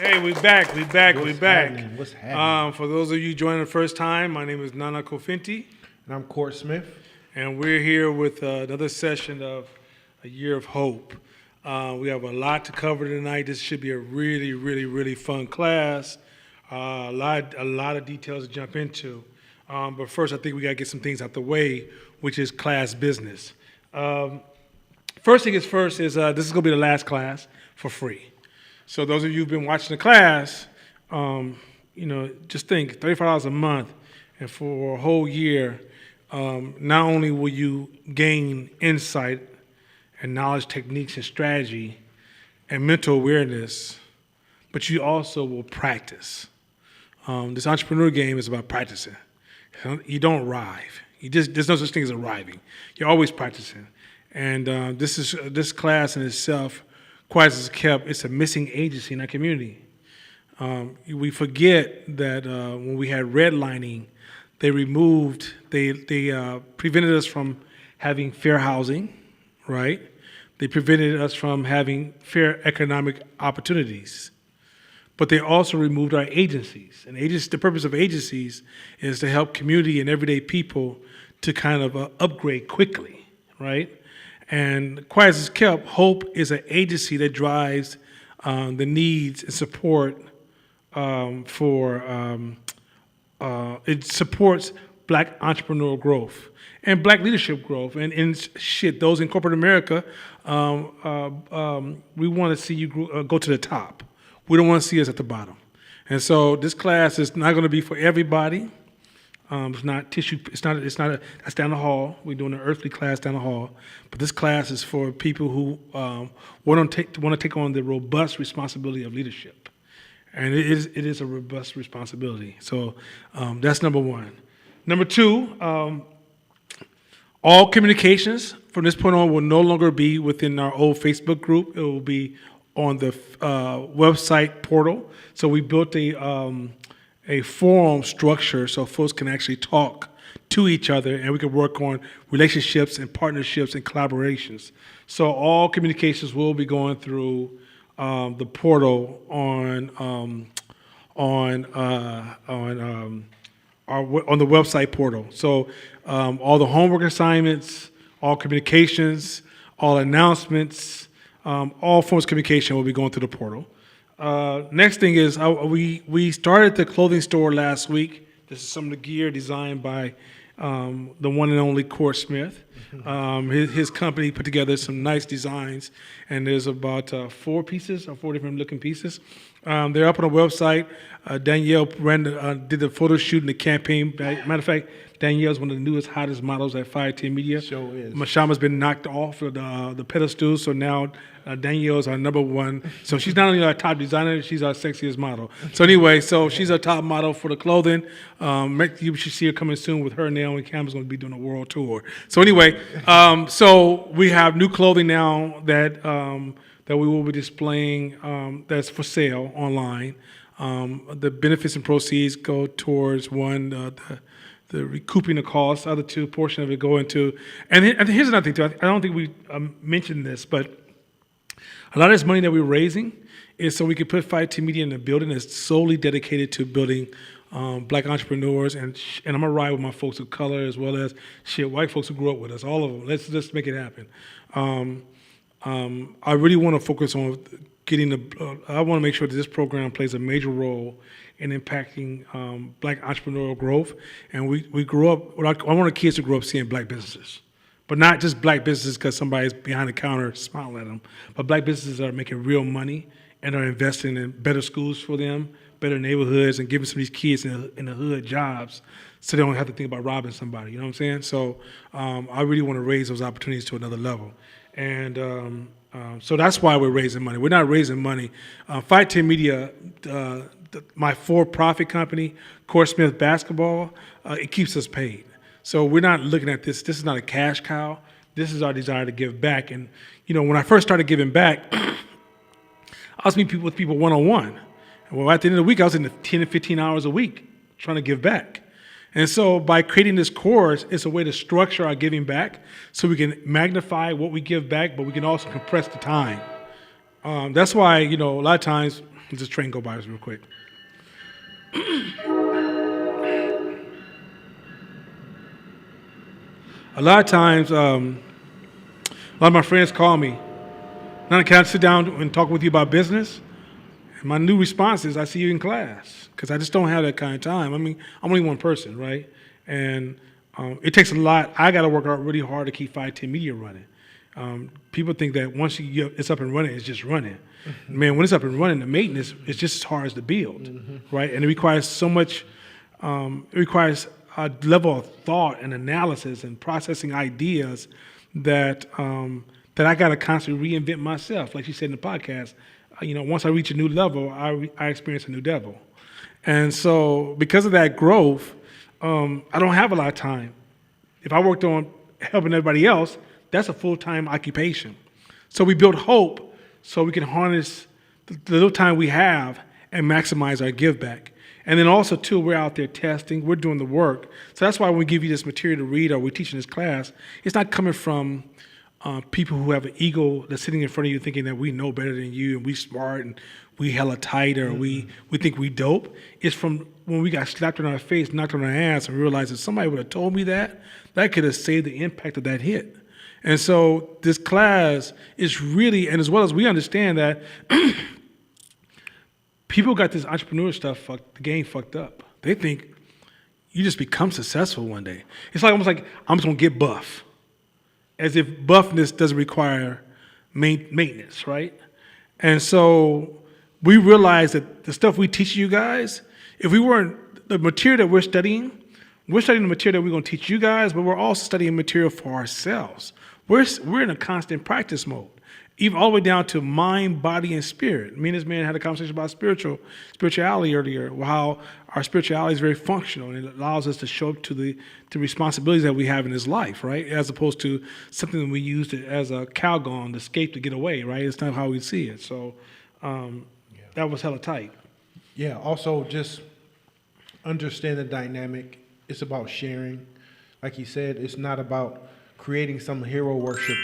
Hey, we back. What's happening? For those of you joining the first time, my name is Nana Kofinti, And I'm Court Smith. and we're here with another session of A Year of Hope. We have a lot to cover tonight. This should be a really, really, really fun class. A lot of details to jump into. But first, I think we got to get some things out the way, which is class business. First thing is first is this is going to be the last class for free. So those of you who've been watching the class, just think $35 a month, and for a whole year, not only will you gain insight and knowledge, techniques, and strategy, and mental awareness, but you also will practice. This entrepreneur game is about practicing. You don't arrive. There's no such thing as arriving. You're always practicing. And this class in itself, Quiet as Kept, it's a missing agency in our community. We forget that when we had redlining, they prevented us from having fair housing, right? They prevented us from having fair economic opportunities. But they also removed our agencies. And the purpose of agencies is to help community and everyday people to kind of upgrade quickly, right? And Quiet as Kept, Hope is an agency that drives the needs and support for it supports Black entrepreneurial growth and Black leadership growth. And those in corporate America, we want to see you go to the top. We don't want to see us at the bottom. And so this class is not going to be for everybody. It's not tissue. That's down the hall. We're doing an earthly class down the hall. But this class is for people who want to take on the robust responsibility of leadership. And it is a robust responsibility. So that's number one. Number two, all communications from this point on will no longer be within our old Facebook group. It will be on the website portal. So we built a forum structure so folks can actually talk to each other, and we can work on relationships and partnerships and collaborations. So all communications will be going through the portal on the website portal. So all the homework assignments, all communications, all announcements, all forms of communication will be going through the portal. Next thing is we started the clothing store last week. This is some of the gear designed by the one and only Court Smith. His company put together some nice designs, and there's about 4 different looking pieces. They're up on the website. Danielle did the photo shoot and the campaign. Matter of fact, Danielle's one of the newest, hottest models at 510 Media. Sure is. Mashama's been knocked off of the pedestal, so now Danielle's our number one. So she's not only our top designer, she's our sexiest model. So anyway, she's our top model for the clothing. You should see her coming soon with her now, and Cam's going to be doing a world tour. So anyway, so we have new clothing now that we will be displaying that's for sale online. The benefits and proceeds go towards one, the recouping the costs. Other two portion of it go into, and here's another thing too. I don't think we mentioned this, but a lot of this money that we're raising is so we can put 510 Media in a building that's solely dedicated to building Black entrepreneurs, and I'm gonna ride with my folks of color as well as white folks who grew up with us, all of them. Let's make it happen. I really want to focus on getting I want to make sure that this program plays a major role in impacting Black entrepreneurial growth. And we grew up, I want our kids to grow up seeing Black businesses, but not just Black businesses because somebody's behind the counter smiling at them, but Black businesses that are making real money and are investing in better schools for them, better neighborhoods, and giving some of these kids in the hood jobs so they don't have to think about robbing somebody, you know what I'm saying? So I really want to raise those opportunities to another level. And so that's why we're raising money. We're not raising money. 510 Media, my for-profit company, Court Smith Basketball, it keeps us paid. So we're not looking at this. This is not a cash cow. This is our desire to give back. And, when I first started giving back, I was meeting with people one-on-one. Well, at the end of the week, I was in the 10 to 15 hours a week trying to give back. And so by creating this course, it's a way to structure our giving back so we can magnify what we give back, but we can also compress the time. That's why, a lot of times, this train go by us real quick. A lot of times, a lot of my friends call me, "Now, can I sit down and talk with you about business?" And my new response is, "I see you in class," because I just don't have that kind of time. I mean, I'm only one person, right? And it takes a lot. I got to work out really hard to keep 510 Media running. People think that once it's up and running, it's just running. Mm-hmm. Man, when it's up and running, the maintenance is just as hard as the build, mm-hmm. right? And it requires so much, it requires a level of thought and analysis and processing ideas that I got to constantly reinvent myself. Like you said in the podcast, once I reach a new level, I experience a new devil. And so because of that growth, I don't have a lot of time. If I worked on helping everybody else, that's a full-time occupation. So we built hope so we can harness the little time we have and maximize our give back. And then also, too, we're out there testing. We're doing the work. So that's why when we give you this material to read or we're teaching this class, it's not coming from people who have an ego that's sitting in front of you thinking that we know better than you and we smart and we hella tight or mm-hmm. we think we dope. It's from when we got slapped in our face, knocked on our ass, and realized if somebody would have told me that could have saved the impact of that hit. And so this class is really, and as well as we understand that people got this entrepreneur stuff, the game fucked up. They think you just become successful one day. It's like almost like I'm just gonna get buff, as if buffness doesn't require maintenance, right? And so we realize that the stuff we teach you guys, if we weren't the material that we're studying the material that we're going to teach you guys, but we're also studying material for ourselves. We're in a constant practice mode, even all the way down to mind, body, and spirit. Me and this man had a conversation about spirituality earlier, how our spirituality is very functional, and it allows us to show up to the responsibilities that we have in this life, right? As opposed to something that we use as a Calgon to escape, to get away, right? It's not how we see it. So that was hella tight. Yeah, also just understand the dynamic. It's about sharing. Like he said, it's not about creating some hero worship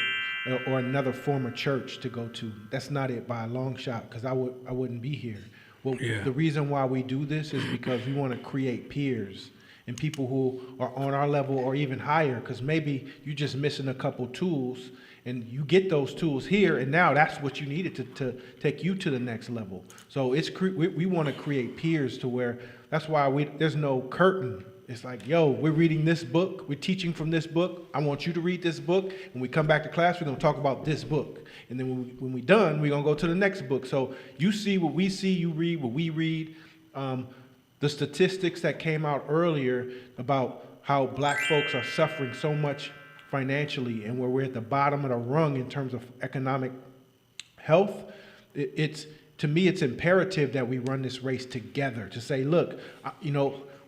or another form of church to go to. That's not it by a long shot, because I wouldn't be here. Well, the reason why we do this is because we want to create peers and people who are on our level or even higher, because maybe you're just missing a couple tools, and you get those tools here, and now that's what you needed to take you to the next level. So we want to create peers to where, that's why there's no curtain. It's like, yo, we're reading this book. We're teaching from this book. I want you to read this book. When we come back to class, we're going to talk about this book. And then when we're done, we're going to go to the next book. So you see what we see, you read what we read. The statistics that came out earlier about how black folks are suffering so much financially, and where we're at the bottom of the rung in terms of economic health, to me, it's imperative that we run this race together to say, look,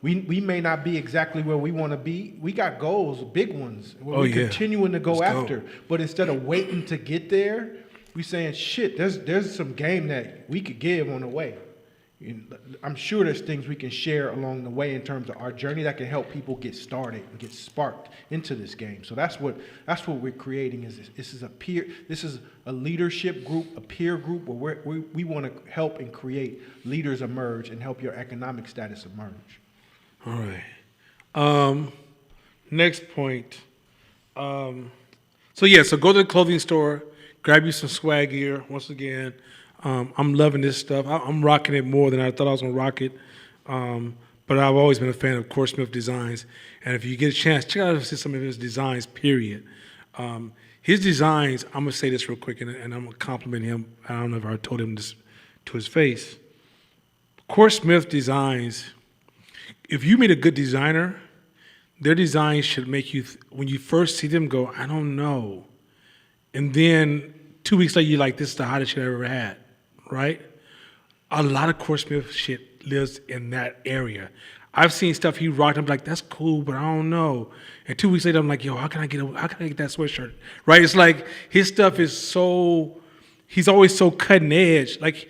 we may not be exactly where we want to be. We got goals, big ones, where we're continuing to go after. But instead of waiting to get there, we're saying, shit, there's some game that we could give on the way. I'm sure there's things we can share along the way in terms of our journey that can help people get started and get sparked into this game. So that's what we're creating. This is a leadership group, a peer group, where we want to help and create leaders emerge and help your economic status emerge. All right. Next point. So go to the clothing store, grab you some swag gear. Once again, I'm loving this stuff. I'm rocking it more than I thought I was going to rock it. But I've always been a fan of Core Smith designs. And if you get a chance, check out some of his designs, period. His designs, I'm going to say this real quick, and I'm going to compliment him. I don't know if I told him this to his face. Core Smith designs, if you meet a good designer, their designs should make you, when you first see them, go, I don't know. And then 2 weeks later, you're like, this is the hottest shit I've ever had, right? A lot of Core Smith shit lives in that area. I've seen stuff he rocked, I'm like, that's cool, but I don't know. And 2 weeks later, I'm like, yo, how can I get that sweatshirt? Right? It's like his stuff is he's always so cutting edge. Like,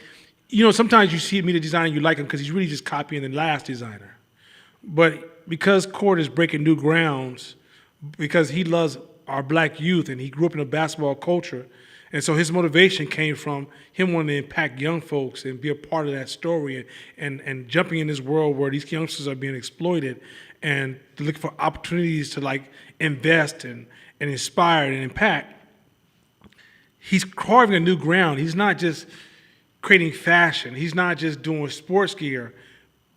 sometimes you meet a designer, you like him because he's really just copying the last designer. But because Cord is breaking new grounds, because he loves our black youth and he grew up in a basketball culture, and so his motivation came from him wanting to impact young folks and be a part of that story and jumping in this world where these youngsters are being exploited, and to look for opportunities to invest and inspire and impact. He's carving a new ground. He's not just creating fashion. He's not just doing sports gear,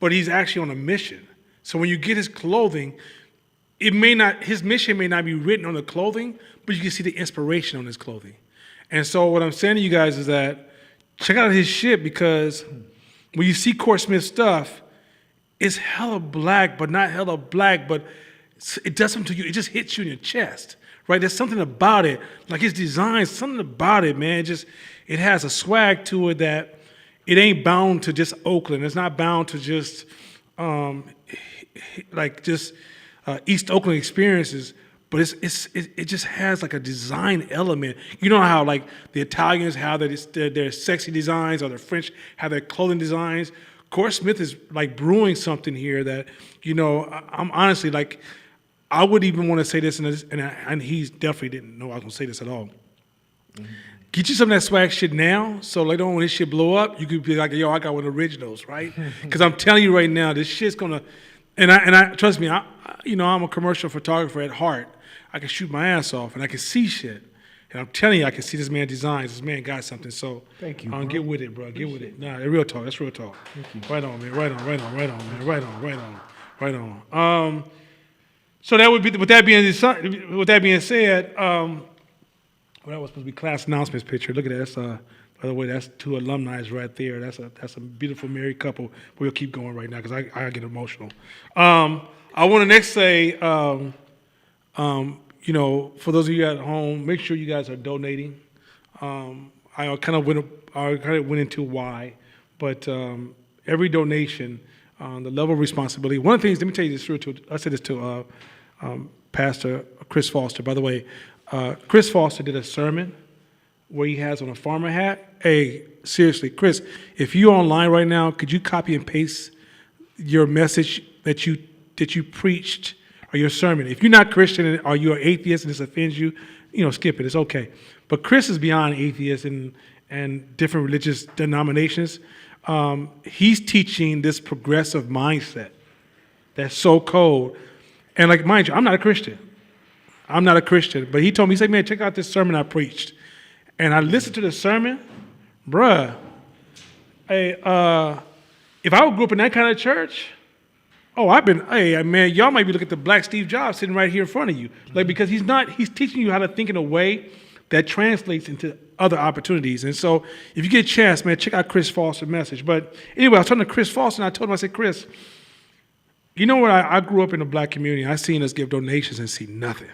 but he's actually on a mission. So when you get his clothing, his mission may not be written on the clothing, but you can see the inspiration on his clothing. And so what I'm saying to you guys is that check out his shit, because when you see Core Smith stuff, it's hella black, but not hella black, but it does something to you. It just hits you in your chest, right? There's something about it, like his design, something about it, man. It has a swag to it that it ain't bound to just Oakland. It's not bound to just East Oakland experiences, but it just has like a design element. You know how like the Italians have their sexy designs, or the French have their clothing designs. Core Smith is like brewing something here that, I'm honestly like, I would even want to say this, and he definitely didn't know I was going to say this at all. Mm-hmm. Get you some of that swag shit now, so later on when this shit blow up, you could be like, yo, I got one of the originals, right? Because I'm telling you right now, this shit's gonna, and I trust me, I'm a commercial photographer at heart. I can shoot my ass off, and I can see shit. And I'm telling you, I can see this man designs. This man got something. So thank you. Get with it, bro. Get with it. Nah, real talk. That's real talk. Thank you. Right on, man. Right on, man. Right on. Right on. So that would be, with that being said, well, that was supposed to be class announcements picture. Look at that. That's, by the way, that's two alumni right there. That's a beautiful married couple. We'll keep going right now because I get emotional. I want to next say, for those of you at home, make sure you guys are donating. I kind of went into why, but every donation, the level of responsibility. One of the things, let me tell you this truth. I said this to Pastor Chris Foster. By the way, Chris Foster did a sermon where he has on a farmer hat. Hey, seriously, Chris, if you're online right now, could you copy and paste your message that you preached or your sermon? If you're not Christian or you're an atheist and this offends you, skip it. It's okay. But Chris is beyond atheists and different religious denominations. He's teaching this progressive mindset that's so cold. And like, mind you, I'm not a Christian. But he told me, he said, man, check out this sermon I preached. And I listened to the sermon. Bruh, hey, if I grew up in that kind of church, hey, man, y'all might be looking at the black Steve Jobs sitting right here in front of you. Like, because he's teaching you how to think in a way that translates into other opportunities. And so if you get a chance, man, check out Chris Foster's message. But anyway, I was talking to Chris Foster, and I told him, I said, Chris, you know what? I grew up in the black community. I seen us give donations and see nothing.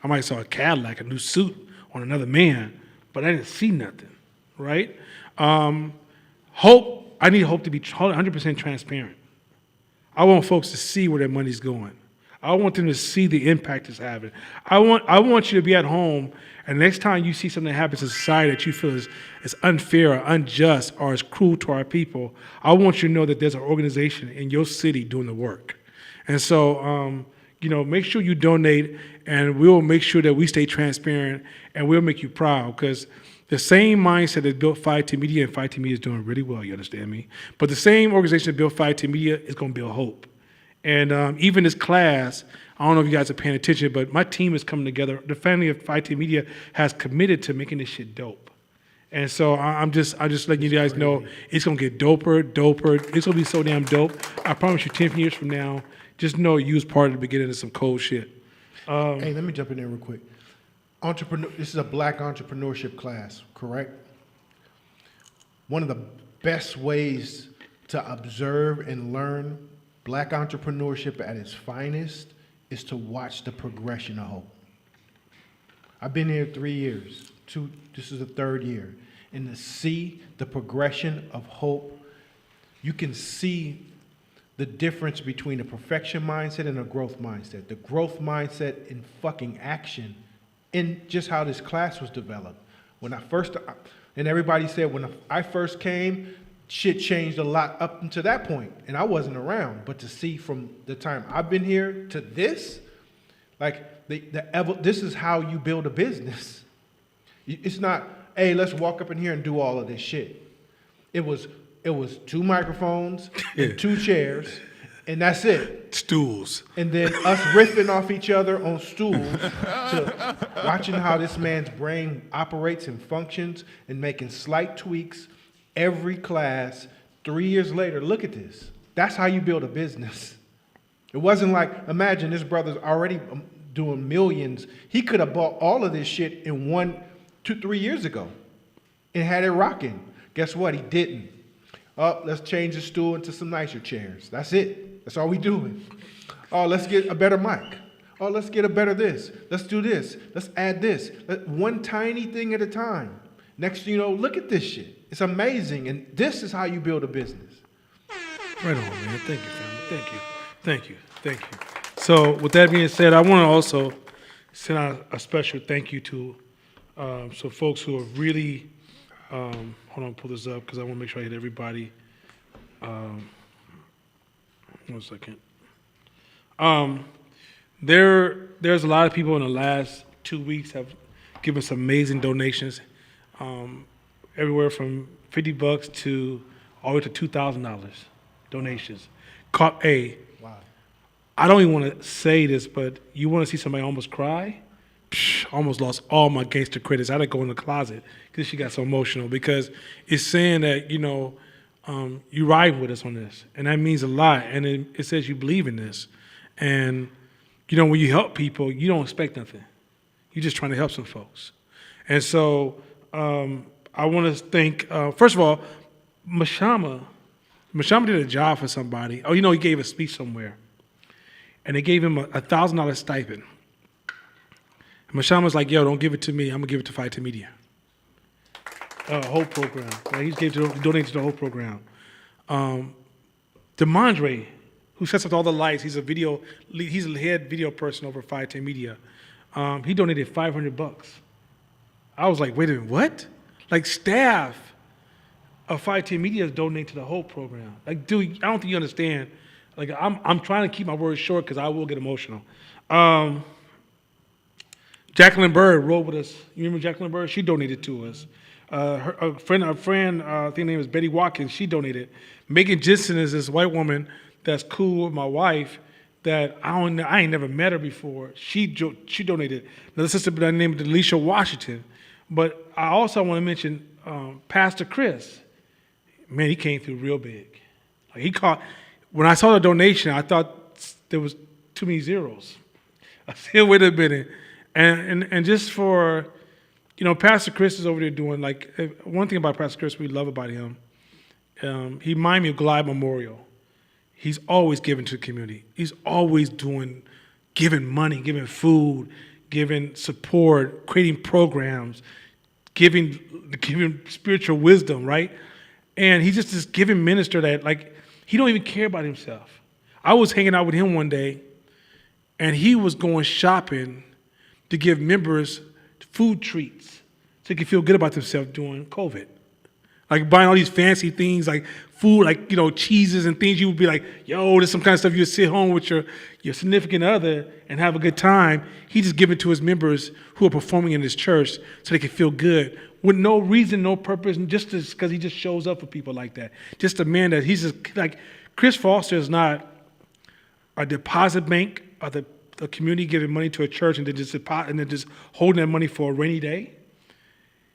I might saw a Cadillac, a new suit on another man, but I didn't see nothing, right? Hope, I need hope to be 100% transparent. I want folks to see where their money's going. I want them to see the impact it's having. I want you to be at home, and next time you see something that happens in society that you feel is unfair or unjust or is cruel to our people, I want you to know that there's an organization in your city doing the work. And so, make sure you donate, and we'll make sure that we stay transparent, and we'll make you proud, because the same mindset that built 5T Media, and 5T Media is doing really well, you understand me? But the same organization that built 5T Media is going to build hope. And even this class, I don't know if you guys are paying attention, but my team is coming together. The family of 5T Media has committed to making this shit dope. And so I'm just letting you guys know it's going to get doper. It's going to be so damn dope. I promise you 10 years from now, just know you was part of the beginning of some cold shit. Hey, let me jump in there real quick. This is a black entrepreneurship class, correct? One of the best ways to observe and learn black entrepreneurship at its finest is to watch the progression of hope. I've been here 3 years. This is the third year. And to see the progression of hope, you can see the difference between a perfection mindset and a growth mindset. The growth mindset in fucking action, in just how this class was developed. And everybody said when I first came, shit changed a lot up until that point, and I wasn't around. But to see from the time I've been here to this, like this is how you build a business. It's not, hey, let's walk up in here and do all of this shit. It was 2 microphones and 2 chairs, and that's it. Stools. And then us riffing off each other on stools to watching how this man's brain operates and functions and making slight tweaks every class. 3 years later, look at this. That's how you build a business. It wasn't like, imagine this brother's already doing millions. He could have bought all of this shit in 2-3 years ago and had it rocking. Guess what? He didn't. Oh, let's change the stool into some nicer chairs. That's it. That's all we doing. Oh, let's get a better mic. Oh, let's get a better this. Let's do this. Let's add this. One tiny thing at a time. Next thing you know, look at this shit. It's amazing. And this is how you build a business. Right on, man. Thank you, family. Thank you. So with that being said, I want to also send out a special thank you to some folks who are really, hold on, pull this up because I want to make sure I hit everybody. 1 second. There's a lot of people in the last 2 weeks have given some amazing donations, everywhere from $50 to all the way to $2,000 donations. Wow. I don't even want to say this, but you want to see somebody almost cry? Almost lost all my gangster credits. I had to go in the closet because she got so emotional, because it's saying that, you ride with us on this, and that means a lot. And it says you believe in this, and when you help people, you don't expect nothing. You're just trying to help some folks. And so I want to thank, first of all, Mashama did a job for somebody. Oh, he gave a speech somewhere, and they gave him a $1,000 stipend. And Mashama's like, yo, don't give it to me. I'm gonna give it to Phi Theta Media. Whole program. Right? He donated to the whole program. Demondre, who sets up all the lights, he's a head video person over Phi Theta Media. He donated $500. I was like, wait a minute, what? Like staff of Phi Theta Media is donating to the whole program. Like, dude, I don't think you understand. Like, I'm trying to keep my words short because I will get emotional. Jacqueline Bird rode with us. You remember Jacqueline Bird? She donated to us. A friend, I think her name is Betty Watkins. She donated. Megan Jensen is this white woman that's cool with my wife that I ain't never met her before. She donated. Another sister by the name of Delisha Washington. But I also want to mention Pastor Chris. Man, he came through real big. Like when I saw the donation, I thought there was too many zeros. I said, wait a minute. And just for, Pastor Chris is over there doing, one thing about Pastor Chris we love about him, he reminds me of Glide Memorial. He's always giving to the community. He's always giving money, giving food, giving support, creating programs, giving spiritual wisdom, right? And he's just this giving minister that, he don't even care about himself. I was hanging out with him one day, and he was going shopping to give members food treats so they could feel good about themselves during COVID. Like buying all these fancy things like food, cheeses and things. You would be like, yo, there's some kind of stuff you would sit home with your significant other and have a good time. He just give it to his members who are performing in his church so they can feel good with no reason, no purpose, and just because he just shows up for people like that. Just a man that he's just like, Chris Foster is not a deposit bank or the community giving money to a church and then just holding that money for a rainy day.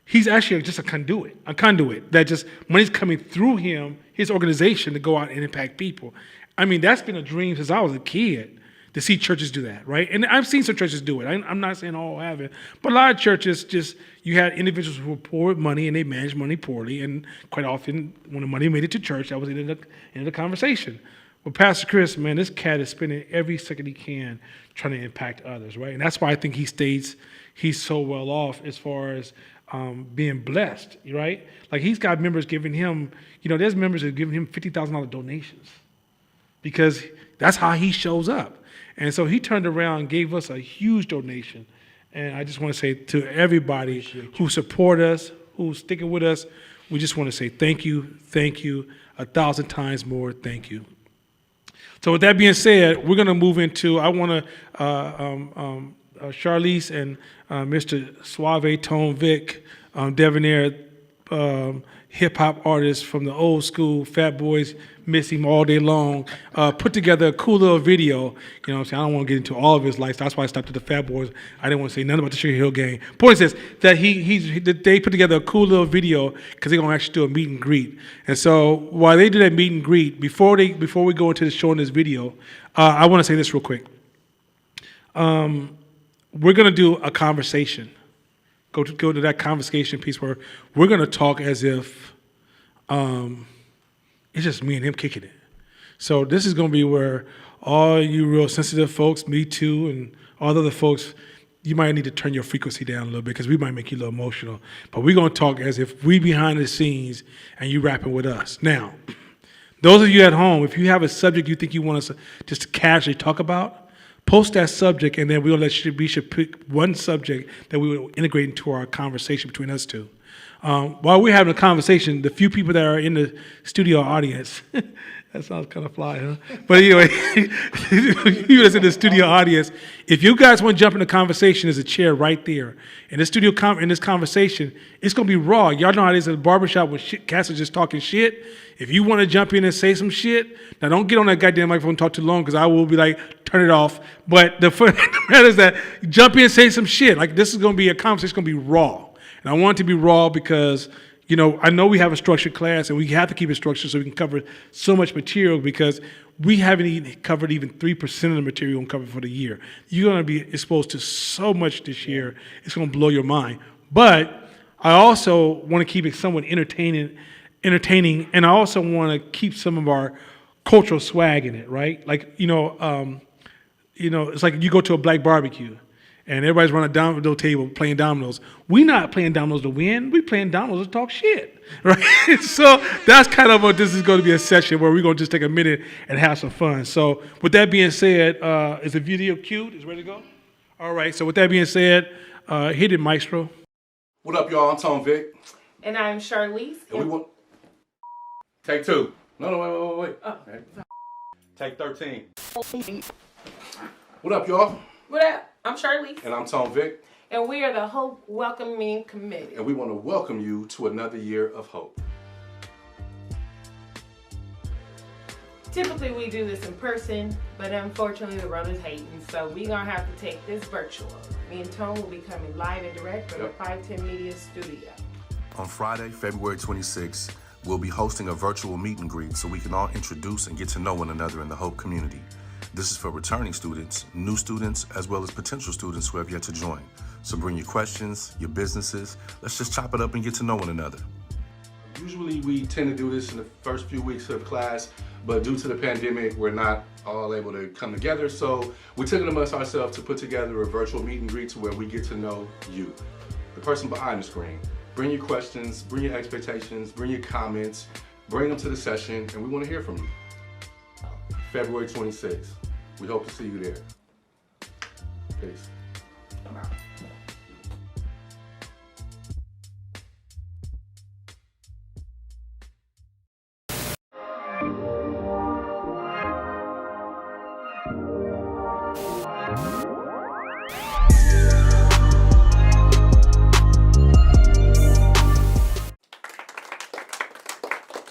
He's actually just a conduit that just money's coming through him, his organization, to go out and impact people. I mean, that's been a dream since I was a kid to see churches do that, right? And I've seen some churches do it. I'm not saying all have it, but a lot of churches you had individuals who were poor with money and they managed money poorly, and quite often when the money made it to church, that was the end of the conversation. Well, Pastor Chris, man, this cat is spending every second he can trying to impact others, right? And that's why I think he's so well off as far as being blessed, right? Like he's got members giving him, there's members that are giving him $50,000 donations because that's how he shows up. And so he turned around and gave us a huge donation. And I just want to say to everybody who support us, who's sticking with us, we just want to say thank you, 1,000 times more, thank you. So with that being said, we're going to move into, I want to, Charlize and Mr. Suave Tone Vic, debonair hip-hop artists from the old school, Fat Boys miss him all day long, put together a cool little video. You know what I'm saying? I don't want to get into all of his life. That's why I stopped at the Fat Boys. I didn't want to say nothing about the Sugar Hill Gang. Point is that they put together a cool little video because they're going to actually do a meet and greet. And so while they do that meet and greet, before we go into the show in this video, I want to say this real quick. We're going to do a conversation. Go to that conversation piece where we're going to talk as if it's just me and him kicking it. So this is going to be where all you real sensitive folks, me too, and all the other folks, you might need to turn your frequency down a little bit because we might make you a little emotional. But we're going to talk as if we behind the scenes and you rapping with us. Now, those of you at home, if you have a subject you think you want us to just casually talk about, post that subject, and then we should pick one subject that we will integrate into our conversation between us two. While we're having a conversation, the few people that are in the studio audience, that sounds kind of fly, huh? But anyway, you that's in the studio audience, if you guys want to jump in the conversation, there's a chair right there. In this conversation, it's going to be raw. Y'all know how it is at the barbershop when cats are just talking shit. If you want to jump in and say some shit, now don't get on that goddamn microphone and talk too long because I will be like, turn it off. But the matter is that jump in and say some shit. Like this is going to be a conversation, it's going to be raw. And I want it to be raw because I know we have a structured class, and we have to keep it structured so we can cover so much material, because we haven't even covered even 3% of the material we'll cover for the year. You're going to be exposed to so much this year. It's going to blow your mind. But I also want to keep it somewhat entertaining, and I also want to keep some of our cultural swag in it, right? Like, it's like you go to a black barbecue, and everybody's around a domino table playing dominoes. We're not playing dominoes to win. We're playing dominoes to talk shit, right? So that's kind of what this is going to be, a session where we're going to just take a minute and have some fun. So with that being said, is the video cute? Is it ready to go? All right. So with that being said, hit it, Maestro. What up, y'all? I'm Tom Vic. And I'm Charlize. And we want... Take 2. No, wait. Oh. Take 13. What up, y'all? What up? I'm Charlize. And I'm Tom Vic. And we are the Hope Welcoming Committee. And we want to welcome you to another year of hope. Typically we do this in person, but unfortunately the world is hating, so we're going to have to take this virtual. Me and Tom will be coming live and direct from the 510 Media studio. On Friday, February 26th, we'll be hosting a virtual meet and greet so we can all introduce and get to know one another in the Hope community. This is for returning students, new students, as well as potential students who have yet to join. So bring your questions, your businesses. Let's just chop it up and get to know one another. Usually we tend to do this in the first few weeks of class, but due to the pandemic, we're not all able to come together. So we took it amongst ourselves to put together a virtual meet and greet to where we get to know you, the person behind the screen. Bring your questions, bring your expectations, bring your comments, bring them to the session, and we want to hear from you. February 26th. We hope to see you there. Peace. I'm out.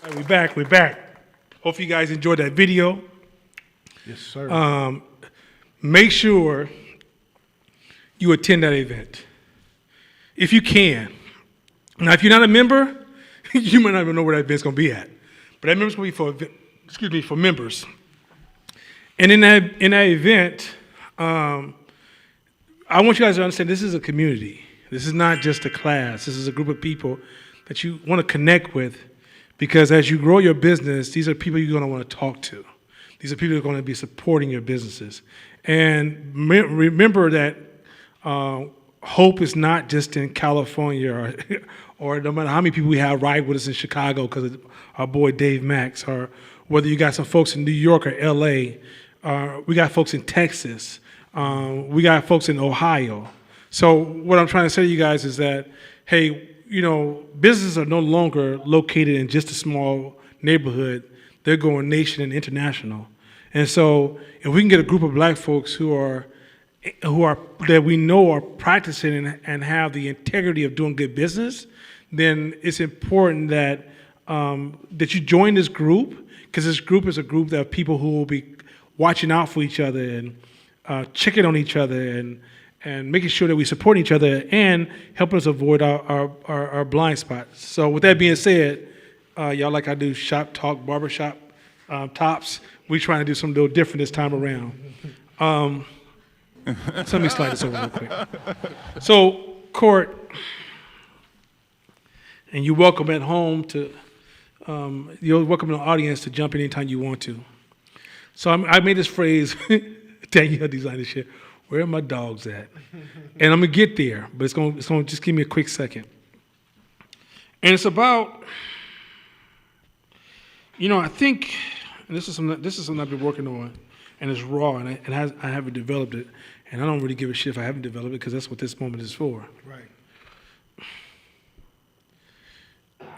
All right, we're back. Hope you guys enjoyed that video. Yes, sir. Make sure you attend that event if you can. Now, if you're not a member, you might not even know where that event's going to be at. But that member's going to be for members. And in that event, I want you guys to understand this is a community. This is not just a class. This is a group of people that you want to connect with, because as you grow your business, these are people you're going to want to talk to. These are people who are going to be supporting your businesses. And remember that hope is not just in California or no matter how many people we have ride with us in Chicago because of our boy Dave Max, or whether you got some folks in New York or LA, we got folks in Texas, we got folks in Ohio. So what I'm trying to say to you guys is that, hey, businesses are no longer located in just a small neighborhood. They're going nation and international. And so if we can get a group of black folks who are that we know are practicing and have the integrity of doing good business, then it's important that that you join this group, because this group is a group of people who will be watching out for each other and checking on each other and making sure that we support each other and helping us avoid our blind spots. So with that being said, y'all, like I do shop talk, barbershop tops, we trying to do something a little different this time around. So let me slide this over real quick. So, Court, and you're welcome at home to, you're welcome in the audience to jump in anytime you want to. So I made this phrase, Danielle designed this shit, where are my dogs at? And I'm gonna get there, but it's gonna just give me a quick second. And it's about, I think, and this is something I've been working on, and it's raw, and I haven't developed it, and I don't really give a shit if I haven't developed it, because that's what this moment is for. Right.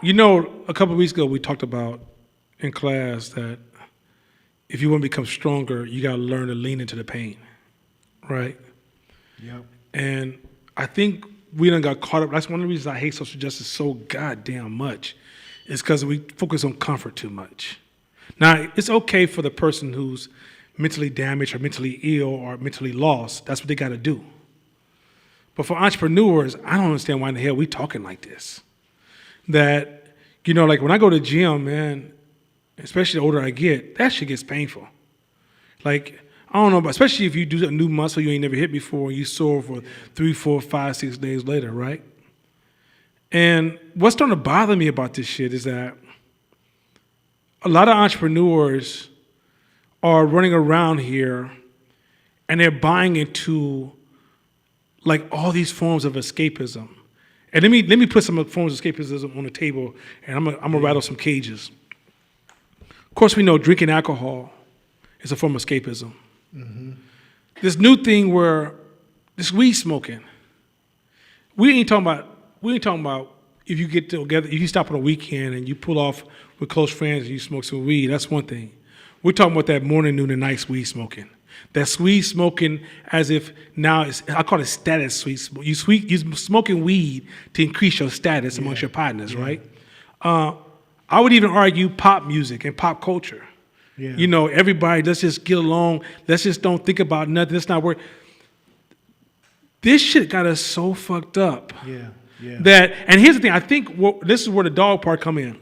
A couple of weeks ago we talked about in class that if you want to become stronger, you got to learn to lean into the pain, right? Yep. And I think we done got caught up. That's one of the reasons I hate social justice so goddamn much, is because we focus on comfort too much. Now, it's okay for the person who's mentally damaged or mentally ill or mentally lost. That's what they got to do. But for entrepreneurs, I don't understand why in the hell we talking like this. that, you know, like when I go to the gym, man, especially the older I get, that shit gets painful. Like, I don't know, but especially if you do a new muscle you ain't never hit before, and you sore for 3, 4, 5, 6 days later, right? And what's starting to bother me about this shit is that a lot of entrepreneurs are running around here and they're buying into like all these forms of escapism. And let me put some forms of escapism on the table, and I'm gonna rattle some cages. Of course, we know drinking alcohol is a form of escapism. Mm-hmm. This new thing where this weed smoking. We ain't talking about if you get together, if you stop on a weekend and you pull off with close friends and you smoke some weed. That's one thing. We're talking about that morning, noon, and night weed smoking. That's weed smoking as if now I call it status sweet. You smoking weed to increase your status amongst your partners, right? I would even argue pop music and pop culture. Yeah. You know, everybody, let's just get along. Let's just don't think about nothing. Let's not worry. This shit got us so fucked up. Yeah. That, and here's the thing. I think this is where the dog part come in.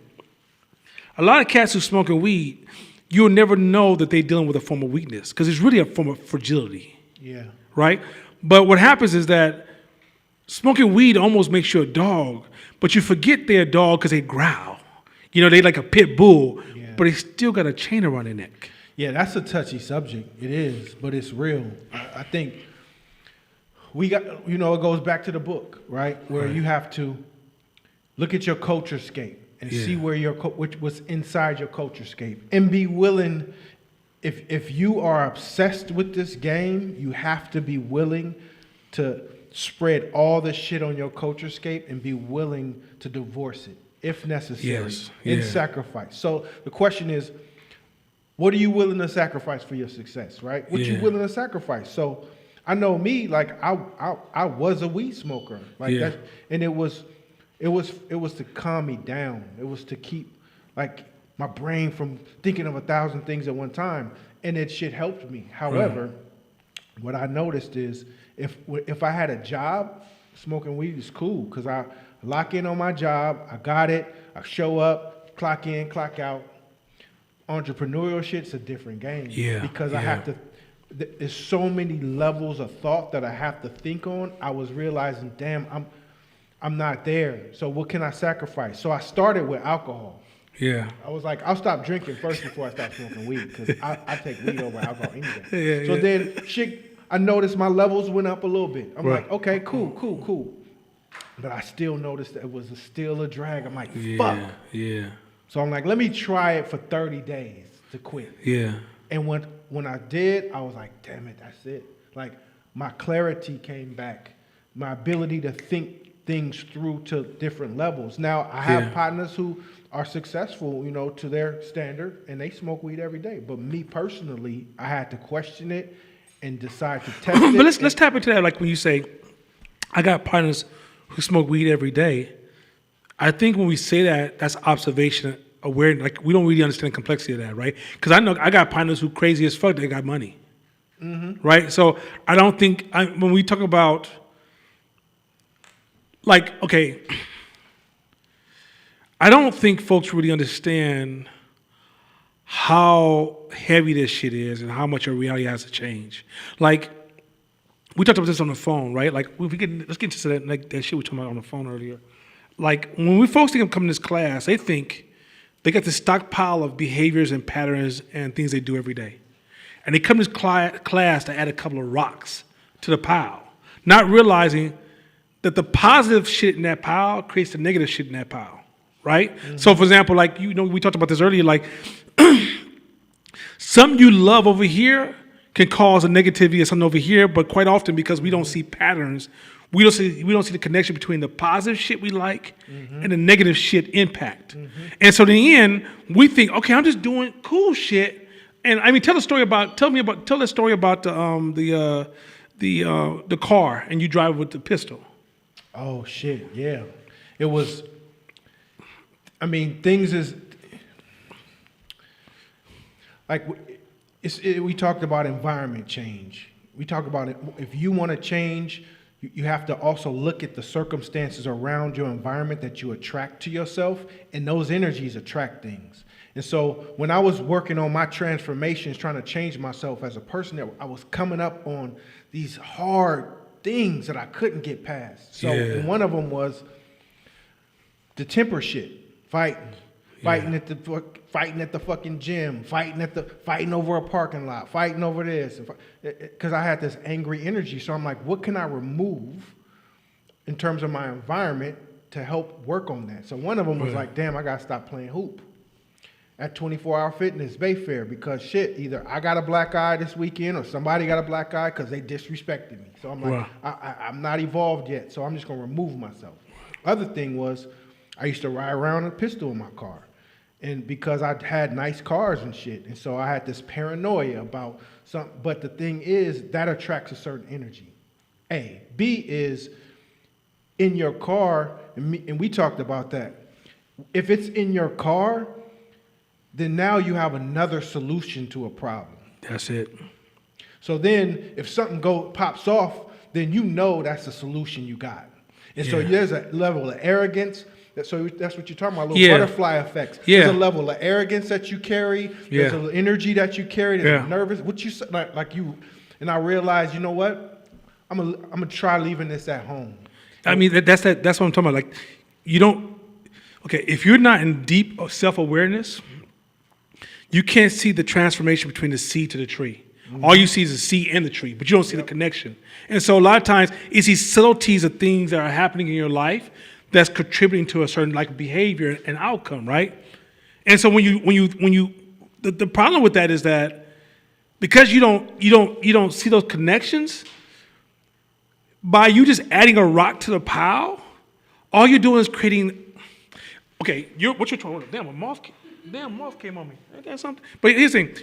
A lot of cats who smoking weed, you'll never know that they're dealing with a form of weakness because it's really a form of fragility. Yeah. Right? But what happens is that smoking weed almost makes you a dog, but you forget they're a dog because they growl. You know, they like a pit bull, but they still got a chain around their neck. Yeah, that's a touchy subject. It is, but it's real. I think we got, you know, it goes back to the book, right? Where you have to look at your culture scape and see where what's inside your culture scape, and be willing. If you are obsessed with this game, you have to be willing to spread all the shit on your culture scape and be willing to divorce it if necessary, in sacrifice. So the question is, what are you willing to sacrifice for your success, right? What you willing to sacrifice? So I know me, like I was a weed smoker, like that, and it was to calm me down. It was to keep like my brain from thinking of 1,000 things at one time, and it shit helped me. However, what I noticed is if I had a job, smoking weed is cool because I lock in on my job, I got it, I show up, clock in, clock out. Entrepreneurial shit's a different game because I have to. There's so many levels of thought that I have to think on. I was realizing, damn, I'm not there. So what can I sacrifice? So I started with alcohol. Yeah. I was like, I'll stop drinking first before I start smoking weed because I take weed over alcohol any day. Then I noticed my levels went up a little bit. I'm like, okay, cool. But I still noticed that it was still a drag. I'm like, fuck. Yeah. So I'm like, let me try it for 30 days to quit. Yeah. And when I did, I was like, damn it, that's it. Like my clarity came back, my ability to think things through to different levels. Now I have partners who are successful, you know, to their standard, and they smoke weed every day. But me personally, I had to question it and decide to test it. But let's tap into that. Like when you say, I got partners who smoke weed every day. I think when we say that, that's observation, aware. Like we don't really understand the complexity of that, right? Because I know I got partners who crazy as fuck. They got money, right? So I don't think when we talk about like, okay, I don't think folks really understand how heavy this shit is and how much our reality has to change. Like we talked about this on the phone, right? Like let's get into that, like that shit we talked about on the phone earlier. Like when we folks think of coming to this class, they think they got this stockpile of behaviors and patterns and things they do every day. And they come to this class to add a couple of rocks to the pile, not realizing that the positive shit in that pile creates the negative shit in that pile, right? Mm-hmm. So for example, like, you know, we talked about this earlier, like something you love over here can cause a negativity of something over here, but quite often because we don't see patterns, we don't see the connection between the positive shit we like and the negative shit impact. And so in the end, we think, okay, I'm just doing cool shit. And I mean, tell the story about the car and you drive with the pistol. Oh shit, yeah. It was, I mean, things is like we talked about environment change. We talk about it. If you want to change you have to also look at the circumstances around your environment that you attract to yourself, and those energies attract things. And so when I was working on my transformations, trying to change myself as a person, I was coming up on these hard things that I couldn't get past. So and one of them was the temper shit, fighting at the fucking gym, fighting over a parking lot, fighting over this, because I had this angry energy. So I'm like, what can I remove in terms of my environment to help work on that? So one of them was like, damn, I gotta stop playing hoop at 24-Hour Fitness Bayfair, because shit, either I got a black eye this weekend or somebody got a black eye because they disrespected me. So I'm like, I'm not evolved yet, so I'm just gonna remove myself. Other thing was, I used to ride around with a pistol in my car, and because I had nice cars and shit, and so I had this paranoia about something. But the thing is, that attracts a certain energy. A. B is, in your car, and we talked about that. If it's in your car, then now you have another solution to a problem. That's it. So then if something pops off, then you know that's the solution you got. And so there's a level of arrogance. So that's what you're talking about, little butterfly effects. There's a level of arrogance that you carry. There's an energy that you carry. There's a nervous. What you like you, and I realized, you know what? I'm gonna try leaving this at home. I mean, that's what I'm talking about. Like, you don't. Okay, if you're not in deep self-awareness, you can't see the transformation between the seed to the tree. Mm-hmm. All you see is the seed and the tree, but you don't see the connection. And so a lot of times it's these subtleties of things that are happening in your life that's contributing to a certain like behavior and outcome, right? And so when you the problem with that is that because you don't see those connections, by you just adding a rock to the pile, all you're doing is creating. Okay, what you're trying to damn a moth. Damn moth came on me. Ain't that something? But here's the thing.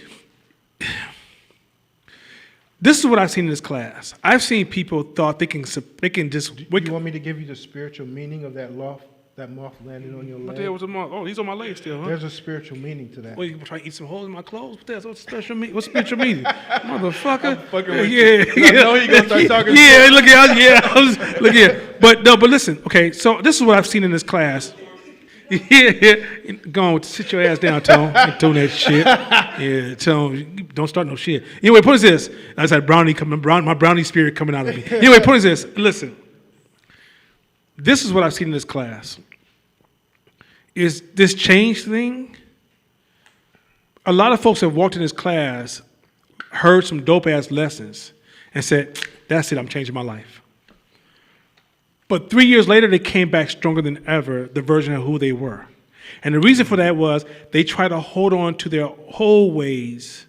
This is what I've seen in this class. I've seen people thought they can just. You want me to give you the spiritual meaning of that moth landing on your leg? What the hell was a moth? Oh, he's on my leg still, huh? There's a spiritual meaning to that. Well, you try to eat some holes in my clothes? What's special meaning? What's spiritual meaning? Motherfucker. I know you're going to start talking. Look here. But listen, okay, so this is what I've seen in this class. Go on, sit your ass down, Tone. Ain't doing that shit. Yeah, Tone, don't start no shit. Anyway, point is this. I said my brownie spirit coming out of me. Anyway, point is this. Listen, this is what I've seen in this class. Is this change thing? A lot of folks have walked in this class, heard some dope ass lessons, and said, "That's it. I'm changing my life." But 3 years later, they came back stronger than ever, the version of who they were. And the reason for that was they tried to hold on to their old ways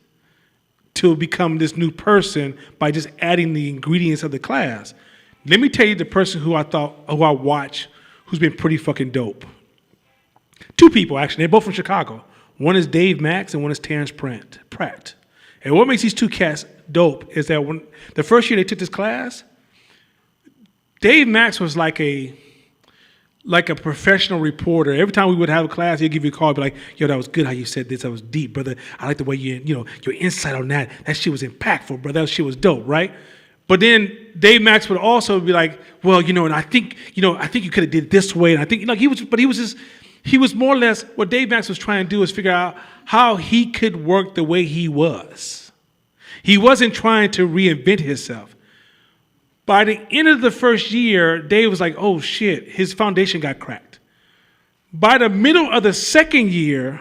to become this new person by just adding the ingredients of the class. Let me tell you the person who I watch, who's been pretty fucking dope. Two people, actually. They're both from Chicago. One is Dave Max and one is Terrence Pratt. And what makes these two cats dope is that when the first year they took this class, Dave Max was like a professional reporter. Every time we would have a class, he'd give you a call, be like, "Yo, that was good how you said this. That was deep, brother. I like the way your insight on that. That shit was impactful, brother. That shit was dope, right?" But then Dave Max would also be like, "Well, and I think you could have did it this way." And I think he was more or less what Dave Max was trying to do is figure out how he could work the way he was. He wasn't trying to reinvent himself. By the end of the first year, Dave was like, "Oh shit," his foundation got cracked. By the middle of the second year,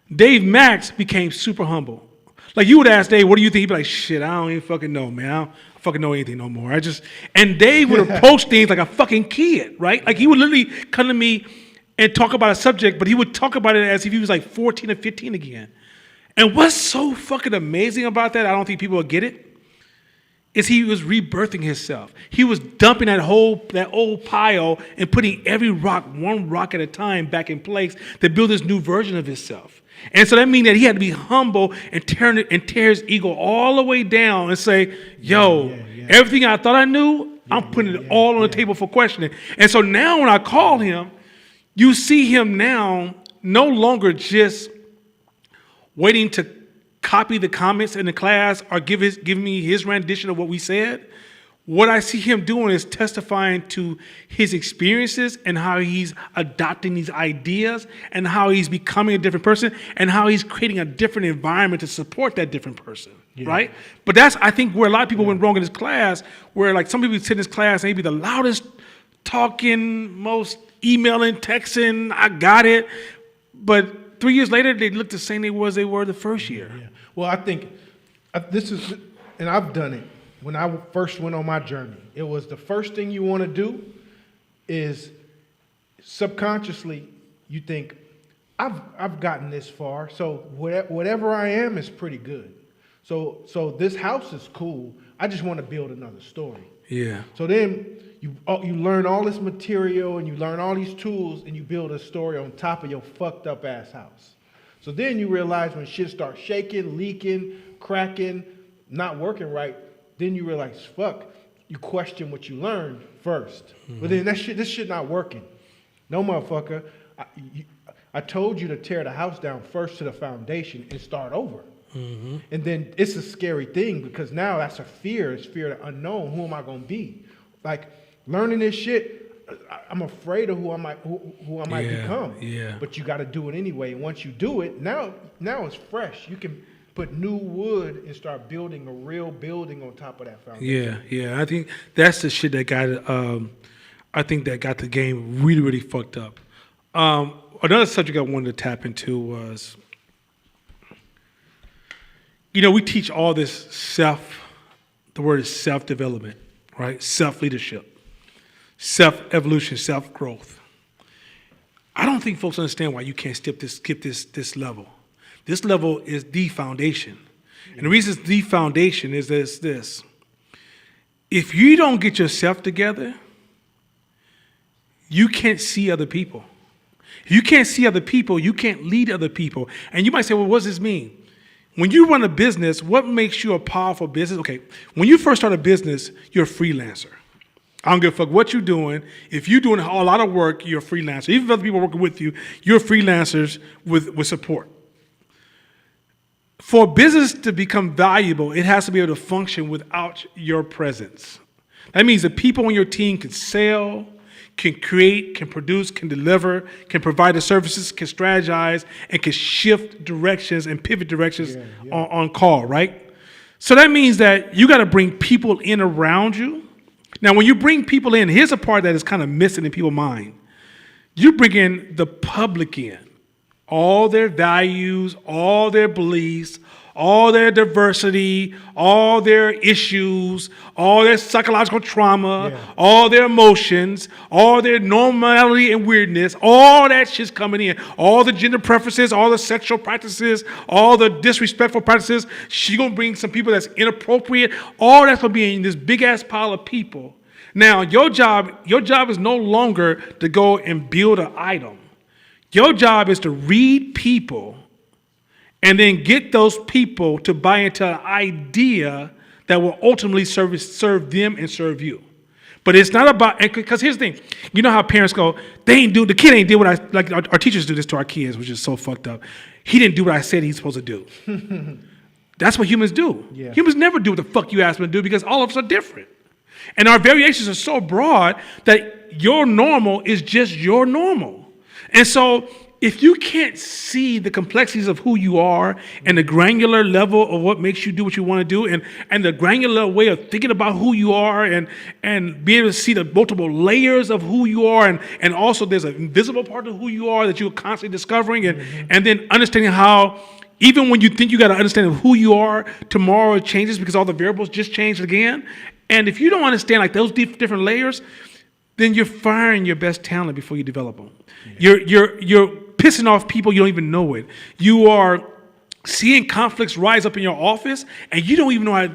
Dave Max became super humble. Like you would ask Dave, "What do you think?" He'd be like, "Shit, I don't even fucking know, man. I don't fucking know anything no more." And Dave would approach things like a fucking kid, right? Like he would literally come to me and talk about a subject, but he would talk about it as if he was like 14 or 15 again. And what's so fucking amazing about that, I don't think people will get it, is he was rebirthing himself. He was dumping that old pile and putting every rock, one rock at a time, back in place to build this new version of himself. And so that means that he had to be humble and tear his ego all the way down and say, everything I thought I knew, I'm putting it all on the table for questioning. And so now when I call him, you see him now no longer just waiting to copy the comments in the class or give me his rendition of what we said. what I see him doing is testifying to his experiences and how he's adopting these ideas and how he's becoming a different person and how he's creating a different environment to support that different person, right? But that's, I think, where a lot of people went wrong in this class, where like some people sit in this class and they be the loudest talking, most emailing, texting, I got it. But 3 years later, they look the same they were the first year. Yeah. Well, I think this is, and I've done it. When I first went on my journey, it was the first thing you want to do is subconsciously you think, I've gotten this far, so whatever I am is pretty good. So this house is cool. I just want to build another story. Yeah. So then you learn all this material and you learn all these tools and you build a story on top of your fucked up ass house. So then you realize when shit starts shaking, leaking, cracking, not working right, then you realize, fuck, you question what you learned first. Mm-hmm. But then this shit not working. No, motherfucker. I told you to tear the house down first to the foundation and start over. Mm-hmm. And then it's a scary thing because now that's a fear. It's fear of the unknown. Who am I going to be? Like learning this shit, I'm afraid of who I might become. Yeah. But you got to do it anyway. And once you do it, now it's fresh. You can put new wood and start building a real building on top of that foundation. Yeah. I think that's the shit that got the game really, really fucked up. Another subject I wanted to tap into was, we teach all this the word is self-development, right? Self-leadership, self-evolution, self-growth. I don't think folks understand why you can't skip this level. This level is the foundation. And the reason it's the foundation is this. If you don't get yourself together, you can't see other people. If you can't see other people, you can't lead other people. And you might say, well, what does this mean? When you run a business, what makes you a powerful business? Okay, when you first start a business, you're a freelancer. I don't give a fuck what you're doing. If you're doing a lot of work, you're a freelancer. Even if other people are working with you, you're freelancers with support. For a business to become valuable, it has to be able to function without your presence. That means the people on your team can sell, can create, can produce, can deliver, can provide the services, can strategize, and can shift directions and pivot directions on call, right? So that means that you got to bring people in around you. Now, when you bring people in, here's a part that is kind of missing in people's mind. You bring in the public in. All their values, all their beliefs, all their diversity, all their issues, all their psychological trauma, all their emotions, all their normality and weirdness, all that shit's coming in. All the gender preferences, all the sexual practices, all the disrespectful practices. She's going to bring some people that's inappropriate. All that's going to be in this big-ass pile of people. Now, your job is no longer to go and build an item. Your job is to read people and then get those people to buy into an idea that will ultimately serve them and serve you. But it's not about, because here's the thing, you know how parents go, the kid ain't did what our teachers do this to our kids, which is so fucked up. He didn't do what I said he's supposed to do. That's what humans do. Yeah. Humans never do what the fuck you ask them to do because all of us are different. And our variations are so broad that your normal is just your normal. And so if you can't see the complexities of who you are and the granular level of what makes you do what you want to do and the granular way of thinking about who you are and be able to see the multiple layers of who you are and also there's an invisible part of who you are that you're constantly discovering and then understanding how even when you think you got to understand who you are, tomorrow it changes because all the variables just changed again. And if you don't understand like those different layers, then you're firing your best talent before you develop them. Yeah. You're pissing off people you don't even know it. You are seeing conflicts rise up in your office, and you don't even know how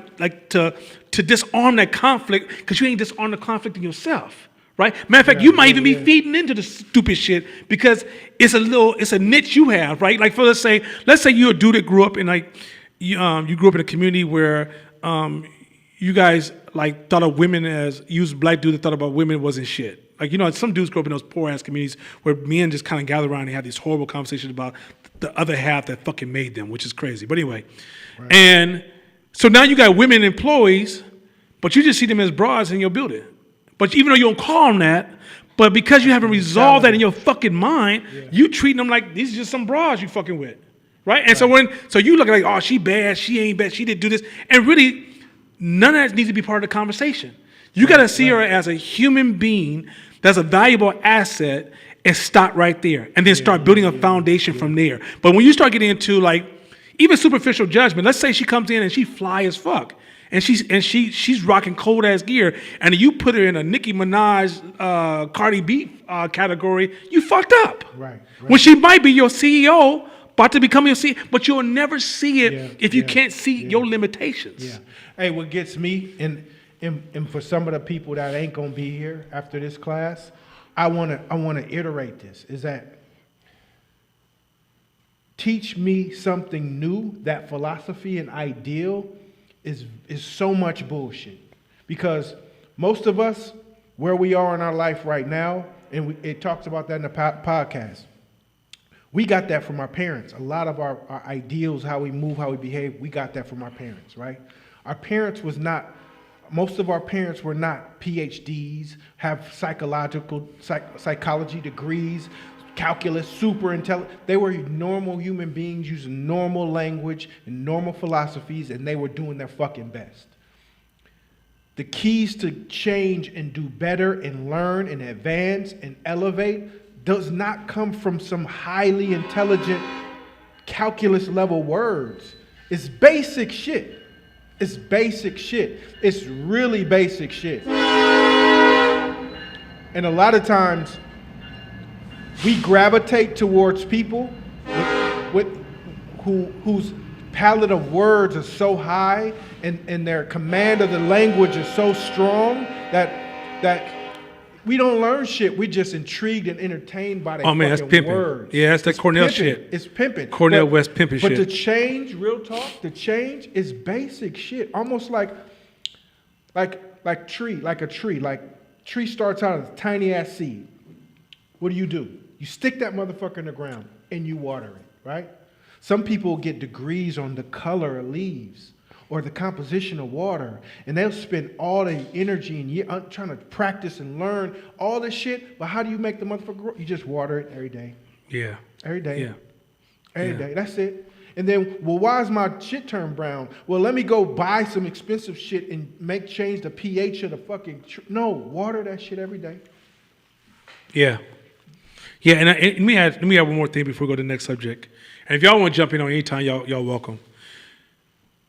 to disarm that conflict because you ain't disarmed the conflict in yourself, right? Matter of fact, you might even be feeding into the stupid shit because it's a niche you have, right? Like let's say you're a dude that grew up in you grew up in a community where you guys thought of women as black dude that thought about women wasn't shit. Some dudes grew up in those poor ass communities where men just kind of gather around and have these horrible conversations about the other half that fucking made them, which is crazy. But anyway, and so now you got women employees but you just see them as broads in your building. But even though you don't call them that, but because you haven't resolved that in your fucking mind, you treating them like these are just some broads you fucking with, right? And so you look like, oh, she bad, she ain't bad, she didn't do this, and really, none of that needs to be part of the conversation. You got to see her as a human being that's a valuable asset and stop right there, and then start building a foundation from there. But when you start getting into like even superficial judgment, let's say she comes in and she fly as fuck. And she's rocking cold ass gear, and you put her in a Nicki Minaj, Cardi B category, you fucked up. Right. When she might be your CEO, about to become your CEO, but you'll never see it if you can't see your limitations. Yeah. Hey, what gets me, and for some of the people that ain't gonna be here after this class, I wanna iterate this. Is that teach me something new? That philosophy and ideal is so much bullshit, because most of us, where we are in our life right now, and it talks about that in the podcast, we got that from our parents. A lot of our ideals, how we move, how we behave, we got that from our parents, right? Most of our parents were not PhDs, have psychology degrees, calculus, super intelligent. They were normal human beings using normal language and normal philosophies, and they were doing their fucking best. The keys to change and do better and learn and advance and elevate does not come from some highly intelligent calculus level words. It's basic shit. It's basic shit. It's really basic shit. And a lot of times, we gravitate towards people whose palette of words is so high and their command of the language is so strong that we don't learn shit. We're just intrigued and entertained by their that's fucking pimping. words. Yeah, that's that Cornell pimping. shit. It's pimping. Cornell West pimping shit. But the change, real talk, the change is basic shit. Almost like a tree. Like tree starts out as a tiny ass seed. What do? You stick that motherfucker in the ground and you water it, right? Some people get degrees on the color of leaves or the composition of water, and they'll spend all the energy and trying to practice and learn all this shit, but how do you make the motherfucker grow? You just water it every day. Yeah. Every day. Yeah. Every day. That's it. And then, well, why is my shit turned brown? Well, let me go buy some expensive shit and change the pH of the fucking... No, water that shit every day. Yeah. Yeah, and let me add one more thing before we go to the next subject. And if y'all want to jump in on any time, y'all welcome.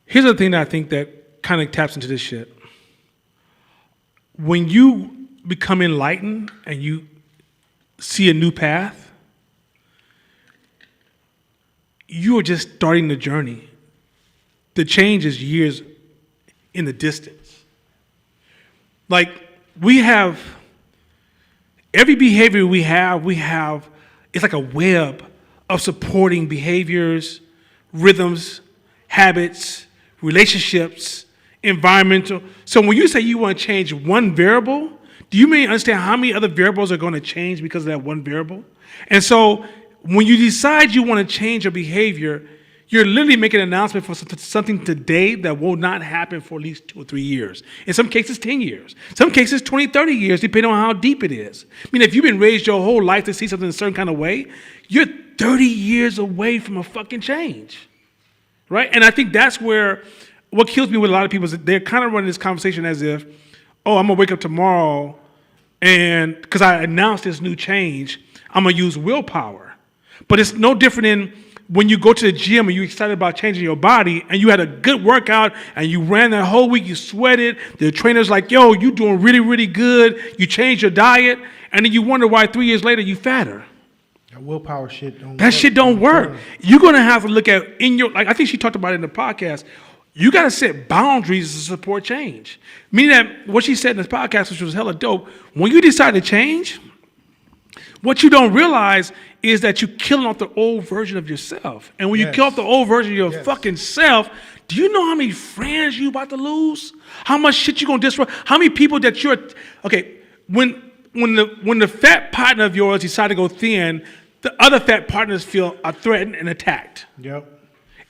Here's the thing that I think that kind of taps into this shit. When you become enlightened and you see a new path, you are just starting the journey. The change is years in the distance. Like, we have... Every behavior we have, it's like a web of supporting behaviors, rhythms, habits, relationships, environmental. So when you say you want to change one variable, do you mean understand how many other variables are going to change because of that one variable? And so when you decide you want to change your behavior, you're literally making an announcement for something today that will not happen for at least 2 or 3 years. In some cases, 10 years. Some cases, 20, 30 years, depending on how deep it is. I mean, if you've been raised your whole life to see something a certain kind of way, you're 30 years away from a fucking change, right? And I think that's where what kills me with a lot of people is that they're kind of running this conversation as if, oh, I'm going to wake up tomorrow and because I announced this new change, I'm going to use willpower. But it's no different than when you go to the gym and you're excited about changing your body and you had a good workout and you ran that whole week, you sweated, the trainer's like, yo, you doing really, really good, you changed your diet, and then you wonder why 3 years later you fatter. That willpower shit don't work. That shit don't work. You're going to have to look at like I think she talked about it in the podcast, you got to set boundaries to support change. Meaning that what she said in this podcast, which was hella dope, when you decide to change, what you don't realize is that you're killing off the old version of yourself. And when you kill off the old version of your fucking self, do you know how many friends you about to lose? How much shit you gonna destroy? How many people that you're... Okay, when the fat partner of yours decide to go thin, the other fat partners feel threatened and attacked. Yep.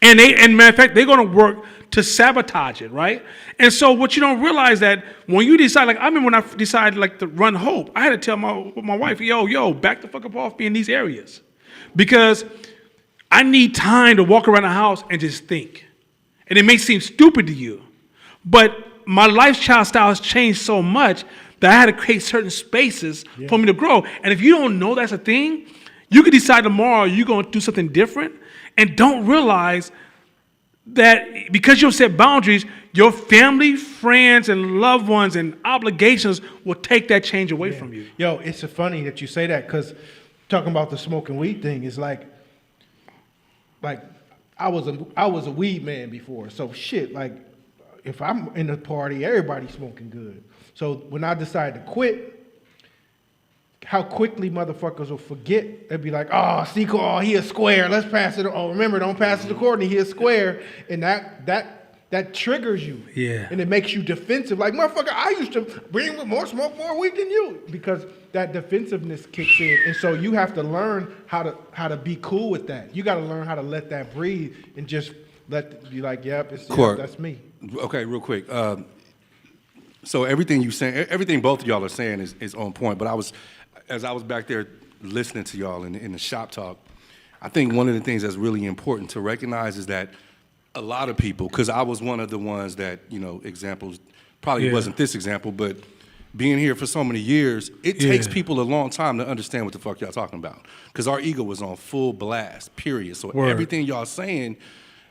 And matter of fact, they're gonna work to sabotage it, right? And so what you don't realize that when you decide, like I remember when I decided like to run Hope, I had to tell my wife, yo, back the fuck up off me in these areas. Because I need time to walk around the house and just think. And it may seem stupid to you, but my lifestyle has changed so much that I had to create certain spaces for me to grow. And if you don't know that's a thing, you could decide tomorrow you're going to do something different and don't realize that because you don't set boundaries, your family, friends, and loved ones and obligations will take that change away from you. Yo, it's funny that you say that because talking about the smoking weed thing is like I was a weed man before. So shit, like if I'm in a party, everybody's smoking good. So when I decided to quit, how quickly motherfuckers will forget. They'll be like, oh, Seco, oh, he a square. Let's pass it. Oh, remember, don't pass it to Courtney. He a square. And that triggers you. Yeah. And it makes you defensive. Like, motherfucker, I used to bring smoke more weed than you. Because that defensiveness kicks in. And so you have to learn how to be cool with that. You got to learn how to let that breathe and just be like, yep, that's me. Okay, real quick. So everything everything both of y'all are saying is on point. But as I was back there listening to y'all in the shop talk, I think one of the things that's really important to recognize is that a lot of people, because I was one of the ones that, examples, probably wasn't this example, but being here for so many years, it takes people a long time to understand what the fuck y'all talking about. Because our ego was on full blast, period. So everything y'all saying,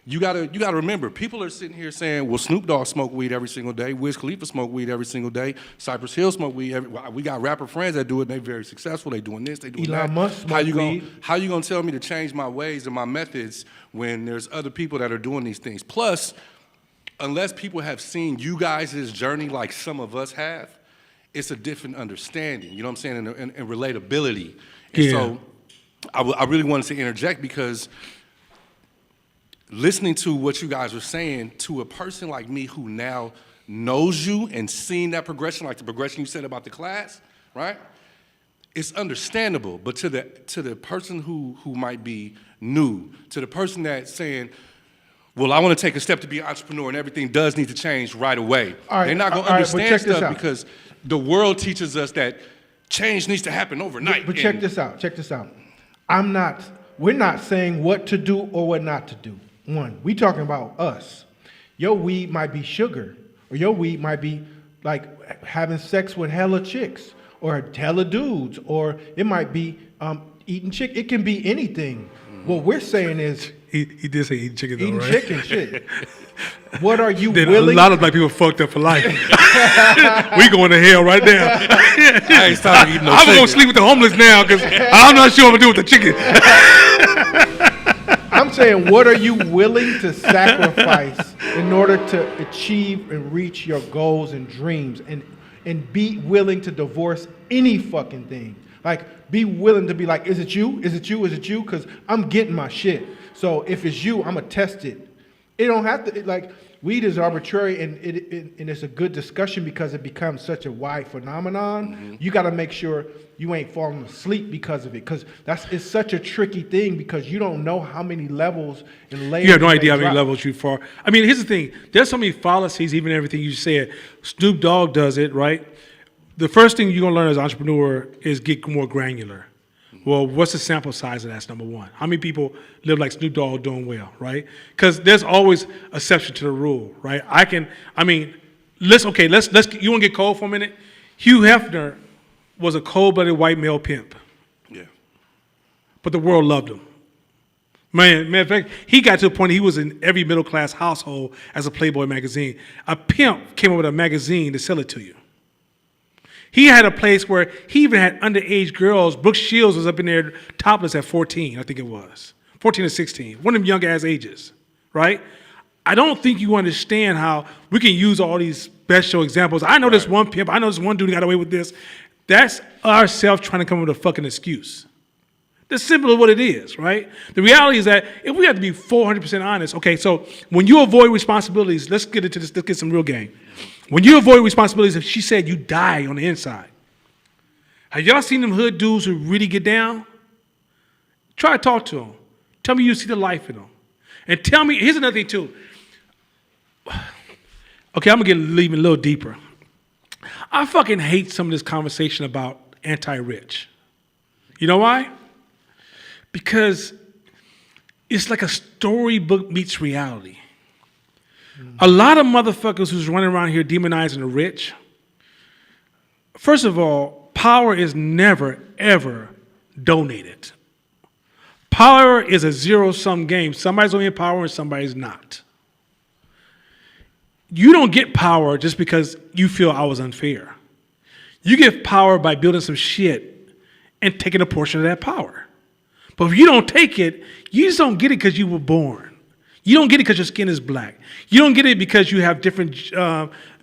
you gotta remember, people are sitting here saying, well, Snoop Dogg smoke weed every single day, Wiz Khalifa smoke weed every single day, Cypress Hill smoke weed we got rapper friends that do it, and they're very successful, they doing this, they doing that. Elon Musk smoke weed. How you gonna tell me to change my ways and my methods when there's other people that are doing these things? Plus, unless people have seen you guys' journey like some of us have, it's a different understanding, you know what I'm saying, and relatability. And so I really wanted to interject because listening to what you guys are saying to a person like me who now knows you and seen that progression, like the progression you said about the class, right? It's understandable, but to the person who might be new, to the person that's saying, well, I want to take a step to be an entrepreneur and everything does need to change right away. They're not going to understand stuff because the world teaches us that change needs to happen overnight. But check this out. We're not saying what to do or what not to do. We talking about us. Your weed might be sugar, or your weed might be like having sex with hella chicks, or hella dudes, or it might be eating chicken. It can be anything. What we're saying is he did say eating chicken though, eating right? chicken shit. What are you then willing? A lot of black people fucked up for life. We going to hell right now. I ain't starting eating no I'm chicken. gonna sleep with the homeless now because I'm not sure what I'm gonna do with the chicken. I'm saying, what are you willing to sacrifice in order to achieve and reach your goals and dreams, and be willing to divorce any fucking thing? Like, be willing to be like, is it you? Is it you? Is it you? Because I'm getting my shit. So if it's you, I'm going to test it. It don't have to, weed is arbitrary, and it's a good discussion because it becomes such a wide phenomenon. Mm-hmm. You got to make sure you ain't falling asleep because of it, because it's such a tricky thing because you don't know how many levels and layers. You have no idea how many levels you fall. I mean, here's the thing. There's so many fallacies, even everything you said. Snoop Dogg does it, right? The first thing you're going to learn as an entrepreneur is get more granular. Well, what's the sample size of that? That's number one. How many people live like Snoop Dogg doing well, right? Because there's always an exception to the rule, right? Let's you want to get cold for a minute? Hugh Hefner was a cold-blooded white male pimp. Yeah. But the world loved him. Man, in fact, he got to the point he was in every middle-class household as a Playboy magazine. A pimp came up with a magazine to sell it to you. He had a place where he even had underage girls. Brooke Shields was up in there topless at 14, I think it was. 14 or 16, one of them young ass ages, right? I don't think you understand how we can use all these special examples. I know this one pimp, I know this one dude who got away with this. That's ourselves trying to come up with a fucking excuse. That's simply what it is, right? The reality is that if we have to be 400% honest, okay, so when you avoid responsibilities, let's get into this, let's get some real game. When you avoid responsibilities, if she said you die on the inside, have y'all seen them hood dudes who really get down? Try to talk to them. Tell me you see the life in them. And tell me, here's another thing too. Okay, I'm gonna leave it a little deeper. I fucking hate some of this conversation about anti-rich. You know why? Because it's like a storybook meets reality. A lot of motherfuckers who's running around here demonizing the rich. First of all, power is never, ever donated. Power is a zero-sum game. Somebody's only in power and somebody's not. You don't get power just because you feel I was unfair. You get power by building some shit and taking a portion of that power. But if you don't take it, you just don't get it because you were born. You don't get it because your skin is black. You don't get it because you have different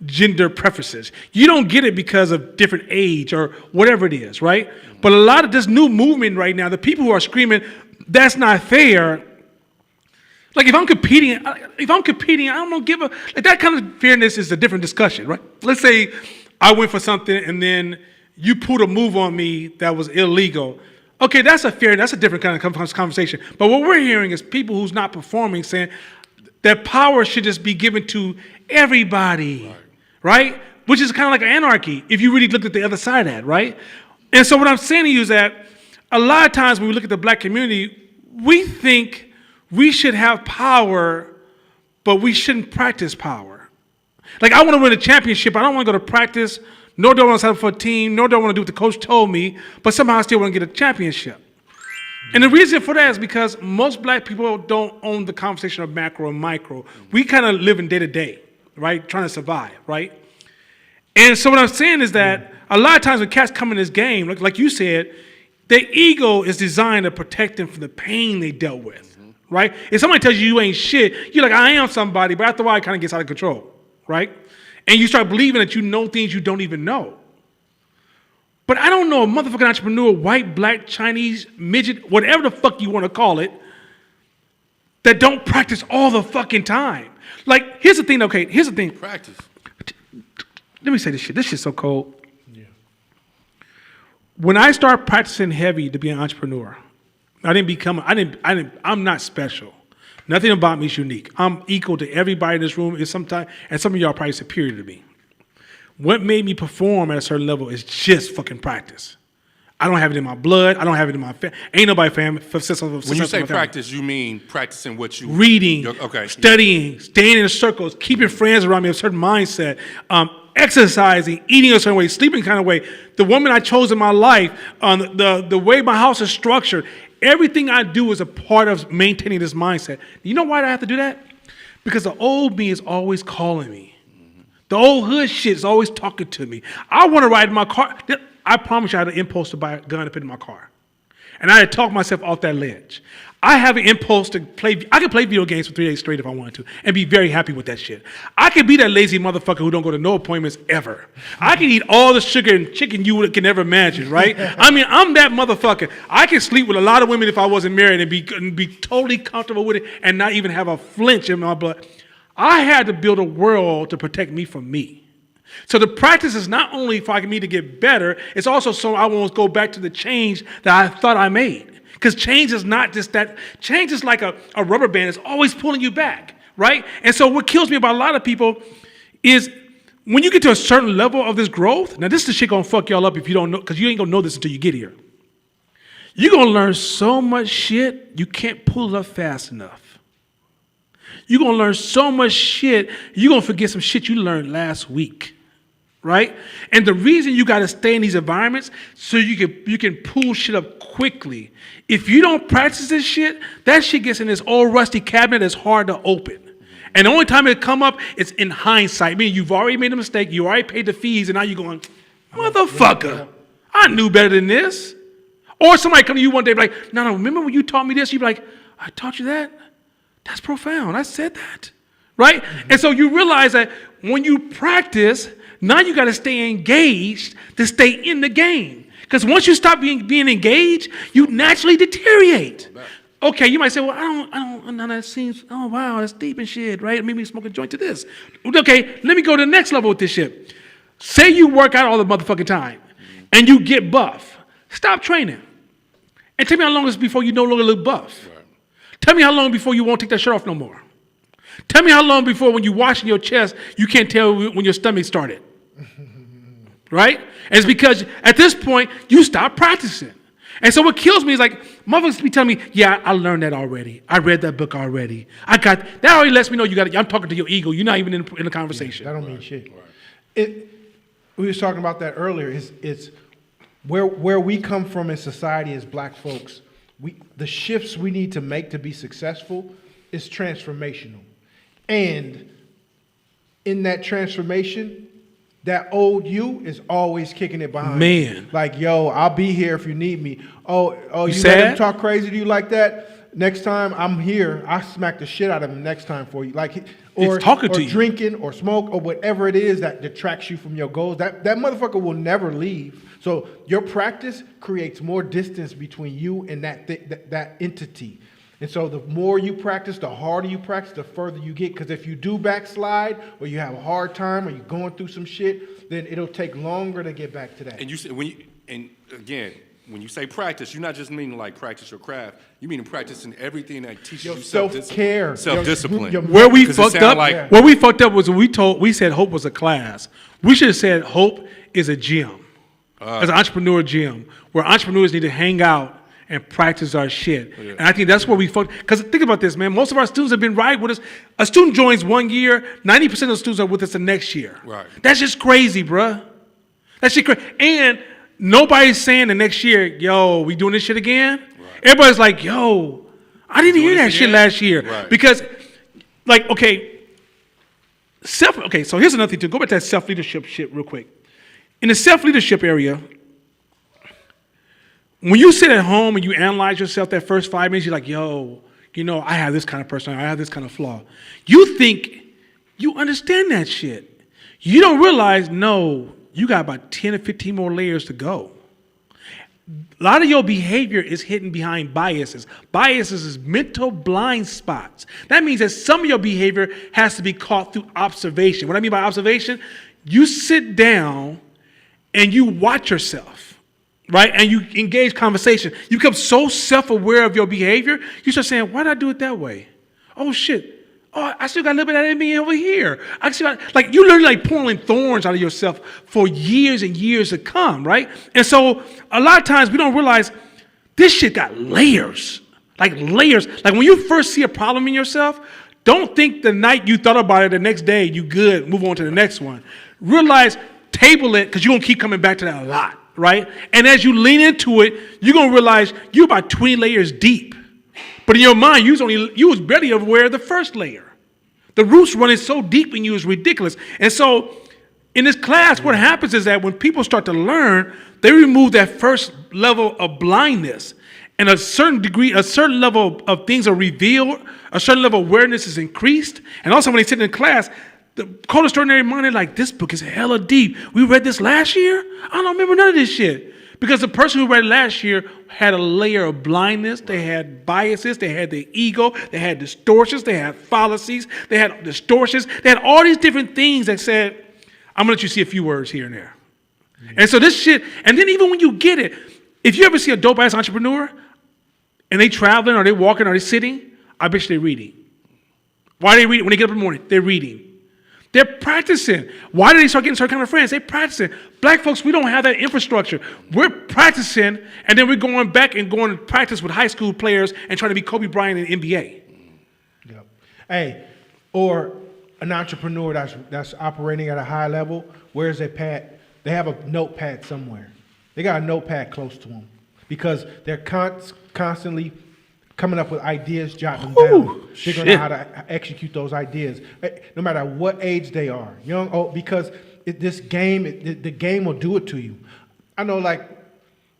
gender preferences. You don't get it because of different age or whatever it is, right? But a lot of this new movement right now, the people who are screaming, that's not fair. Like if I'm competing, I don't give a, like that kind of fairness is a different discussion, right? Let's say I went for something and then you pulled a move on me that was illegal. Okay, that's a different kind of conversation. But what we're hearing is people who's not performing saying that power should just be given to everybody, right? Which is kind of like anarchy if you really look at the other side of that, right? And so what I'm saying to you is that a lot of times when we look at the black community, we think we should have power, but we shouldn't practice power. Like I want to win a championship. I don't want to go to practice, nor do I want to sign up for a team, nor do I want to do what the coach told me, but somehow I still want to get a championship. And the reason for that is because most black people don't own the conversation of macro and micro. We kind of live in day to day, right? Trying to survive, right? And so what I'm saying is that a lot of times when cats come in this game, like you said, their ego is designed to protect them from the pain they dealt with. Right? If somebody tells you ain't shit, you're like, I am somebody, but after a while it kind of gets out of control, right? And you start believing that you know things you don't even know. But I don't know a motherfucking entrepreneur, white, black, Chinese, midget, whatever the fuck you want to call it, that don't practice all the fucking time. Like, here's the thing, okay, here's the thing. Practice. Let me say this shit. This shit's so cold. Yeah. When I start practicing heavy to be an entrepreneur, I'm not special. Nothing about me is unique. I'm equal to everybody in this room, and some of y'all are probably superior to me. What made me perform at a certain level is just fucking practice. I don't have it in my blood. I don't have it in my family. Ain't nobody family. When you say practice, you mean practicing what you... Reading, studying, staying in circles, keeping friends around me, a certain mindset, exercising, eating a certain way, sleeping kind of way. The woman I chose in my life, the way my house is structured, everything I do is a part of maintaining this mindset. You know why I have to do that? Because the old me is always calling me. The old hood shit is always talking to me. I want to ride in my car. I promise you I had an impulse to buy a gun to put in my car. And I had to talk myself off that ledge. I have an impulse to play. I can play video games for 3 days straight if I wanted to and be very happy with that shit. I could be that lazy motherfucker who don't go to no appointments ever. I can eat all the sugar and chicken you can never imagine, right? I mean, I'm that motherfucker. I can sleep with a lot of women if I wasn't married and be totally comfortable with it and not even have a flinch in my blood. I had to build a world to protect me from me. So the practice is not only for me to get better, it's also so I won't go back to the change that I thought I made. Because change is not just that. Change is like a rubber band. It's always pulling you back, right? And so what kills me about a lot of people is when you get to a certain level of this growth, now this is the shit gonna fuck y'all up if you don't know, because you ain't gonna know this until you get here. You're gonna learn so much shit, you can't pull it up fast enough. You're gonna learn so much shit, you're gonna forget some shit you learned last week. Right? And the reason you got to stay in these environments so you can pull shit up quickly. If you don't practice this shit, that shit gets in this old rusty cabinet that's hard to open. And the only time it come up is in hindsight. Meaning you've already made a mistake, you already paid the fees, and now you're going, motherfucker, I knew better than this. Or somebody come to you one day like, no, remember when you taught me this? You'd be like, I taught you that? That's profound. I said that. Right? And so you realize that when you practice, now you got to stay engaged to stay in the game. Because once you stop being engaged, you naturally deteriorate. Okay, you might say, well, I don't, that seems, oh, wow, that's deep and shit, right? Maybe smoke a joint to this. Okay, let me go to the next level with this shit. Say you work out all the motherfucking time and you get buff. Stop training. And tell me how long it's before you no longer look buff. Right. Tell me how long before you won't take that shirt off no more. Tell me how long before when you're washing your chest, you can't tell when your stomach started. Right? And it's because at this point, you stop practicing. And so what kills me is like, motherfuckers be telling me, yeah, I learned that already. I read that book already. That already lets me know you got it. I'm talking to your ego. You're not even in the conversation. Yeah, that don't mean shit. Right. We was talking about that earlier. It's where we come from in society as black folks, the shifts we need to make to be successful is transformational. And in that transformation, that old you is always kicking it behind. Man. Like, yo, I'll be here if you need me. Oh, you sad? let him talk crazy to you like that? Next time I'm here, I smack the shit out of him next time for you. Like, or talking to you. Drinking or smoke or whatever it is that detracts you from your goals. That motherfucker will never leave. So your practice creates more distance between you and that entity. And so the more you practice, the harder you practice, the further you get. Because if you do backslide or you have a hard time or you're going through some shit, then it'll take longer to get back to that. And you say when you say practice, you're not just meaning like practice your craft. You mean practicing everything that teaches you self-care, self-discipline. Where we fucked up was when we said hope was a class. We should have said hope is a gym. It's an entrepreneur gym where entrepreneurs need to hang out and practice our shit. Yeah. And I think that's where we fucked. Because think about this, man. Most of our students have been riding with us. A student joins 1 year, 90% of the students are with us the next year. Right. That's just crazy, bruh. That's just crazy. And nobody's saying the next year, yo, we doing this shit again? Right. Everybody's like, yo, I didn't hear that shit last year. Right. Because, like, so here's another thing, too. Go back to that self-leadership shit real quick. In the self-leadership area, when you sit at home and you analyze yourself that first 5 minutes, you're like, yo, I have this kind of personality, I have this kind of flaw. You think you understand that shit. You don't realize, no, you got about 10 or 15 more layers to go. A lot of your behavior is hidden behind biases. Biases is mental blind spots. That means that some of your behavior has to be caught through observation. What I mean by observation, you sit down and you watch yourself. Right? And you engage conversation. You become so self-aware of your behavior, you start saying, why did I do it that way? Oh, shit. Oh, I still got a little bit of that in me over here. You literally pulling thorns out of yourself for years and years to come, right? And so a lot of times we don't realize this shit got layers. Like layers. Like when you first see a problem in yourself, don't think the night you thought about it the next day, you good, move on to the next one. Realize, table it, because you're going to keep coming back to that a lot. Right? And as you lean into it, you're going to realize you're about 20 layers deep. But in your mind, you was barely aware of the first layer. The roots running so deep in you is ridiculous. And so in this class, what happens is that when people start to learn, they remove that first level of blindness. And a certain level of things are revealed, a certain level of awareness is increased. And also when they sit in class, the Cold Extraordinary Mind are like, this book is hella deep. We read this last year? I don't remember none of this shit. Because the person who read it last year had a layer of blindness. They had biases. They had the ego. They had distortions. They had fallacies. They had distortions. They had all these different things that said, I'm going to let you see a few words here and there. Mm-hmm. And so this shit, and then even when you get it, if you ever see a dope-ass entrepreneur and they traveling or they walking or they sitting, I bet you they're reading. Why are they reading? When they get up in the morning, they're reading. They're practicing. Why do they start getting certain kind of friends? They're practicing. Black folks, we don't have that infrastructure. We're practicing, and then we're going back and going to practice with high school players and trying to be Kobe Bryant in the NBA. Yep. Hey, or an entrepreneur that's operating at a high level, where's their pad? They have a notepad somewhere. They got a notepad close to them because they're constantly coming up with ideas, jotting them down, figuring out how to execute those ideas, no matter what age they are, young, because the game will do it to you. I know, like,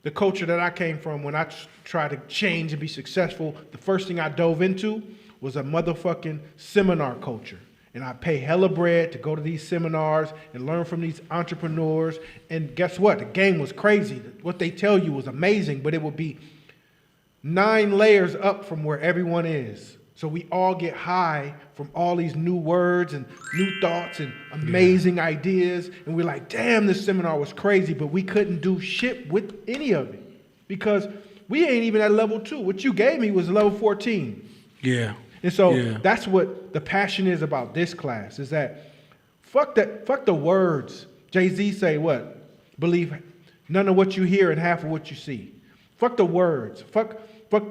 the culture that I came from, when I tried to change and be successful, the first thing I dove into was a motherfucking seminar culture. And I pay hella bread to go to these seminars and learn from these entrepreneurs. And guess what? The game was crazy. What they tell you was amazing, but it would be 9 layers up from where everyone is. So we all get high from all these new words and new thoughts and amazing ideas. And we're like, damn, this seminar was crazy, but we couldn't do shit with any of it because we ain't even at level 2. What you gave me was level 14. Yeah. And so Yeah. that's what the passion is about this class, is that fuck the words. Jay-Z say what? Believe none of what you hear and half of what you see. Fuck the words. Fuck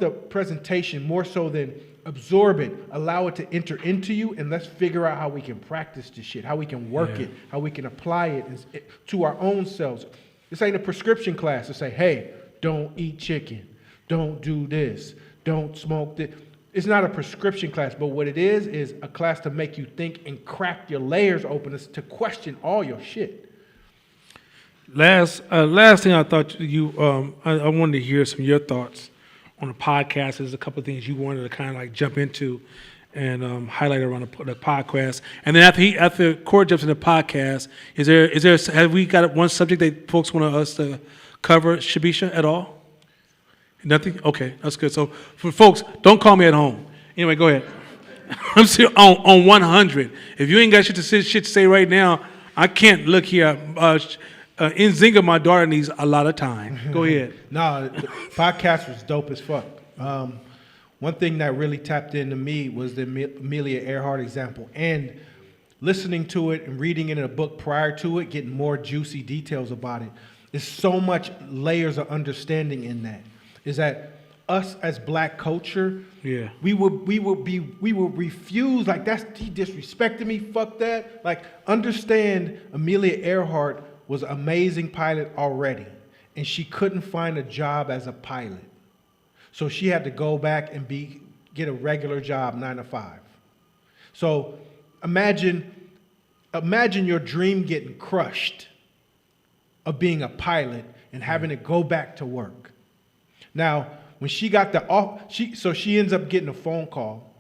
the presentation more so than absorb it, allow it to enter into you, and let's figure out how we can practice this shit, how we can work it, how we can apply it to our own selves. This ain't a prescription class to say, hey, don't eat chicken, don't do this, don't smoke this. It's not a prescription class, but what it is a class to make you think and crack your layers open, to question all your shit. Last thing I thought I wanted to hear some of your thoughts on the podcast. There's a couple of things you wanted to kind of like jump into and highlight around the podcast. And then after Court jumps into the podcast, have we got one subject that folks want us to cover, Shabisha, at all? Nothing? Okay, that's good. So for folks, don't call me at home. Anyway, go ahead. I'm still on 100. If you ain't got shit to say right now, I can't look here. Nzinga, my daughter, needs a lot of time. Go ahead. No, the podcast was dope as fuck. One thing that really tapped into me was the Amelia Earhart example, and listening to it and reading it in a book prior to it, getting more juicy details about it. There's so much layers of understanding in that. Is that us as black culture? Yeah. We will refuse, like, he disrespected me, fuck that. Like, understand Amelia Earhart was an amazing pilot already, and she couldn't find a job as a pilot. So she had to go back and get a regular job, 9 to 5. So imagine your dream getting crushed of being a pilot and having to go back to work. Now, when she got she ends up getting a phone call,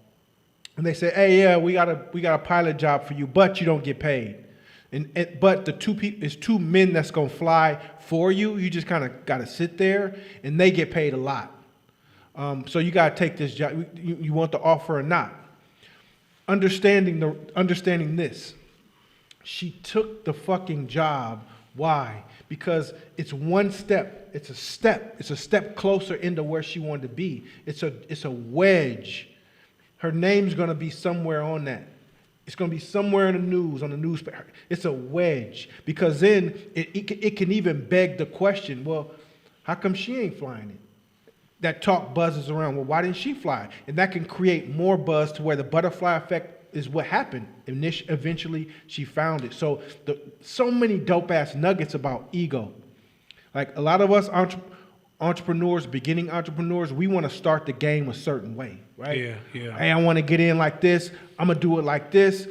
and they say, "Hey, yeah, we got a pilot job for you, but you don't get paid." But the two men that's gonna fly for you. You just kind of got to sit there, and they get paid a lot. So you got to take this job. You want the offer or not? Understanding this, she took the fucking job. Why? Because it's one step. It's a step. It's a step closer into where she wanted to be. It's a wedge. Her name's gonna be somewhere on that. It's going to be somewhere in the news, on the newspaper. It's a wedge, because then it can even beg the question, well, how come she ain't flying it? That talk buzzes around, well, why didn't she fly? And that can create more buzz to where the butterfly effect is what happened. Eventually, she found it. So many dope-ass nuggets about ego. Like, a lot of us entrepreneurs, beginning entrepreneurs, we want to start the game a certain way, right? Yeah. Hey, I want to get in like this. I'm going to do it like this.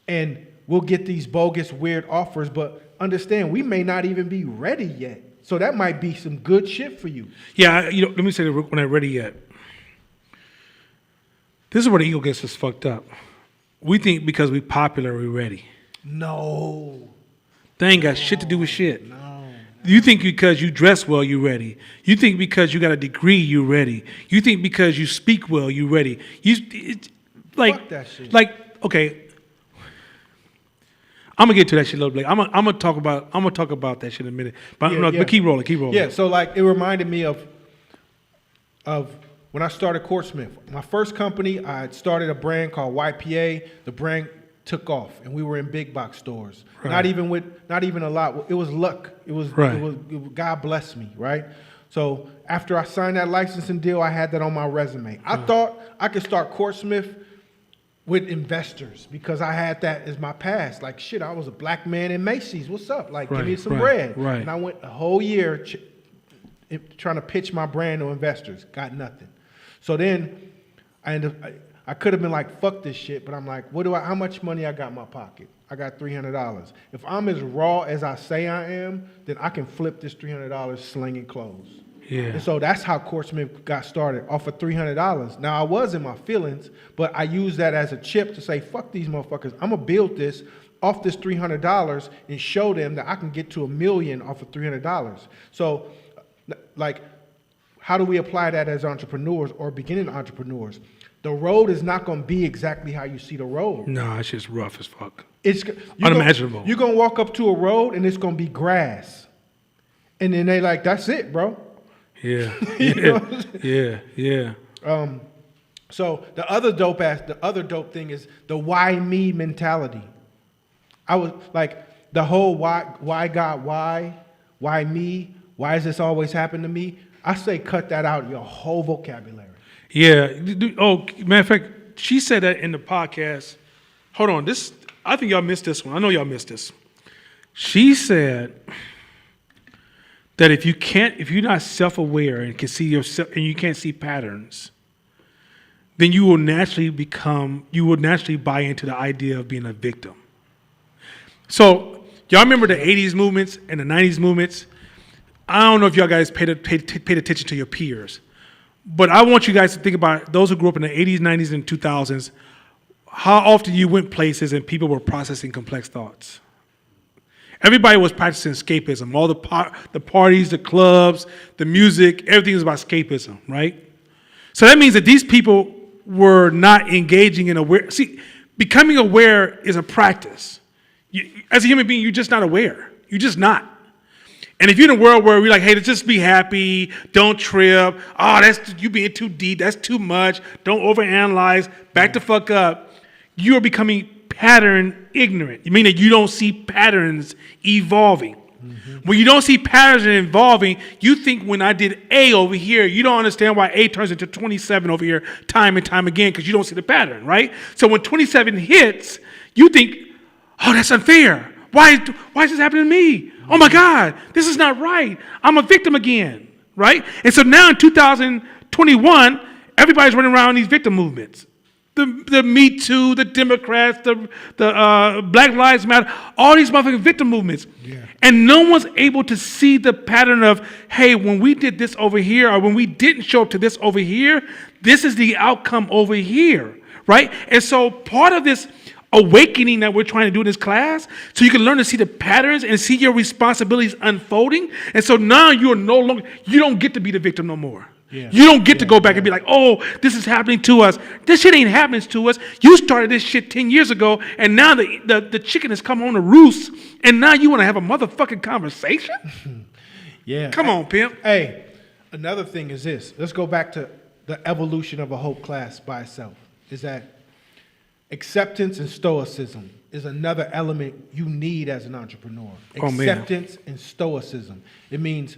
And we'll get these bogus, weird offers. But understand, we may not even be ready yet. So that might be some good shit for you. Yeah, let me say that we're not ready yet. This is where the ego gets us fucked up. We think because we popular, we're ready. No. They ain't got shit to do with shit. No. You think because you dress well, you're ready. You think because you got a degree, you're ready. You think because you speak well, you're ready. Fuck that shit. Like, okay, I'm gonna get to that shit a little bit. I'm gonna talk about that shit in a minute. But but keep rolling. Yeah. So like, it reminded me of when I started Courtsmith. My first company, I had started a brand called YPA. The brand took off, and we were in big box stores. Right. Not even a lot. It was luck. It was God bless me, right? So after I signed that licensing deal, I had that on my resume. I thought I could start Courtsmith with investors because I had that as my past. Like, shit, I was a black man in Macy's. What's up? Like, give me some bread. Right. And I went a whole year trying to pitch my brand to investors. Got nothing. So then I could have been like, fuck this shit, but I'm like, how much money I got in my pocket? I got $300. If I'm as raw as I say I am, then I can flip this $300 slinging clothes. Yeah. And so that's how Courtsmith got started, off of $300. Now, I was in my feelings, but I used that as a chip to say, fuck these motherfuckers. I'm going to build this off this $300 and show them that I can get to $1 million off of $300. So, like, how do we apply that as entrepreneurs or beginning entrepreneurs? The road is not going to be exactly how you see the road. No, it's just rough as fuck. It's unimaginable. You're going to walk up to a road and it's going to be grass. And then they like, that's it, bro. Yeah. You know what I'm saying? Yeah. So the other dope thing is the why me mentality. I was like the whole why God, why me, why does this always happen to me? I say cut that out of your whole vocabulary. Yeah. Oh, matter of fact, she said that in the podcast. Hold on. I think y'all missed this one. I know y'all missed this. She said that if you're not self-aware and can see yourself and you can't see patterns, then you will naturally buy into the idea of being a victim. So y'all remember the 80s movements and the 90s movements? I don't know if y'all guys paid attention to your peers, but I want you guys to think about those who grew up in the 80s, 90s, and 2000s, how often you went places and people were processing complex thoughts. Everybody was practicing escapism. All the parties, the clubs, the music, everything was about escapism, right? So that means that these people were not engaging in aware. See, becoming aware is a practice. As a human being, you're just not aware. You're just not. And if you're in a world where we're like, hey, let's just be happy, don't trip, you being too deep, that's too much, don't overanalyze, back the fuck up, you are becoming pattern ignorant. You mean that you don't see patterns evolving. Mm-hmm. When you don't see patterns evolving, you think when I did A over here, you don't understand why A turns into 27 over here time and time again because you don't see the pattern, right? So when 27 hits, you think, oh, that's unfair. Why is this happening to me? Oh my God, this is not right. I'm a victim again, right? And so now in 2021, everybody's running around these victim movements. The Me Too, the Democrats, the Black Lives Matter, all these motherfucking victim movements. Yeah. And no one's able to see the pattern of, hey, when we did this over here or when we didn't show up to this over here, this is the outcome over here, right? And so part of this awakening that we're trying to do in this class, so you can learn to see the patterns and see your responsibilities unfolding. And so now you don't get to be the victim no more. Yeah. You don't get to go back and be like, oh, this is happening to us. This shit ain't happening to us. You started this shit 10 years ago, and now the chicken has come on the roost, and now you want to have a motherfucking conversation? Yeah. Come on, pimp. Hey, another thing is this. Let's go back to the evolution of a hope class by itself. Is that acceptance and stoicism is another element you need as an entrepreneur. Acceptance and stoicism. It means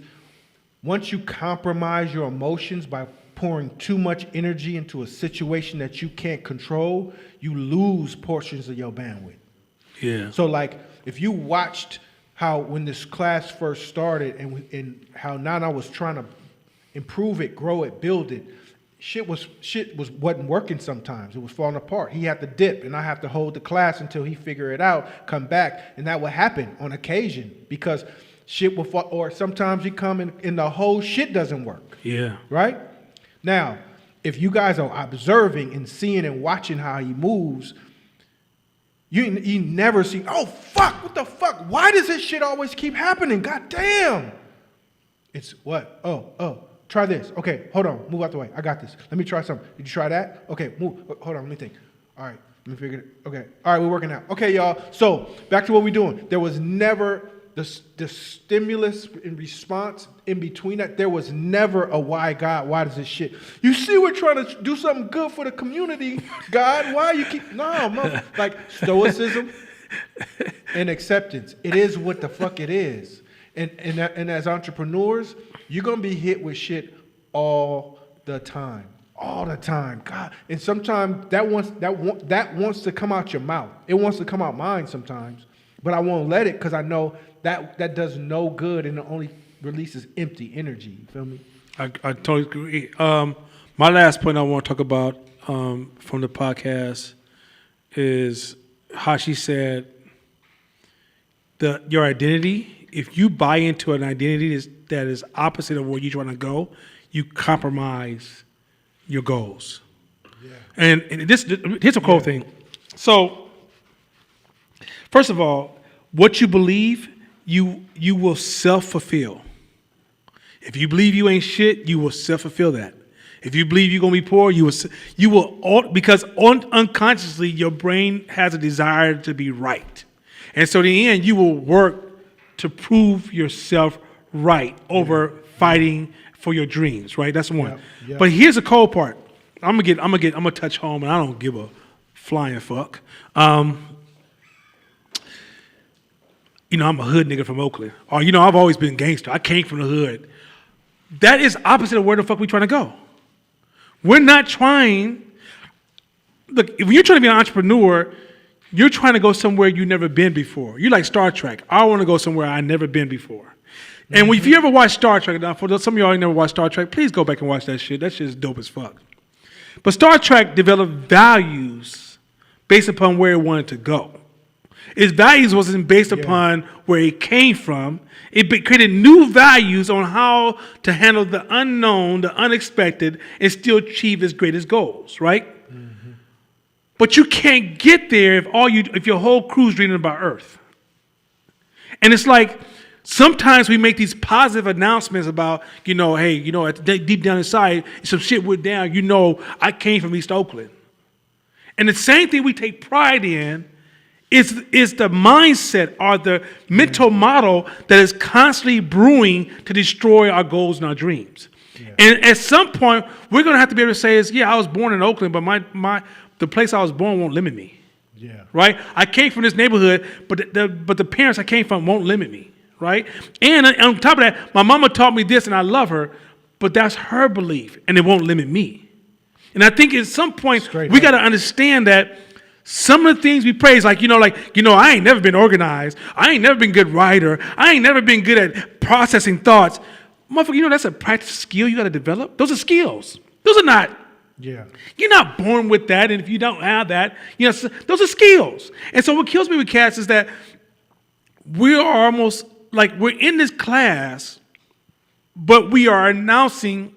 once you compromise your emotions by pouring too much energy into a situation that you can't control, you lose portions of your bandwidth. Yeah. So like if you watched how when this class first started and how Nana was trying to improve it, grow it, build it, shit wasn't working sometimes. It was falling apart. He had to dip, and I have to hold the class until he figure it out, come back, and that would happen on occasion because shit will fall, or sometimes you come and the whole shit doesn't work. Yeah. Right? Now, if you guys are observing and seeing and watching how he moves, you never see, oh, fuck, what the fuck? Why does this shit always keep happening? God damn. It's what? Oh. Try this. Okay, hold on. Move out the way. I got this. Let me try something. Did you try that? Okay, move. Hold on. Let me think. All right. Let me figure it. Okay. All right, we're working out. Okay, y'all. So back to what we're doing. There was never the stimulus and response in between that. There was never a why, God, why does this shit? You see we're trying to do something good for the community, God. Why you keep... No. Like stoicism and acceptance. It is what the fuck it is. And as entrepreneurs, you're going to be hit with shit all the time. All the time. God. And sometimes that wants to come out your mouth. It wants to come out mine sometimes. But I won't let it because I know that does no good and it only releases empty energy. You feel me? I totally agree. My last point I want to talk about from the podcast is how she said your identity. If you buy into an identity that is opposite of where you're trying to go, you compromise your goals. Yeah. And here's a cool thing. So, first of all, what you believe, you will self-fulfill. If you believe you ain't shit, you will self-fulfill that. If you believe you're gonna be poor, you will because unconsciously your brain has a desire to be right, and so in the end you will work to prove yourself right over fighting for your dreams, right? That's one. Yeah. But here's the cold part. I'm gonna touch home, and I don't give a flying fuck. You know, I'm a hood nigga from Oakland. Or, you know, I've always been gangster. I came from the hood. That is opposite of where the fuck we trying to go. We're not trying, look, if you're trying to be an entrepreneur, you're trying to go somewhere you've never been before. You're like Star Trek. I want to go somewhere I've never been before. And if you ever watch Star Trek, now for some of y'all who never watched Star Trek, please go back and watch that shit. That shit is dope as fuck. But Star Trek developed values based upon where it wanted to go. Its values wasn't based upon where it came from. It created new values on how to handle the unknown, the unexpected, and still achieve its greatest goals, right? Mm-hmm. But you can't get there if your whole crew's dreaming about Earth. And it's like sometimes we make these positive announcements about, you know, hey, you know, deep down inside, some shit went down. You know, I came from East Oakland. And the same thing we take pride in is the mindset or the mental model that is constantly brewing to destroy our goals and our dreams. Yeah. And at some point, we're going to have to be able to say, I was born in Oakland, but the place I was born won't limit me. Yeah. Right? I came from this neighborhood, but the parents I came from won't limit me. Right? And on top of that, my mama taught me this, and I love her, but that's her belief, and it won't limit me. And I think at some point, we got to understand that some of the things we praise, I ain't never been organized. I ain't never been a good writer. I ain't never been good at processing thoughts. Motherfucker, that's a practice skill you got to develop. Those are skills. Those are not. Yeah. You're not born with that, and if you don't have that, those are skills. And so what kills me with cats is that we are almost like we're in this class, but we are announcing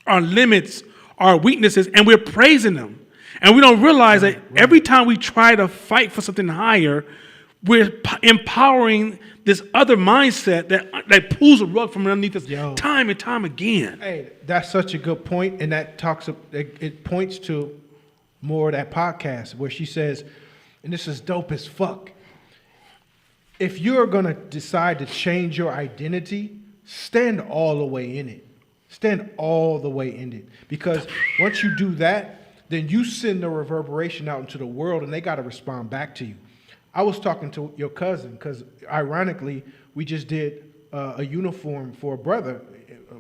our limits, our weaknesses, and we're praising them. And we don't realize that every time we try to fight for something higher, we're empowering this other mindset that pulls a rug from underneath us time and time again. Hey, that's such a good point, and it points to more of that podcast where she says, and this is dope as fuck, if you're going to decide to change your identity, stand all the way in it. Stand all the way in it. Because once you do that, then you send the reverberation out into the world, and they got to respond back to you. I was talking to your cousin because, ironically, we just did a uniform for a brother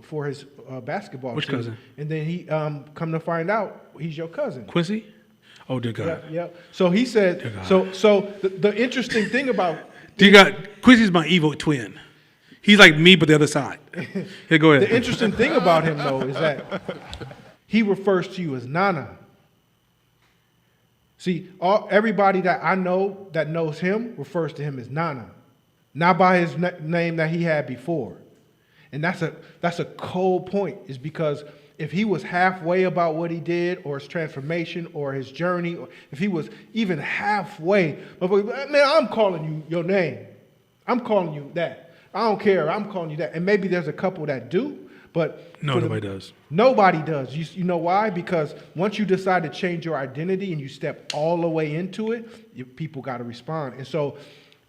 for his basketball Which team. cousin? And then he come to find out he's your cousin. Quincy? Oh, dear God. Yeah. So he said, so the interesting thing about... Dear God, Quincy's my evil twin. He's like me, but the other side. Here, go ahead. The interesting thing about him, though, is that he refers to you as Nana. See, everybody that I know that knows him refers to him as Nana, not by his name that he had before. And that's a cold point, is because if he was halfway about what he did or his transformation or his journey, or if he was even halfway, man, I'm calling you your name. I'm calling you that. I don't care. I'm calling you that. And maybe there's a couple that do, but nobody does. Nobody does. You know why? Because once you decide to change your identity and you step all the way into it, people got to respond. And so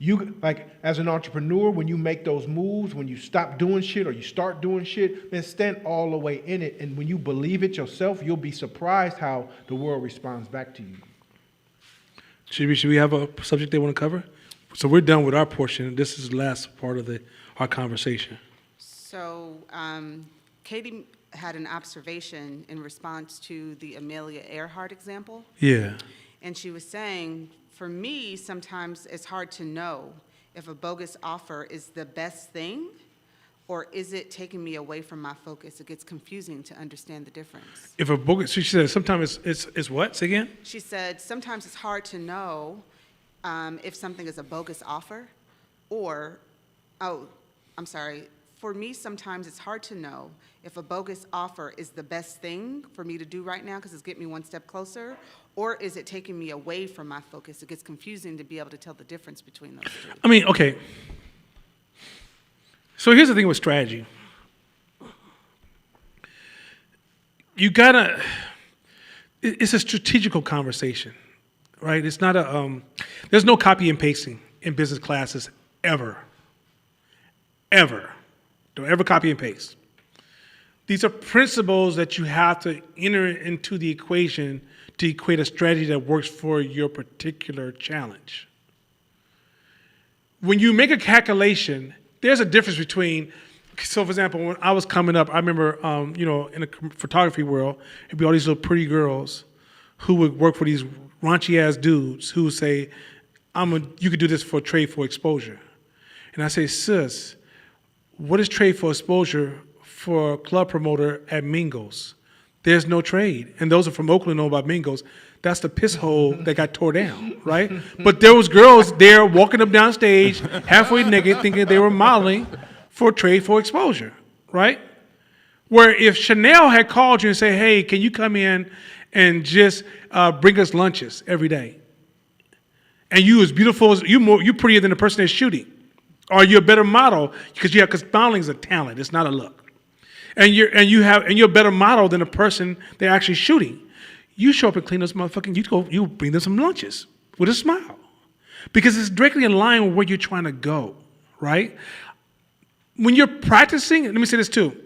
you, like, as an entrepreneur, when you make those moves, when you stop doing shit or you start doing shit, then stand all the way in it. And when you believe it yourself, you'll be surprised how the world responds back to you. Should we have a subject they want to cover? So we're done with our portion. This is the last part of our conversation. So Katie had an observation in response to the Amelia Earhart example. Yeah. And she was saying, for me, sometimes it's hard to know if a bogus offer is the best thing, or is it taking me away from my focus? It gets confusing to understand the difference. If a bogus, she said, sometimes it's what? Say again? She said, sometimes it's hard to know if something is a bogus offer, or, for me, sometimes it's hard to know if a bogus offer is the best thing for me to do right now because it's getting me one step closer, or is it taking me away from my focus? It gets confusing to be able to tell the difference between those two. I mean, okay. So here's the thing with strategy. It's a strategical conversation, right? It's not there's no copy and pasting in business classes ever. Ever. Don't ever copy and paste. These are principles that you have to enter into the equation to equate a strategy that works for your particular challenge. When you make a calculation, there's a difference between, so for example, when I was coming up, I remember, in the photography world, it'd be all these little pretty girls who would work for these raunchy ass dudes who would say, you could do this for trade for exposure. And I say, sis, what is trade for exposure for a club promoter at Mingo's? There's no trade. And those are from Oakland know about Mingo's. That's the piss hole that got tore down, right? But there was girls there walking up down stage, halfway naked, thinking they were modeling for trade for exposure, right? Where if Chanel had called you and said, hey, can you come in and just bring us lunches every day? And you as beautiful as, you prettier than the person that's shooting. Or you're a better model, because modeling is a talent, it's not a look. And you're a better model than the person they're actually shooting. You show up and clean those motherfucking, you bring them some lunches with a smile. Because it's directly in line with where you're trying to go, right? When you're practicing, let me say this too.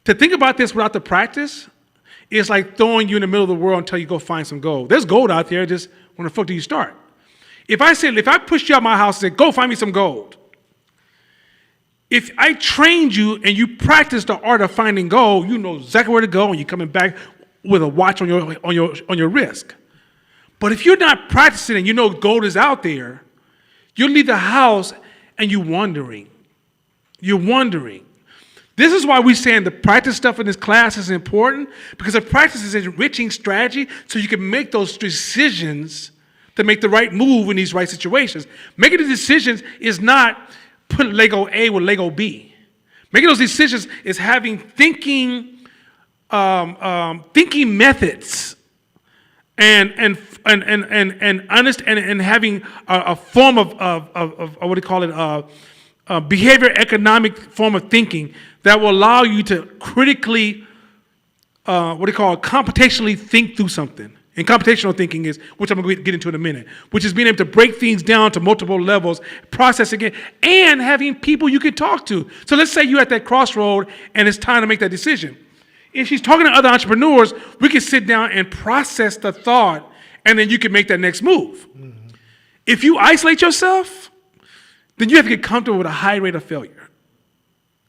To think about this without the practice is like throwing you in the middle of the world until you go find some gold. There's gold out there, just when the fuck do you start? If I pushed you out of my house and said, go find me some gold. If I trained you and you practice the art of finding gold, you know exactly where to go and you're coming back with a watch on your wrist. But if you're not practicing and you know gold is out there, you'll leave the house and you're wondering. You're wondering. This is why we're saying the practice stuff in this class is important, because the practice is enriching strategy so you can make those decisions to make the right move in these right situations. Making the decisions is not put Lego A with Lego B. Making those decisions is having thinking methods and having a form of what do you call it, a behavior economic form of thinking that will allow you to critically, computationally think through something. And computational thinking is, which I'm going to get into in a minute, which is being able to break things down to multiple levels, processing it, and having people you can talk to. So let's say you're at that crossroad and it's time to make that decision. If she's talking to other entrepreneurs, we can sit down and process the thought, and then you can make that next move. Mm-hmm. If you isolate yourself, then you have to get comfortable with a high rate of failure.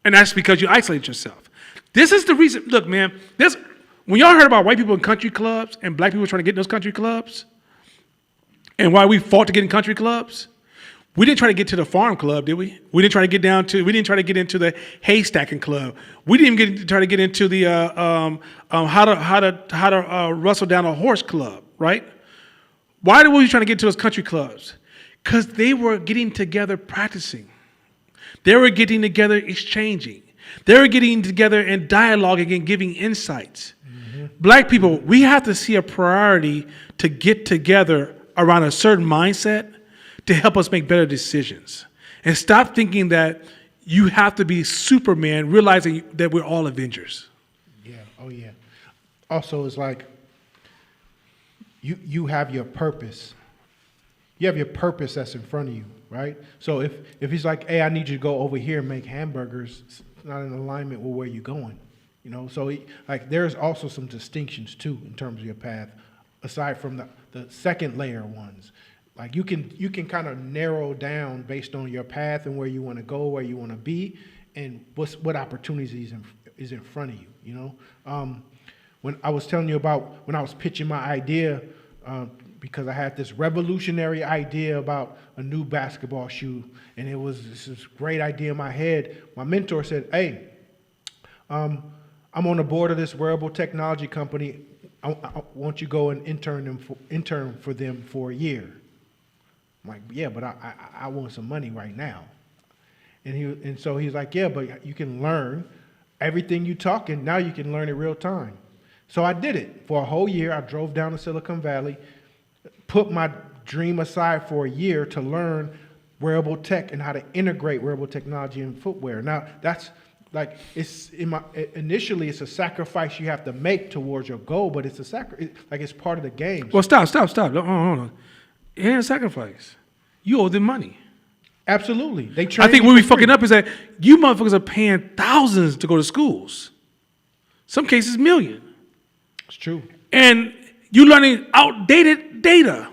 And that's because you isolate yourself. This is the reason, look, man, when y'all heard about white people in country clubs and black people trying to get in those country clubs, and why we fought to get in country clubs, we didn't try to get to the farm club, did we? We didn't try to get into the haystacking club. We didn't even try to get into the how to rustle down a horse club, right? Why were we trying to get to those country clubs? Because they were getting together practicing. They were getting together exchanging. They were getting together and dialoguing and giving insights. Mm-hmm. Black people, we have to see a priority to get together around a certain mindset to help us make better decisions. And stop thinking that you have to be Superman, realizing that we're all Avengers. Yeah, oh yeah. Also, it's like you have your purpose. You have your purpose that's in front of you, right? So if he's like, hey, I need you to go over here and make hamburgers, it's not in alignment with where you're going, you know? So there's also some distinctions too in terms of your path, aside from the second layer ones. Like you can kind of narrow down based on your path and where you want to go, where you want to be, and what opportunities is in front of you, you know? When I was telling you about when I was pitching my idea, because I had this revolutionary idea about a new basketball shoe, and it was this great idea in my head. My mentor said, hey, I'm on the board of this wearable technology company. I want you to go and intern for them for a year. I'm like, yeah, but I want some money right now. And so he's like, yeah, but you can learn everything you talking. Now you can learn in real time. So I did it for a whole year. I drove down to Silicon Valley, put my dream aside for a year to learn wearable tech and how to integrate wearable technology in footwear. Now that's like initially it's a sacrifice you have to make towards your goal, but it's it's part of the game. Well, stop. Hold on. It ain't a sacrifice. You owe them money. Absolutely. I think where we fucking up is that you motherfuckers are paying thousands to go to schools. Some cases million. It's true. And you're learning outdated data.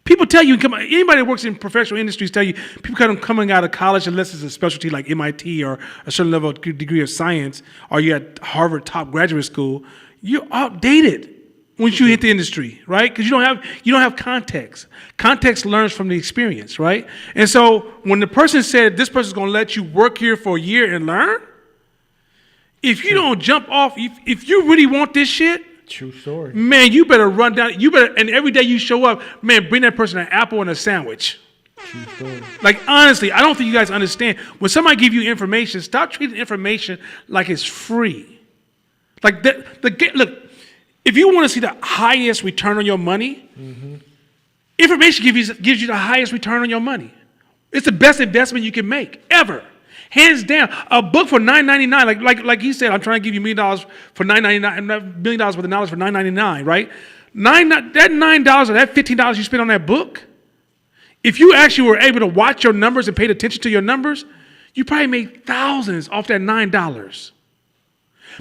People tell you, anybody that works in professional industries tell you, people coming out of college, unless it's a specialty like MIT or a certain level of degree of science, or you're at Harvard top graduate school, you're outdated once you hit the industry, right? Because you don't have context. Context learns from the experience, right? And so when the person said this person's going to let you work here for a year and learn, if you don't jump off, if you really want this shit, True story. man, you better run down. And every day you show up, man, bring that person an apple and a sandwich. True story. Like, honestly, I don't think you guys understand. When somebody give you information, stop treating information like it's free. Like, look, if you want to see the highest return on your money, information gives you the highest return on your money. It's the best investment you can make, ever. Hands down. A book for $9.99, like he said, I'm trying to give you $1 million for $9.99, $1 million worth of knowledge for $9.99, right? That $9 or that $15 you spent on that book, if you actually were able to watch your numbers and paid attention to your numbers, you probably made thousands off that $9.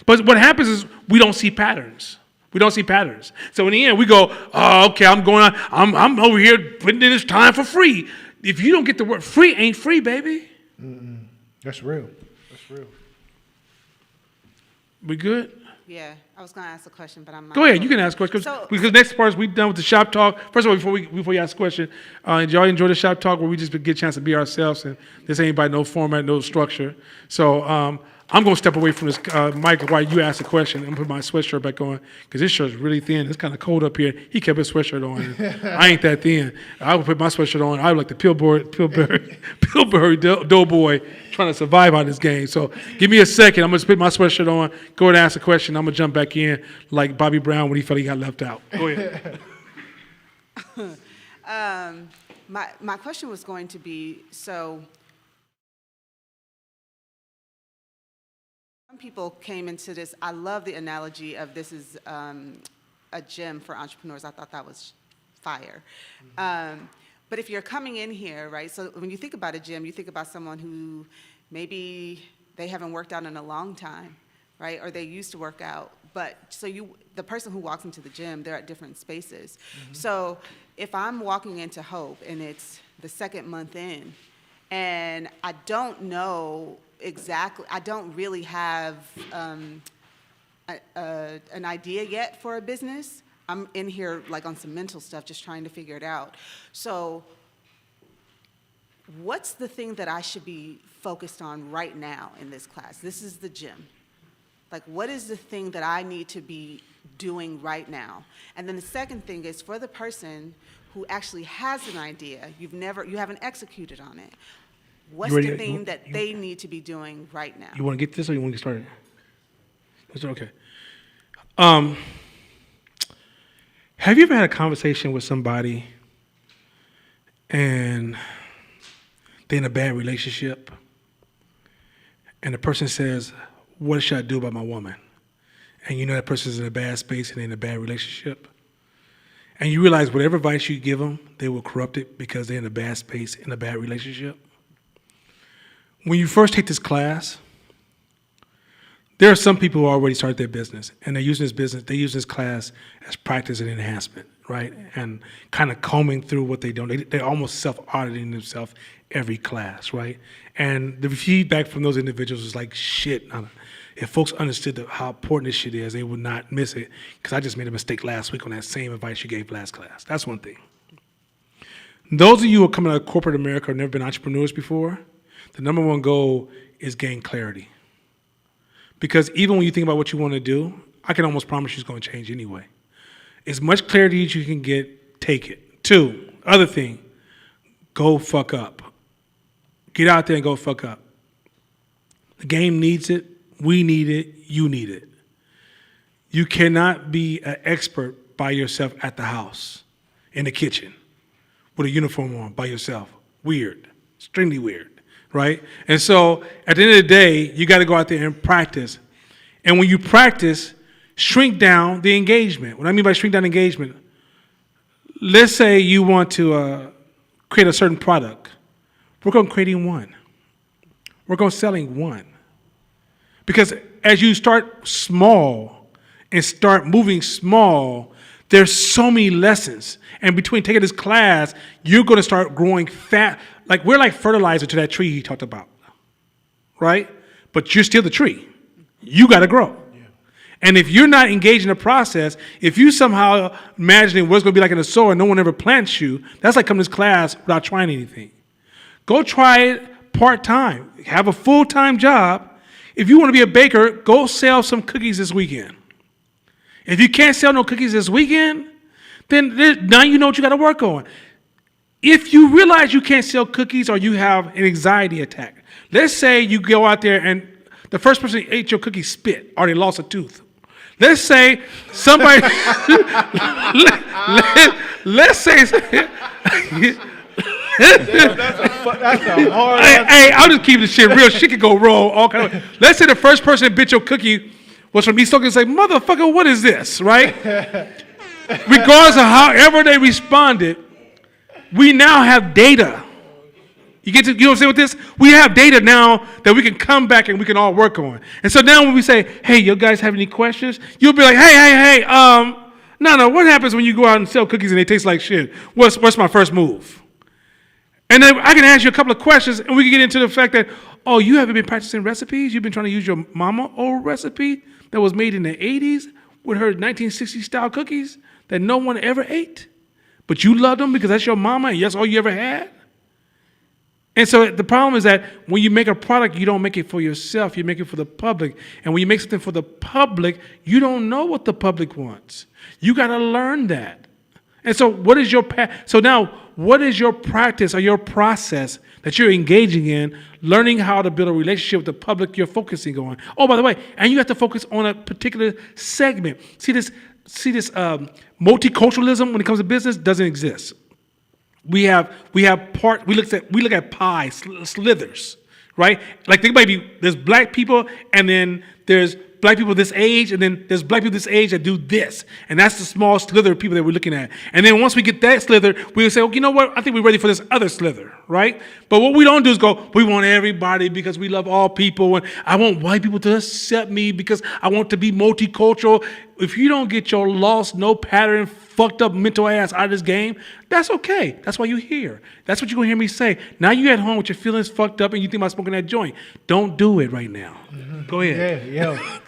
But what happens is we don't see patterns. We don't see patterns. So in the end, we go, oh, okay, I'm over here putting in this time for free. If you don't get the word free, ain't free, baby. That's real. That's real. We good? Yeah, I was going to ask a question, but I'm not. Go ahead, you can ask questions. So- Because next part is we done with the shop talk. First of all, before you ask a question, did y'all enjoy the shop talk where we just get a chance to be ourselves and this ain't by no format, no structure. So I'm going to step away from this mic while you ask a question. I'm going to put my sweatshirt back on because this shirt's really thin. It's kind of cold up here. He kept his sweatshirt on. I ain't that thin. I would put my sweatshirt on. I look like the Pillsbury Doughboy trying to survive on this game. So give me a second. I'm going to put my sweatshirt on, go ahead and ask a question. I'm going to jump back in like Bobby Brown when he felt he got left out. Go ahead. My question was going to be, so some people came into this, I love the analogy of this is a gym for entrepreneurs. I thought that was fire. But if you're coming in here, right, so when you think about a gym, you think about someone who maybe they haven't worked out in a long time, right, or they used to work out. But so the person who walks into the gym, they're at different spaces. So if I'm walking into Hope and it's the second month in, and I don't know exactly, I don't really have an idea yet for a business. I'm in here like on some mental stuff, just trying to figure it out. So what's the thing that I should be focused on right now in this class? This is the gym. Like, what is the thing that I need to be doing right now? And then the second thing is for the person who actually has an idea, you haven't executed on it. What's the thing that they need to be doing right now? You want to get this or you want to get started? Okay. Have you ever had a conversation with somebody and they're in a bad relationship and the person says, what should I do about my woman? And you know that person's in a bad space and they're in a bad relationship. And you realize whatever advice you give them, they will corrupt it because they're in a bad space, in a bad relationship. When you first take this class, there are some people who already started their business, and they're using this class as practice and enhancement, right? And kind of combing through what they do. They're almost self-auditing themselves every class, right? And the feedback from those individuals is like, shit, if folks understood how important this shit is, they would not miss it, because I just made a mistake last week on that same advice you gave last class. That's one thing. Those of you who are coming out of corporate America or never been entrepreneurs before, the number one goal is gain clarity. Because even when you think about what you want to do, I can almost promise you it's going to change anyway. As much clarity as you can get, take it. 2, other thing, go fuck up. Get out there and go fuck up. The game needs it. We need it. You need it. You cannot be an expert by yourself at the house, in the kitchen, with a uniform on by yourself. Weird. Extremely weird. Right? And so at the end of the day, you got to go out there and practice. And when you practice, shrink down the engagement. What I mean by shrink down engagement, let's say you want to create a certain product. Work on creating one. Work on selling one. Because as you start small and start moving small, there's so many lessons. And between taking this class, you're going to start growing fat. Like, we're like fertilizer to that tree he talked about, right? But you're still the tree. You got to grow. And if you're not engaged in the process, if you somehow imagining what's going to be like in the soil and no one ever plants you, that's like coming to this class without trying anything. Go try it part-time. Have a full-time job. If you want to be a baker, go sell some cookies this weekend. If you can't sell no cookies this weekend, then now you know what you got to work on. If you realize you can't sell cookies or you have an anxiety attack, let's say you go out there and the first person who ate your cookie spit or they lost a tooth. Let's say somebody, let's say, That's a hard. hey, I'll just keep the shit real. Shit can go wrong. All kind of. Let's say the first person that bit your cookie was from East Oakland and say, motherfucker, what is this, right? Regardless of however they responded, we now have data. You know what I'm saying with this? We have data now that we can come back and we can all work on. And so now when we say, hey, you guys have any questions? You'll be like, hey, no, what happens when you go out and sell cookies and they taste like shit? What's my first move? And then I can ask you a couple of questions and we can get into the fact that, oh, you haven't been practicing recipes? You've been trying to use your mama old recipe that was made in the 80s with her 1960s style cookies that no one ever ate? But you love them because that's your mama and that's all you ever had? And so the problem is that when you make a product, you don't make it for yourself, you make it for the public. And when you make something for the public, you don't know what the public wants. You got to learn that. And so what is your what is your practice or your process that you're engaging in, learning how to build a relationship with the public you're focusing on? Oh, by the way, and you have to focus on a particular segment. See this multiculturalism when it comes to business doesn't exist. We look at pie slithers, right? Like there's black people and then there's black people this age and then there's black people this age that do this. And that's the small slither of people that we're looking at. And then once we get that slither, we'll say, you know what? I think we're ready for this other slither, right? But what we don't do is go, we want everybody because we love all people and I want white people to accept me because I want to be multicultural. If you don't get your lost, no pattern, fucked up mental ass out of this game, that's okay. That's why you're here. That's what you're going to hear me say. Now you're at home with your feelings fucked up and you think about smoking that joint. Don't do it right now. Mm-hmm. Go ahead. Yeah.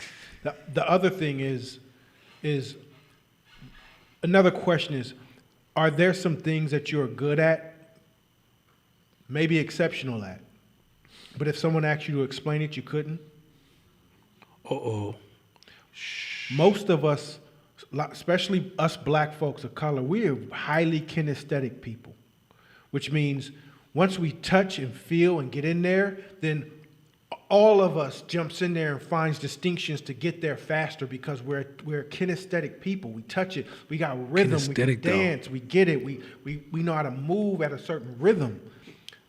The other thing is another question is, are there some things that you're good at, maybe exceptional at, but if someone asked you to explain it, you couldn't? Uh-oh. Most of us, especially us black folks of color, we are highly kinesthetic people, which means once we touch and feel and get in there, then all of us jumps in there and finds distinctions to get there faster because we're kinesthetic people. We touch it. We got rhythm. We can dance. We get it. We know how to move at a certain rhythm.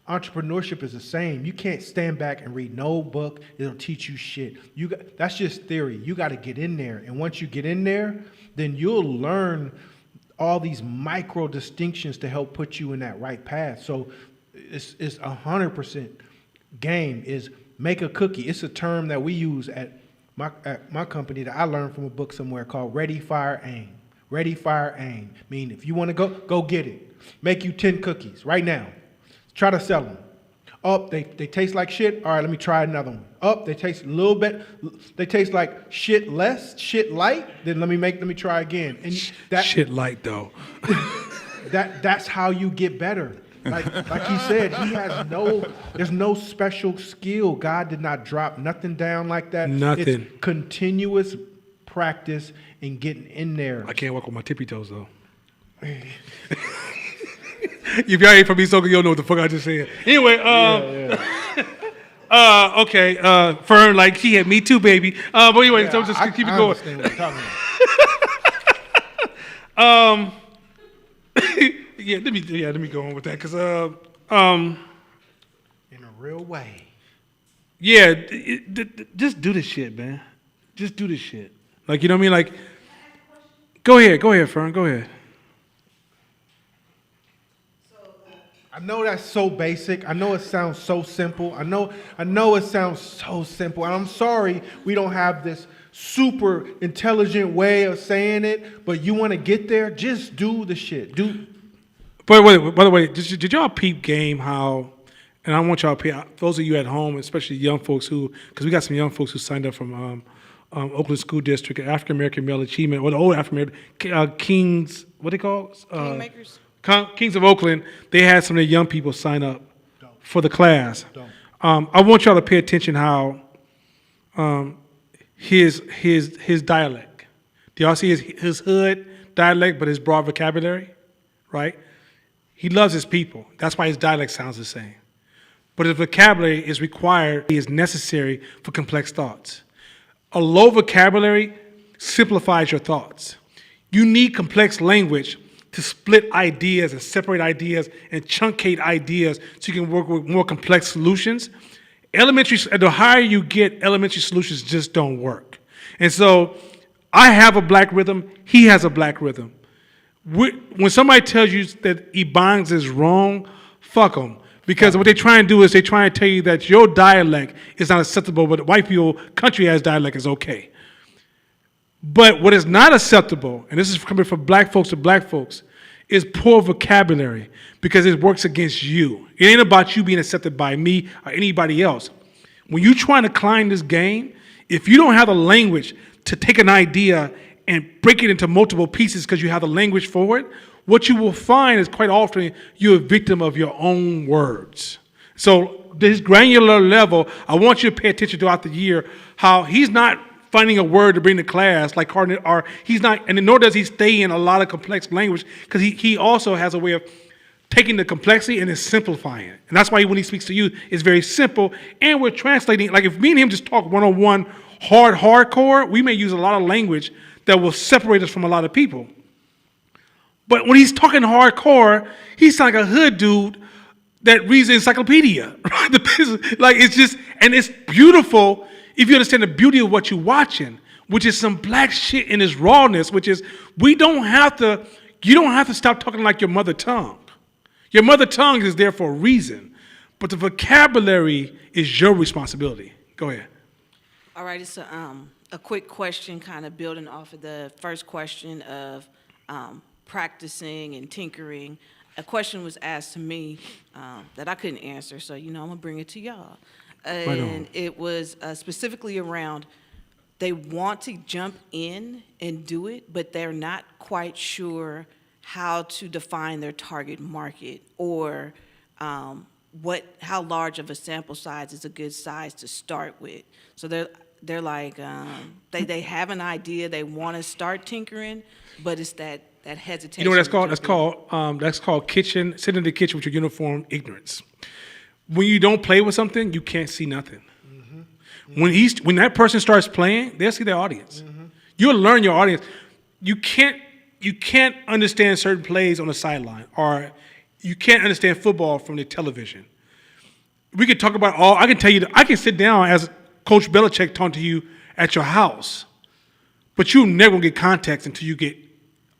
Entrepreneurship is the same. You can't stand back and read no book. It'll teach you shit. That's just theory. You got to get in there. And once you get in there, then you'll learn all these micro distinctions to help put you in that right path. So it's 100% game is make a cookie. It's a term that we use at my company that I learned from a book somewhere called Ready, Fire, Aim. Ready, fire, aim. Meaning if you want to go get it. Make you 10 cookies right now. Try to sell them. Oh, they taste like shit. All right, let me try another one. Oh, they taste a little bit. They taste like shit light. Then let me try again. And shit light though. That's how you get better. Like he said, there's no special skill. God did not drop nothing down like that. Nothing. It's continuous practice and getting in there. I can't walk on my tippy toes though. If y'all ain't from East Oakland, you don't know what the fuck I just said. Anyway, okay, Fern, like she had me too, baby. But anyway, so just keep it going. Understand what you're talking about. Let me go on with that, cause in a real way. Yeah, just do this shit, man. Just do this shit. Like, you know what I mean? Like, go ahead, Fern, go ahead. I know that's so basic. I know it sounds so simple. I know it sounds so simple. And I'm sorry we don't have this super intelligent way of saying it, but you want to get there, just do the shit. By the way, did y'all peep game how, and I want y'all to peep, those of you at home, especially young folks because we got some young folks who signed up from Oakland School District, African American Male Achievement, or the old African American Kings, what they call? Kingmakers? Kings of Oakland, they had some of the young people sign up for the class. Dope. I want y'all to pay attention how his dialect. Do y'all see his hood dialect, but his broad vocabulary, right? He loves his people. That's why his dialect sounds the same. But his vocabulary is required, is necessary for complex thoughts. A low vocabulary simplifies your thoughts. You need complex language to split ideas and separate ideas and truncate ideas so you can work with more complex solutions. The higher you get, elementary solutions just don't work. And so I have a black rhythm, he has a black rhythm. When somebody tells you that Ebongs is wrong, fuck them. Because what they try and do is they try and tell you that your dialect is not acceptable, but white people, country as dialect is okay. But what is not acceptable, and this is coming from black folks to black folks, is poor vocabulary because it works against you. It ain't about you being accepted by me or anybody else. When you're trying to climb this game, if you don't have the language to take an idea and break it into multiple pieces because you have the language for it, what you will find is quite often you're a victim of your own words. So this granular level, I want you to pay attention throughout the year how he's not finding a word to bring to class like Cardinal, or he's not, and nor does he stay in a lot of complex language because he also has a way of taking the complexity and then simplifying it. And that's why when he speaks to you, it's very simple. And we're translating, like if me and him just talk one-on-one hardcore, we may use a lot of language that will separate us from a lot of people. But when he's talking hardcore, he sounds like a hood dude that reads the encyclopedia, right? Like it's just, and it's beautiful if you understand the beauty of what you're watching, which is some black shit in its rawness, which is you don't have to stop talking like your mother tongue. Your mother tongue is there for a reason, but the vocabulary is your responsibility. Go ahead. All right, it's a quick question kind of building off of the first question of practicing and tinkering. A question was asked to me that I couldn't answer, so I'm gonna bring it to y'all. And it was specifically around they want to jump in and do it, but they're not quite sure how to define their target market or how large of a sample size is a good size to start with. So they're like they have an idea, they want to start tinkering, but it's that hesitation. You know what that's called? That's called sitting in the kitchen with your uniform ignorance. When you don't play with something, you can't see nothing. Mm-hmm. When that person starts playing, they'll see their audience. Mm-hmm. You'll learn your audience. You can't understand certain plays on the sideline, or you can't understand football from the television. We could talk about I can tell you, I can sit down as Coach Belichick talking to you at your house, but you're never gonna get context until you get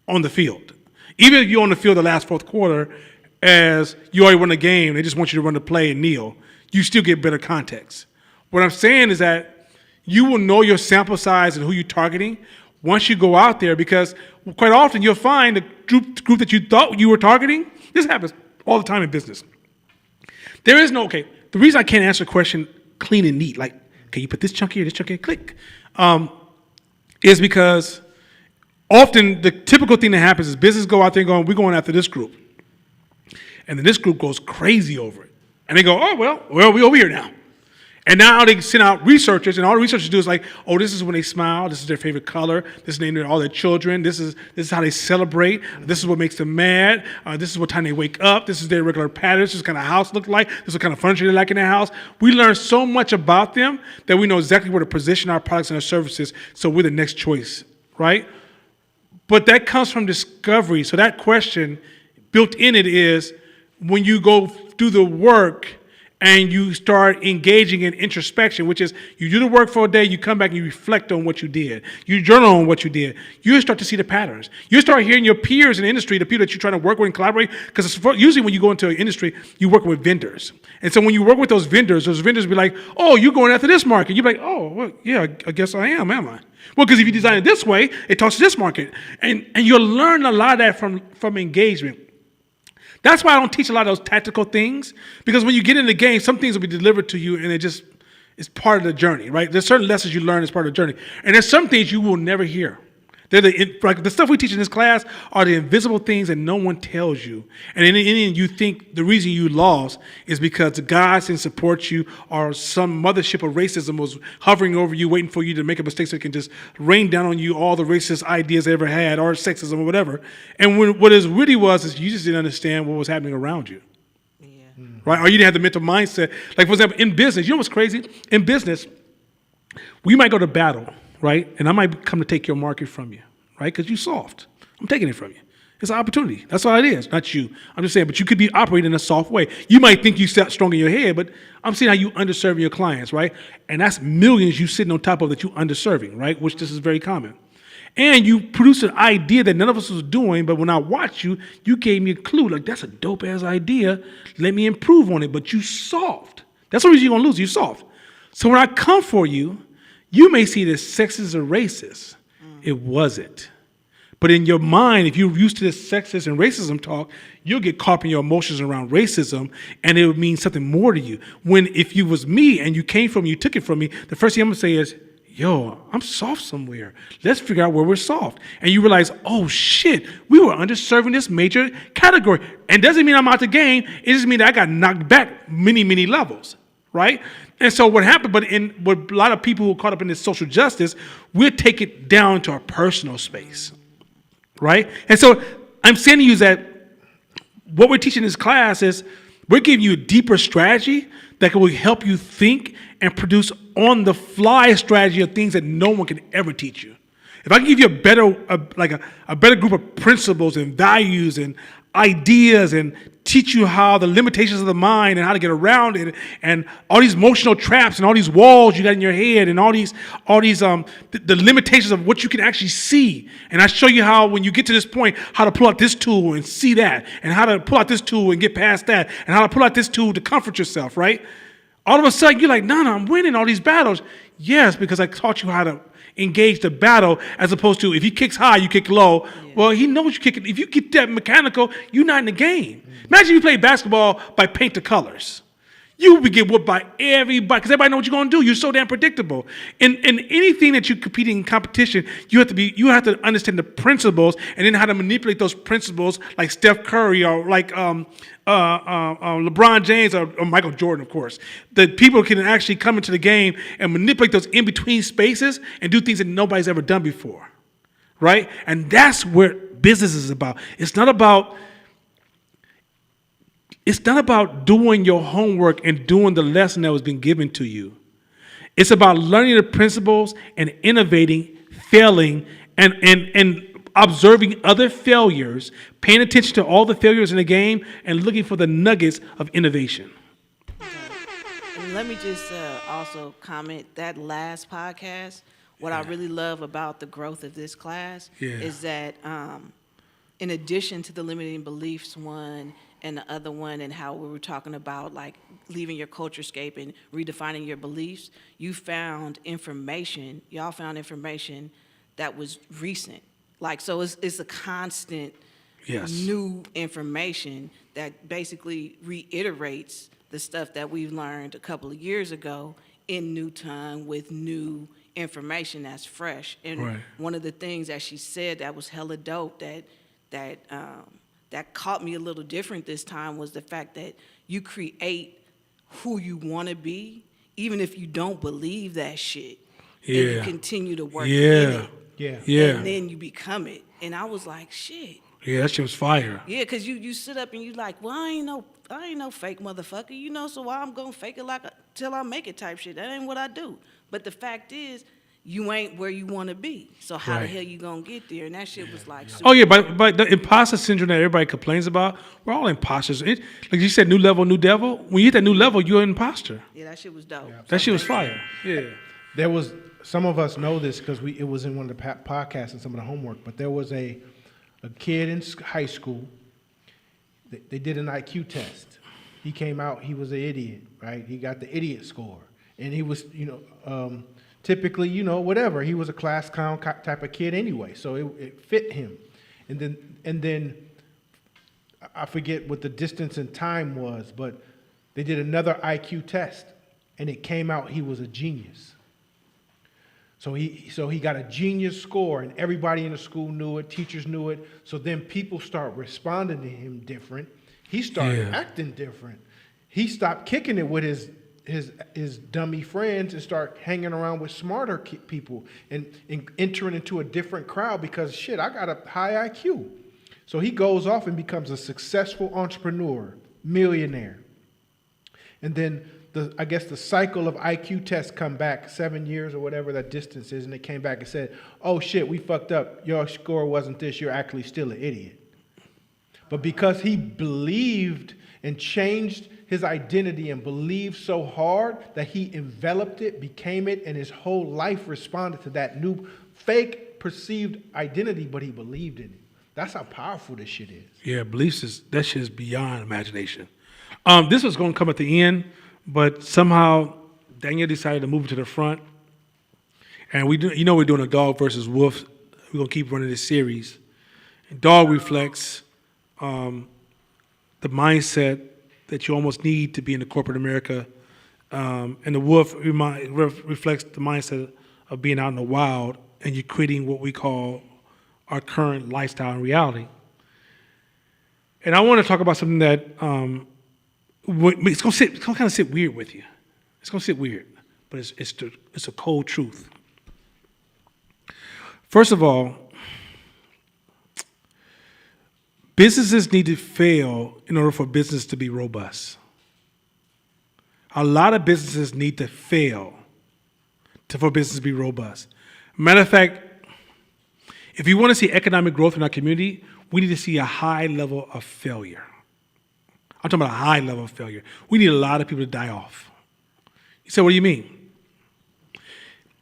on the field. Even if you're on the field the last fourth quarter, as you already won the game, they just want you to run the play and kneel, you still get better context. What I'm saying is that you will know your sample size and who you're targeting once you go out there, because quite often you'll find the group that you thought you were targeting. This happens all the time in business. There is the reason I can't answer a question clean and neat, like, okay, you put this chunk here, click, is because often the typical thing that happens is business go out there going, we're going after this group. And then this group goes crazy over it. And they go, oh, well, we're over here now. And now they send out researchers, and all the researchers do is like, oh, this is when they smile, this is their favorite color, this is named all their children, this is how they celebrate, this is what makes them mad, this is what time they wake up, this is their regular patterns, this is what kind of house look like, this is what kind of furniture they like in their house. We learn so much about them that we know exactly where to position our products and our services, so we're the next choice, right? But that comes from discovery. So that question built in it is, when you go do the work and you start engaging in introspection, which is you do the work for a day, you come back and you reflect on what you did. You journal on what you did. You start to see the patterns. You start hearing your peers in the industry, the people that you're trying to work with and collaborate, because usually when you go into an industry, you work with vendors. And so when you work with those vendors be like, oh, you're going after this market. You're like, oh, well, yeah, I guess I am I? Well, because if you design it this way, it talks to this market. And you'll learn a lot of that from engagement. That's why I don't teach a lot of those tactical things, because when you get in the game, some things will be delivered to you and it's part of the journey, right? There's certain lessons you learn as part of the journey. And there's some things you will never hear. They're like the stuff we teach in this class are the invisible things that no one tells you. And in the end, you think the reason you lost is because the gods didn't support you, or some mothership of racism was hovering over you, waiting for you to make a mistake so it can just rain down on you all the racist ideas they ever had, or sexism or whatever. And what it really was is you just didn't understand what was happening around you. Yeah. Right? Or you didn't have the mental mindset. Like, for example, in business, you know what's crazy? In business, we might go to battle, right? And I might come to take your market from you, right? Because you're soft. I'm taking it from you. It's an opportunity. That's all it is, not you. I'm just saying, but you could be operating in a soft way. You might think you set strong in your head, but I'm seeing how you underserving your clients, right? And that's millions you sitting on top of that you underserving, right? Which this is very common. And you produce an idea that none of us was doing, but when I watched you, you gave me a clue, like, that's a dope-ass idea. Let me improve on it, but you soft. That's the reason you're going to lose. You soft. So when I come for you, you may see this sexist or racist. It wasn't. But in your mind, if you're used to this sexist and racism talk, you'll get caught up in your emotions around racism, and it would mean something more to you. When if you was me and you came from me, you took it from me, the first thing I'm going to say is, yo, I'm soft somewhere. Let's figure out where we're soft. And you realize, oh shit, we were underserving this major category. And doesn't mean I'm out the game. It just means that I got knocked back many, many levels, right? And so what happened, but with a lot of people who are caught up in this social justice, we'll take it down to our personal space, right? And so I'm saying to you that what we're teaching in this class is we're giving you a deeper strategy that will help you think and produce on-the-fly strategy of things that no one can ever teach you. If I can give you a better group of principles and values and ideas and teach you how the limitations of the mind and how to get around it and all these emotional traps and all these walls you got in your head and all these the limitations of what you can actually see. And I show you how when you get to this point, how to pull out this tool and see that, and how to pull out this tool and get past that, and how to pull out this tool to comfort yourself, right? All of a sudden you're like, no, I'm winning all these battles. Yes, because I taught you how to engage the battle, as opposed to if he kicks high, you kick low. Yeah. Well, he knows you kick it. If you get that mechanical, you're not in the game. Imagine you play basketball by paint the colors. You would get whooped by everybody, because everybody knows what you're going to do. You're so damn predictable. In anything that you compete in competition, you have to understand the principles and then how to manipulate those principles, like Steph Curry or like LeBron James or Michael Jordan, of course. That people can actually come into the game and manipulate those in-between spaces and do things that nobody's ever done before, right? And that's what business is about. It's not about doing your homework and doing the lesson that was been given to you. It's about learning the principles and innovating, failing, and observing other failures, paying attention to all the failures in the game, and looking for the nuggets of innovation. And let me just also comment, that last podcast, what I really love about the growth of this class is that in addition to the limiting beliefs one, and the other one, and how we were talking about like leaving your culture scape and redefining your beliefs, y'all found information that was recent. Like, so it's a constant new information that basically reiterates the stuff that we learned a couple of years ago in new time with new information that's fresh. And one of the things that she said that was hella dope that caught me a little different this time was the fact that you create who you want to be, even if you don't believe that shit. And you continue to work in it. And then you become it. And I was like, shit. Yeah, that shit was fire. Yeah, because you sit up and you like, well, I ain't no fake motherfucker, so why I'm going to fake it till I make it type shit. That ain't what I do. But the fact is, you ain't where you want to be. So how the Right. hell you gonna get there? And that shit was like, Oh yeah, but the imposter syndrome that everybody complains about, we're all imposters. Like you said, new level, new devil. When you hit that new level, you're an imposter. yeah, that shit was dope. That shit was fire. Yeah. There was, some of us know this because it was in one of the podcasts and some of the homework, but there was a kid in high school. They did an IQ test. He came out, he was an idiot, right? He got the idiot score. And he was, typically, whatever. He was a class clown type of kid anyway, so it fit him. And then I forget what the distance and time was, but they did another IQ test, and it came out he was a genius. So he got a genius score, and everybody in the school knew it, teachers knew it. So then people start responding to him different. He started acting different. He stopped kicking it with his dummy friends and start hanging around with smarter people and entering into a different crowd because, shit, I got a high IQ. So he goes off and becomes a successful entrepreneur, millionaire. And then I guess the cycle of IQ tests come back 7 years or whatever that distance is, and they came back and said, oh shit, we fucked up. Your score wasn't this. You're actually still an idiot. But because he believed and changed his identity and believed so hard that he enveloped it, became it, and his whole life responded to that new fake perceived identity, but he believed in it. That's how powerful this shit is. Yeah, beliefs that shit is beyond imagination. This was going to come at the end, but somehow Daniel decided to move it to the front. And we're doing a dog versus wolf. We're going to keep running this series. And dog reflects the mindset that you almost need to be in the corporate America. And the wolf reflects the mindset of being out in the wild and you're creating what we call our current lifestyle and reality. And I want to talk about something that it's going to kind of sit weird with you. It's going to sit weird, but it's a cold truth. First of all, businesses need to fail in order for business to be robust. A lot of businesses need to fail for business to be robust. Matter of fact, if you want to see economic growth in our community, we need to see a high level of failure. I'm talking about a high level of failure. We need a lot of people to die off. You say, what do you mean?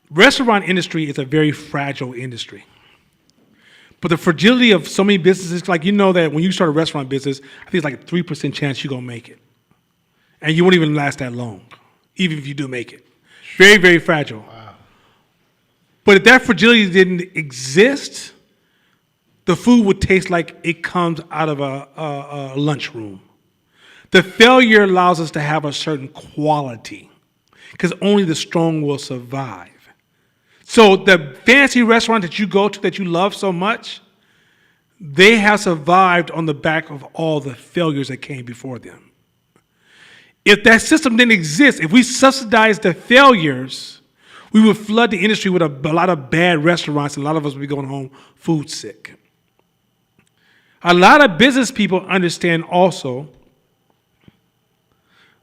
Restaurant industry is a very fragile industry. But the fragility of so many businesses, like that when you start a restaurant business, I think it's like a 3% chance you're going to make it. And you won't even last that long, even if you do make it. Very, very fragile. Wow. But if that fragility didn't exist, the food would taste like it comes out of a lunchroom. The failure allows us to have a certain quality because only the strong will survive. So the fancy restaurant that you go to that you love so much, they have survived on the back of all the failures that came before them. If that system didn't exist, if we subsidized the failures, we would flood the industry with a lot of bad restaurants, and a lot of us would be going home food sick. A lot of business people understand also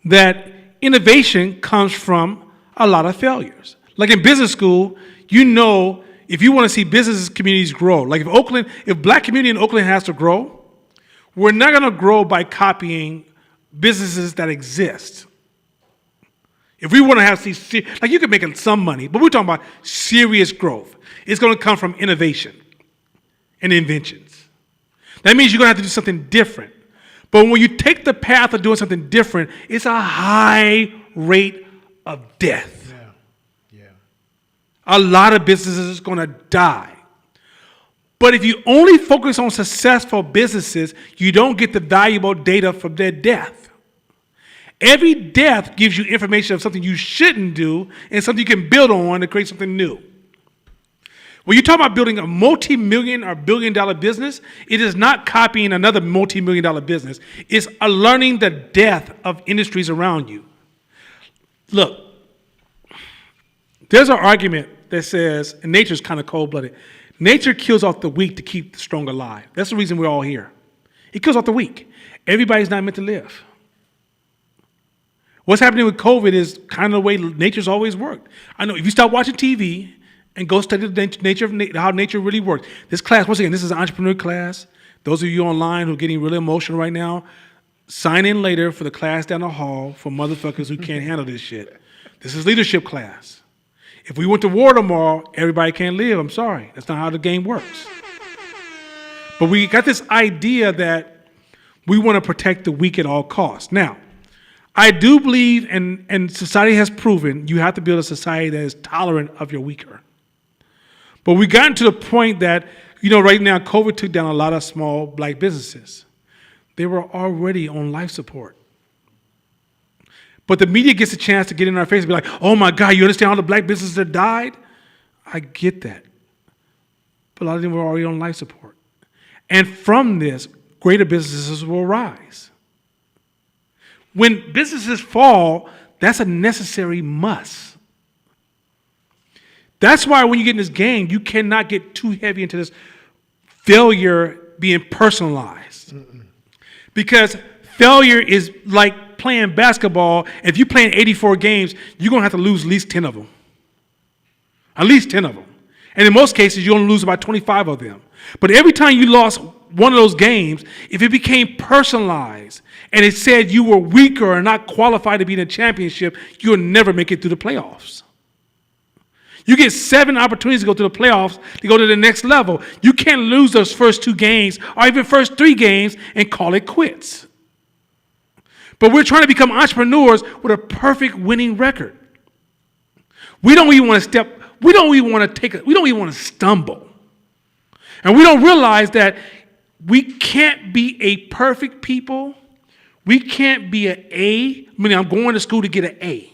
that innovation comes from a lot of failures. Like in business school, if you want to see business communities grow, like if black community in Oakland has to grow, we're not going to grow by copying businesses that exist. If we want to have, like you can make some money, but we're talking about serious growth. It's going to come from innovation and inventions. That means you're going to have to do something different. But when you take the path of doing something different, it's a high rate of death. A lot of businesses are going to die. But if you only focus on successful businesses, you don't get the valuable data from their death. Every death gives you information of something you shouldn't do and something you can build on to create something new. When you talk about building a multi-million or billion-dollar business, it is not copying another multi-million-dollar business. It's learning the death of industries around you. Look, there's an argument that says, and nature's kind of cold-blooded, nature kills off the weak to keep the strong alive. That's the reason we're all here. It kills off the weak. Everybody's not meant to live. What's happening with COVID is kind of the way nature's always worked. I know if you stop watching TV and go study the nature of how nature really works. This class, once again, this is an entrepreneur class. Those of you online who are getting really emotional right now, sign in later for the class down the hall for motherfuckers who can't handle this shit. This is leadership class. If we went to war tomorrow, everybody can't live. I'm sorry. That's not how the game works. But we got this idea that we want to protect the weak at all costs. Now, I do believe, and society has proven, you have to build a society that is tolerant of your weaker. But we've gotten to the point that, right now, COVID took down a lot of small black businesses. They were already on life support. But the media gets a chance to get in our face and be like, oh my God, you understand all the black businesses that died? I get that. But a lot of them were already on life support. And from this, greater businesses will rise. When businesses fall, that's a necessary must. That's why when you get in this game, you cannot get too heavy into this failure being personalized. Because failure is like playing basketball. If you're playing 84 games, you're going to have to lose at least 10 of them. At least 10 of them. And in most cases, you're going to lose about 25 of them. But every time you lost one of those games, if it became personalized and it said you were weaker or not qualified to be in a championship, you'll never make it through the playoffs. You get 7 opportunities to go to the playoffs, to go to the next level. You can't lose those first 2 games or even first 3 games and call it quits. But we're trying to become entrepreneurs with a perfect winning record. We don't even want to stumble. And we don't realize that we can't be a perfect people. We can't be I'm going to school to get an A.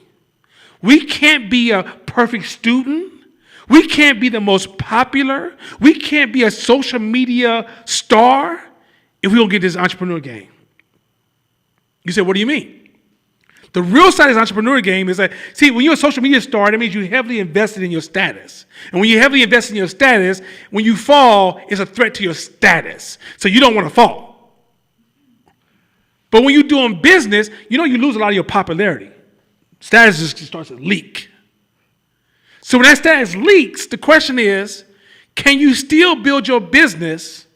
We can't be a perfect student. We can't be the most popular. We can't be a social media star if we don't get this entrepreneur game. You say, what do you mean? The real side of this entrepreneur game is that, see, when you're a social media star, that means you're heavily invested in your status. And when you're heavily invested in your status, when you fall, it's a threat to your status. So you don't want to fall. But when you're doing business, you lose a lot of your popularity. Status just starts to leak. So when that status leaks, the question is, can you still build your business,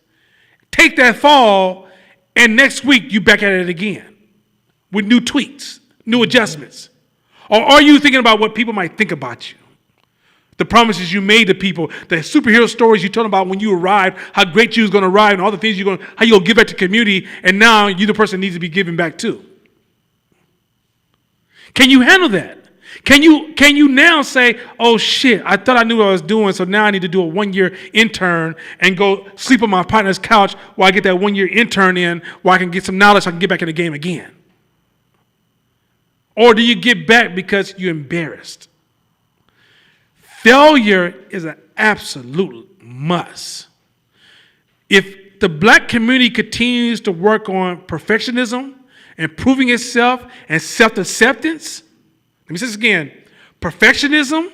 take that fall, and next week you back at it again with new tweaks, new adjustments? Or are you thinking about what people might think about you? The promises you made to people, the superhero stories you told about when you arrived, how great you was going to arrive, and all the things how you're going to give back to the community, and now you're the person that needs to be given back to. Can you handle that? Can you now say, oh shit, I thought I knew what I was doing, so now I need to do a 1-year intern and go sleep on my partner's couch while I get that 1-year intern in, while I can get some knowledge so I can get back in the game again? Or do you get back because you're embarrassed? Failure is an absolute must. If the black community continues to work on perfectionism, improving itself, and self-acceptance, let me say this again, perfectionism,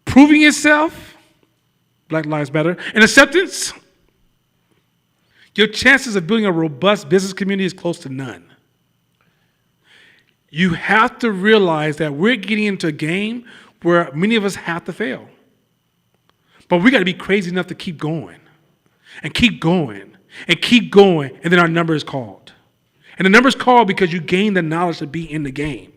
proving itself, Black Lives Matter, and acceptance, your chances of building a robust business community is close to none. You have to realize that we're getting into a game where many of us have to fail. But we got to be crazy enough to keep going, and keep going, and keep going, and then our number is called. And the number is called because you gain the knowledge to be in the game.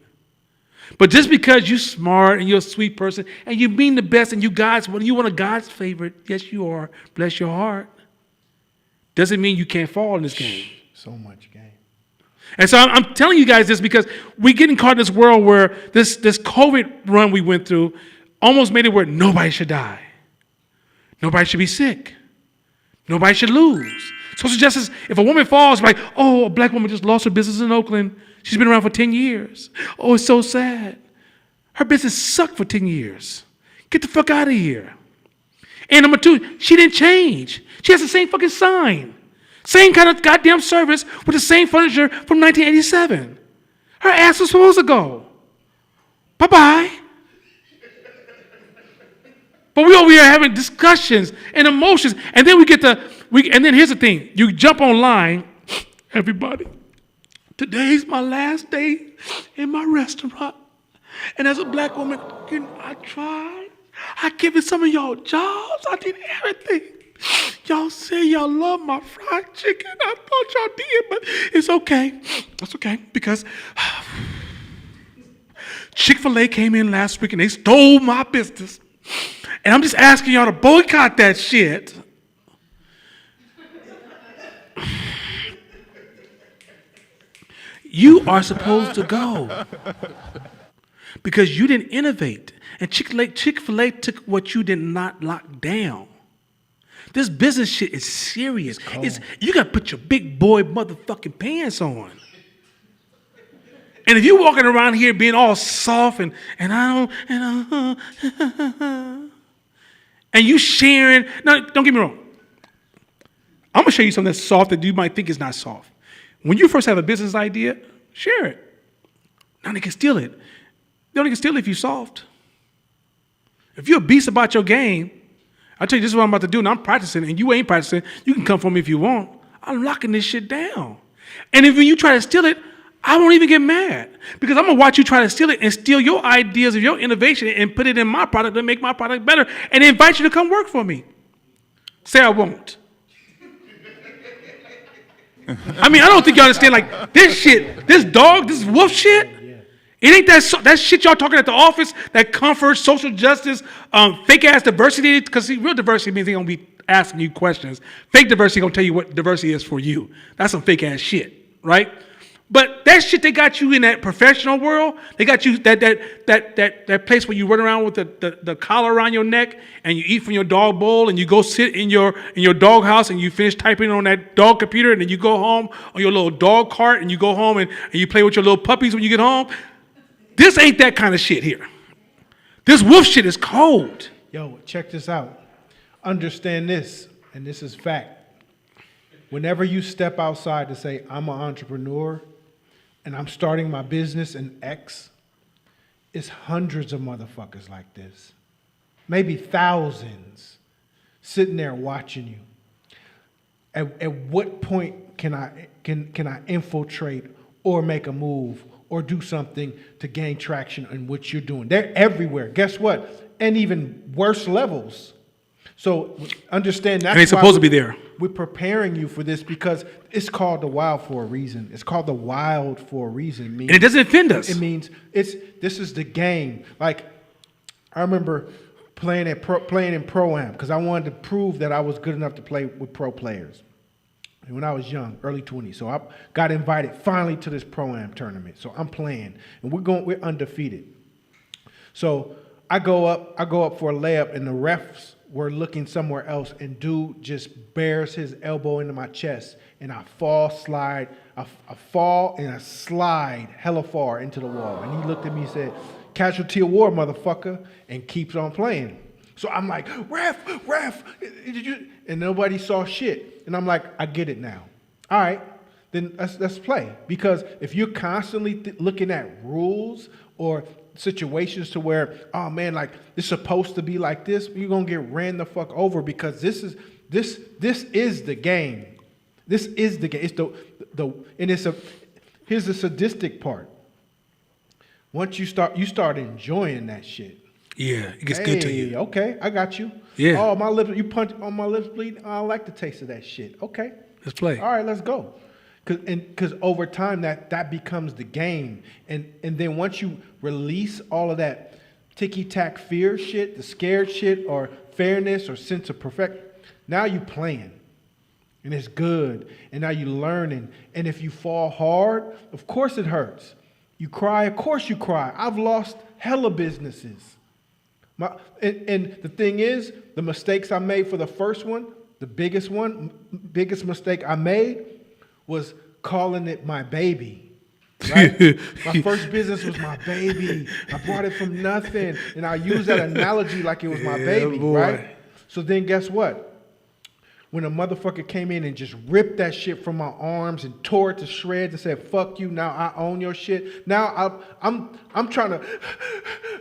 But just because you're smart and you're a sweet person and you mean the best and you want a God's favorite, yes you are, bless your heart, doesn't mean you can't fall in this game. So much game. And so I'm telling you guys this because we're getting caught in this world where this COVID run we went through almost made it where nobody should die. Nobody should be sick. Nobody should lose. Social justice, if a woman falls, like, oh, a black woman just lost her business in Oakland. She's been around for 10 years. Oh, it's so sad. Her business sucked for 10 years. Get the fuck out of here. And number 2, she didn't change. She has the same fucking sign. Same kind of goddamn service with the same furniture from 1987. Her ass was supposed to go. Bye-bye. But we over here having discussions and emotions, and then and then here's the thing. You jump online, everybody. Today's my last day in my restaurant. And as a black woman, I tried. I given some of y'all jobs. I did everything. Y'all say y'all love my fried chicken. I thought y'all did, but it's okay. It's okay because Chick-fil-A came in last week and they stole my business. And I'm just asking y'all to boycott that shit. You are supposed to go because you didn't innovate. And Chick-fil-A took what you did not lock down. This business shit is serious. You got to put your big boy motherfucking pants on. And if you're walking around here being all soft and you sharing, no, don't get me wrong. I'm gonna show you something that's soft that you might think is not soft. When you first have a business idea, share it. Now they can steal it. They only can steal it if you're soft. If you're a beast about your game, I tell you this is what I'm about to do, and I'm practicing, and you ain't practicing. You can come for me if you want. I'm locking this shit down. And if you try to steal it, I won't even get mad because I'm gonna watch you try to steal it and steal your ideas of your innovation and put it in my product and make my product better and invite you to come work for me. Say I won't. I mean, I don't think you understand like this shit, this dog, this wolf shit. It ain't that shit y'all talking at the office, that comfort, social justice, fake ass diversity, because real diversity means they gonna be asking you questions. Fake diversity gonna tell you what diversity is for you. That's some fake ass shit, right? But that shit they got you in that professional world, they got you that place where you run around with the collar around your neck and you eat from your dog bowl and you go sit in your dog house and you finish typing on that dog computer and then you go home on your little dog cart and you go home and you play with your little puppies when you get home. This ain't that kind of shit here. This wolf shit is cold. Yo, check this out. Understand this, and this is fact. Whenever you step outside to say, I'm an entrepreneur, and I'm starting my business in X, it's hundreds of motherfuckers like this. Maybe thousands sitting there watching you. At what point can I infiltrate or make a move or do something to gain traction in what you're doing? They're everywhere. Guess what? And even worse levels. So understand that's and they're supposed to be there. We're preparing you for this because it's called the wild for a reason. It's called the wild for a reason. And it doesn't offend us. It means this is the game. Like I remember playing in Pro-Am because I wanted to prove that I was good enough to play with pro players. And when I was young, early 20s, so I got invited finally to this Pro-Am tournament. So I'm playing, and we're undefeated. So I go up for a layup, and the refs were looking somewhere else, and dude just bears his elbow into my chest, and I fall and I slide hella far into the wall. And he looked at me and said, "Casualty of war, motherfucker," and keeps on playing. So I'm like, ref, and nobody saw shit. And I'm like, I get it now. All right, then let's play. Because if you're constantly looking at rules or situations to where, oh man, like it's supposed to be like this, you're gonna get ran the fuck over because this is the game. This is the game. It's here's the sadistic part. Once you start enjoying that shit. Yeah, it gets good to you. Okay, I got you. Yeah. Oh, my lips, you punch on my lips bleeding. Oh, I like the taste of that shit. Okay. Let's play. All right, let's go. Because over time that becomes the game, and then once you release all of that ticky-tack fear shit, the scared shit, or fairness or sense of perfect, now you playing, and it's good, and now you learning. And if you fall hard, of course it hurts. You cry, of course you cry. I've lost hella businesses. And the thing is, the mistakes I made for the first one, the biggest mistake I made was calling it my baby. Right? My first business was my baby. I brought it from nothing, and I use that analogy like it was my baby, boy. right? So then guess what? When a motherfucker came in and just ripped that shit from my arms and tore it to shreds and said, "Fuck you! Now I own your shit." Now I'm trying to.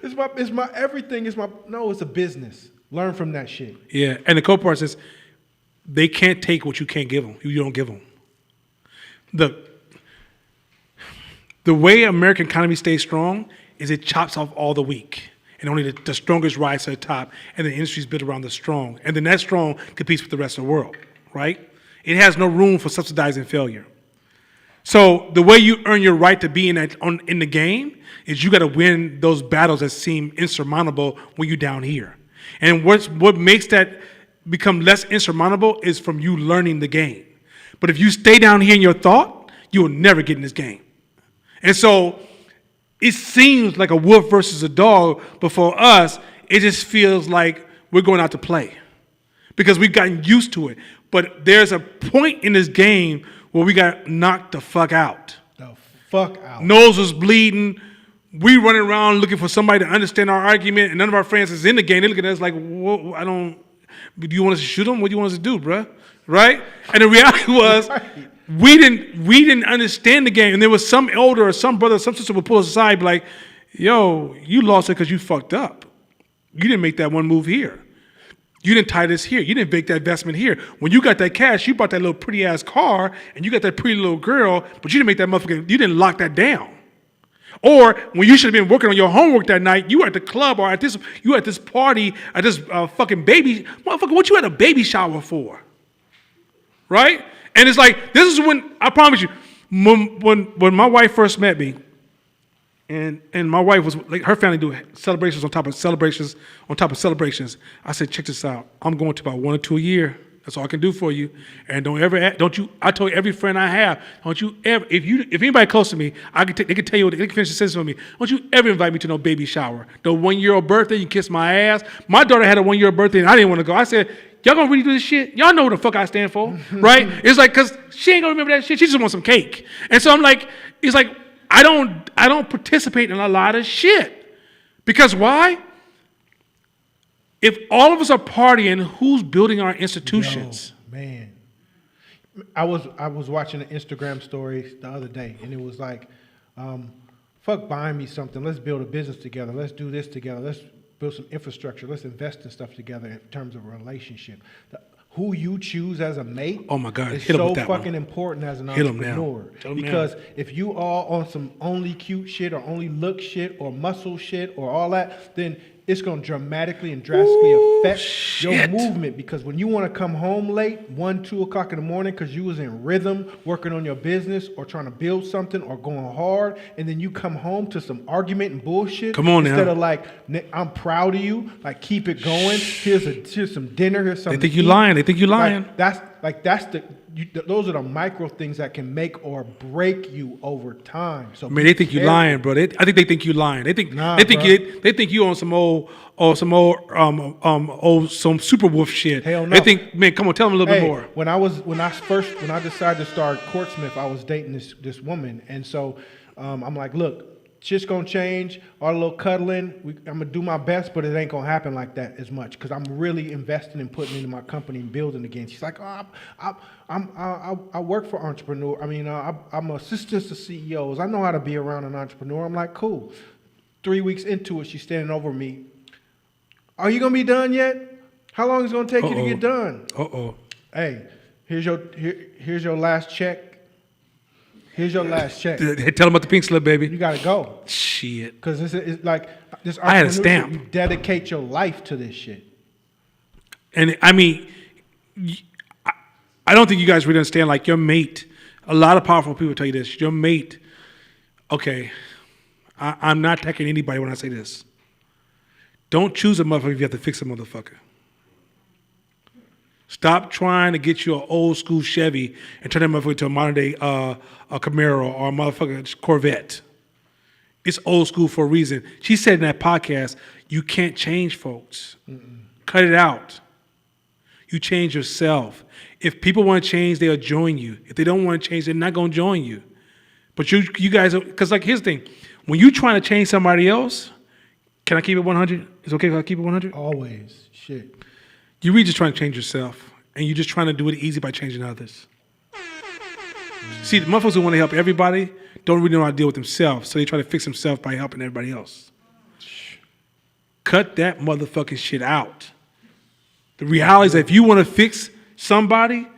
It's my everything. No, it's a business. Learn from that shit. Yeah, and the cool part is, they can't take what you can't give them. You don't give them. The way American economy stays strong is it chops off all the weak. and only the strongest rise to the top, and the industry is built around the strong. And then that strong competes with the rest of the world, right? It has no room for subsidizing failure. So the way you earn your right to be in the game is you got to win those battles that seem insurmountable when you're down here. And what makes that become less insurmountable is from you learning the game. But if you stay down here in your thought, you will never get in this game. And so it seems like a wolf versus a dog, but for us, it just feels like we're going out to play because we've gotten used to it. But there's a point in this game where we got knocked the fuck out. The fuck out. Nose was bleeding. We running around looking for somebody to understand our argument, and none of our friends is in the game. They look at us like, "Whoa, do you want us to shoot them? What do you want us to do, bruh?" Right? And the reality was, we didn't understand the game. And there was some elder or some brother or some sister would pull us aside and be like, "Yo, you lost it because you fucked up. You didn't make that one move here. You didn't tie this here. You didn't make that investment here. When you got that cash, you bought that little pretty ass car and you got that pretty little girl, but you didn't make that motherfucker, you didn't lock that down. Or when you should have been working on your homework that night, you were at the club or you were at this party, at this fucking baby, motherfucker, what you had a baby shower for?" Right? And it's like, this is when, I promise you, when my wife first met me, and my wife was, like, her family do celebrations on top of celebrations on top of celebrations. I said, check this out. I'm going to about 1 or 2 a year. That's all I can do for you. And I told every friend I have, don't you ever, if anybody close to me, they can tell you, they can finish the sentence for me. Don't you ever invite me to no baby shower. The 1-year-old birthday, you kiss my ass. My daughter had a 1-year-old birthday and I didn't want to go. I said, y'all gonna really do this shit? Y'all know what the fuck I stand for, right? It's like, cause she ain't gonna remember that shit. She just wants some cake. And so I'm like, it's like, I don't participate in a lot of shit. Because why? If all of us are partying, who's building our institutions? Yo, man. I was watching an Instagram story the other day, and it was like, fuck buying me something. Let's build a business together. Let's do this together. Let's build some infrastructure. Let's invest in stuff together in terms of a relationship. Who you choose as a mate, oh my God, is hit him so with that fucking one. important as an Hit him now. entrepreneur. Tell him Because now. if you all on some only cute shit or only look shit or muscle shit or all that, then it's going to dramatically and drastically affect your movement. Because when you want to come home late, 1, 2 o'clock in the morning, because you was in rhythm working on your business or trying to build something or going hard, and then you come home to some argument and bullshit. Come on now. Instead of like, I'm proud of you, like keep it going. Here's some dinner. Here's something. They think you lying. They think you lying. Those are the micro things that can make or break you over time. So I mean, they think you lying, bro. I think they think you lying. They think you on some some super wolf shit. Hell no. They think, man, come on, tell them a little bit more. When I decided to start Courtsmith, I was dating this woman, and so I'm like, look, shit's gonna change. Our little cuddling, I'm gonna do my best, but it ain't gonna happen like that as much because I'm really investing and putting into my company and building again. She's like, oh, I work for entrepreneur. I mean, I'm assistant to CEOs. I know how to be around an entrepreneur. I'm like, cool. 3 weeks into it, she's standing over me. Are you gonna be done yet? How long is it gonna take you to get done? Hey, here's your last check. Here's your last check. Tell them about the pink slip, baby. You gotta go. Shit. Because it's like this. I had a stamp. You dedicate your life to this shit. And I mean, I don't think you guys really understand. Like your mate, a lot of powerful people tell you this. Your mate. Okay, I'm not attacking anybody when I say this. Don't choose a motherfucker if you have to fix a motherfucker. Stop trying to get you an old school Chevy and turn that motherfucker into a modern day a Camaro or a motherfucker Corvette. It's old school for a reason. She said in that podcast, you can't change folks. Cut it out. You change yourself. If people want to change, they'll join you. If they don't want to change, they're not going to join you. But you guys, because like here's the thing. When you're trying to change somebody else, can I keep it 100? Is it okay if I keep it 100? Always. Shit. You're really just trying to change yourself, and you're just trying to do it easy by changing others. See, the motherfuckers who want to help everybody don't really know how to deal with themselves, so they try to fix themselves by helping everybody else. Cut that motherfucking shit out. The reality is that if you want to fix somebody,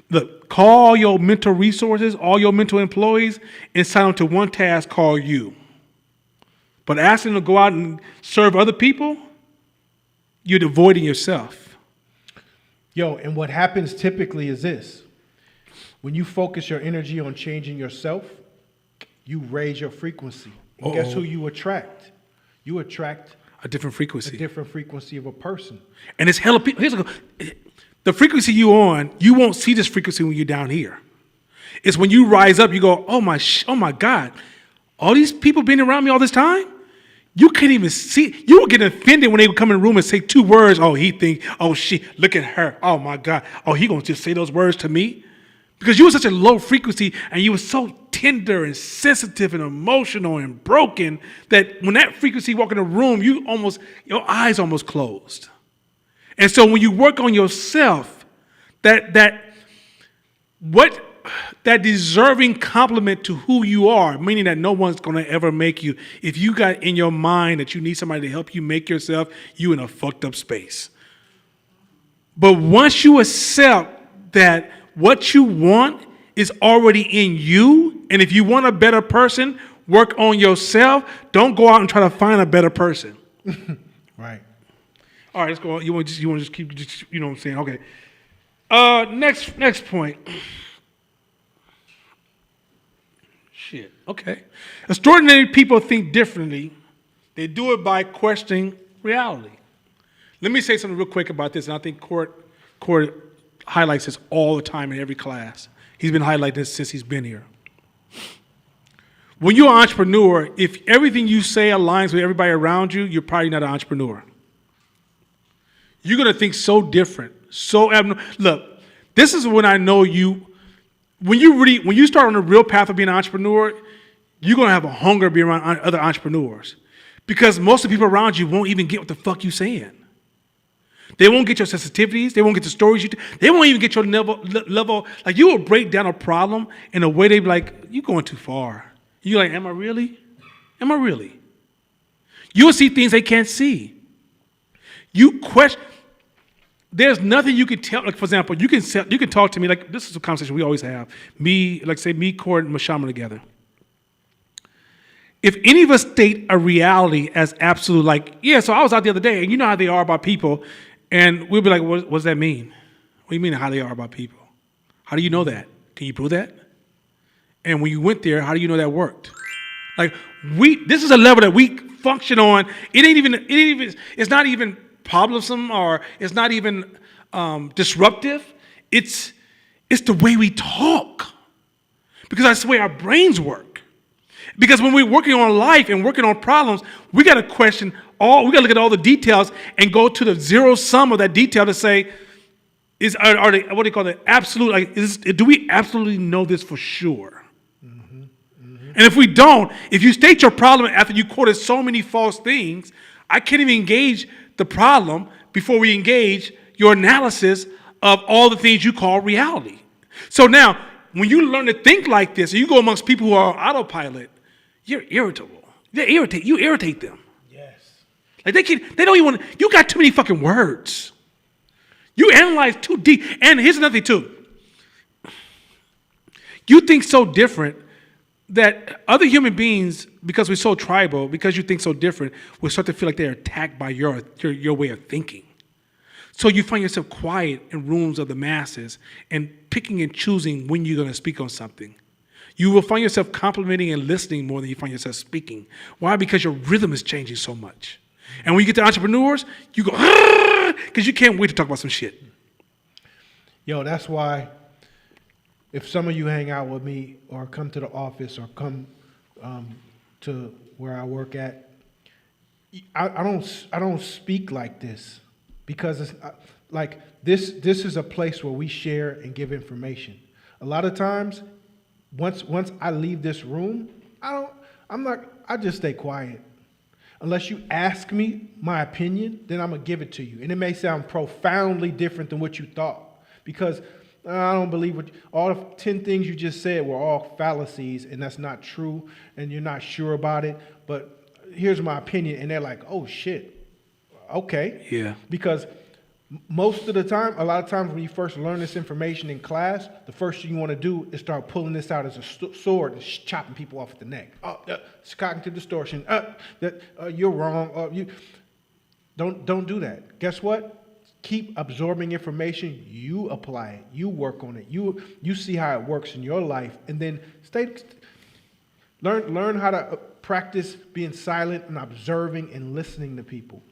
look, call your mental resources, all your mental employees, and sign them to one task called you. But asking them to go out and serve other people, you're avoiding yourself. Yo, and what happens typically is this. When you focus your energy on changing yourself, you raise your frequency. And guess who you attract? You attract A different frequency. a different frequency of a person. And it's hella people. The frequency you on, you won't see this frequency when you're down here. It's when you rise up, you go, oh my God, all these people been around me all this time? You can't even see. You will get offended when they would come in the room and say 2 words. Oh, he think, oh, she, look at her. Oh my God. Oh, he gonna just say those words to me? Because you were such a low frequency and you were so tender and sensitive and emotional and broken that when that frequency walk in the room, your eyes almost closed. And so when you work on yourself, that deserving compliment to who you are, meaning that no one's going to ever make you, if you got in your mind that you need somebody to help you make yourself, you in a fucked up space. But once you accept that what you want is already in you, and if you want a better person, work on yourself. Don't go out and try to find a better person. Right. All right, let's go on. You want to just keep, you know what I'm saying? Okay. Next point. Shit. Okay. Extraordinary people think differently. They do it by questioning reality. Let me say something real quick about this, and I think Court highlights this all the time in every class. He's been highlighting this since he's been here. When you're an entrepreneur, if everything you say aligns with everybody around you, you're probably not an entrepreneur. You're going to think so different, so abnormal. Look, this is when I know you, when you start on the real path of being an entrepreneur, you're going to have a hunger to be around other entrepreneurs. Because most of the people around you won't even get what the fuck you're saying. They won't get your sensitivities. They won't get the stories they won't even get your level. Like, you will break down a problem in a way they be like, you're going too far. You're like, am I really? Am I really? You'll see things they can't see. You question. There's nothing you can tell. Like, for example, you can talk to me. Like, this is a conversation we always have. Me, Court, and Mashama together. If any of us state a reality as absolute, like, yeah, so I was out the other day, and you know how they are about people, and we'll be like, what does that mean? What do you mean how they are about people? How do you know that? Can you prove that? And when you went there, how do you know that worked? Like, this is a level that we function on. It's not even problemsome, or it's not even disruptive. It's the way we talk. Because that's the way our brains work. Because when we're working on life and working on problems, we got to question we got to look at all the details and go to the zero sum of that detail to say, are they, what do you call it, absolute, like, do we absolutely know this for sure? Mm-hmm. Mm-hmm. And if we don't, if you state your problem after you quoted so many false things, I can't even engage the problem before we engage your analysis of all the things you call reality. So now, when you learn to think like this, and you go amongst people who are autopilot, you're irritable. You irritate them. Yes. Like, they don't even want to, you got too many fucking words. You analyze too deep. And here's another thing too. You think so different that other human beings, because we're so tribal, because you think so different, will start to feel like they're attacked by your way of thinking. So you find yourself quiet in rooms of the masses and picking and choosing when you're going to speak on something. You will find yourself complimenting and listening more than you find yourself speaking. Why? Because your rhythm is changing so much. And when you get to entrepreneurs, you go, because you can't wait to talk about some shit. Yo, that's why if some of you hang out with me or come to the office or come to where I work at, I don't speak like this, because it's like this is a place where we share and give information. A lot of times, once I leave this room, I just stay quiet. Unless you ask me my opinion, then I'm gonna give it to you. And it may sound profoundly different than what you thought, because I don't believe all the 10 things you just said were all fallacies, and that's not true, and you're not sure about it, but here's my opinion. And they're like, oh shit, okay. Yeah. Because Most of the time, a lot of times when you first learn this information in class, the first thing you want to do is start pulling this out as a sword and chopping people off at the neck. It's cognitive distortion. You're wrong. You don't do that. Guess what? Keep absorbing information. You apply it. You work on it. You see how it works in your life, and then learn how to practice being silent and observing and listening to people.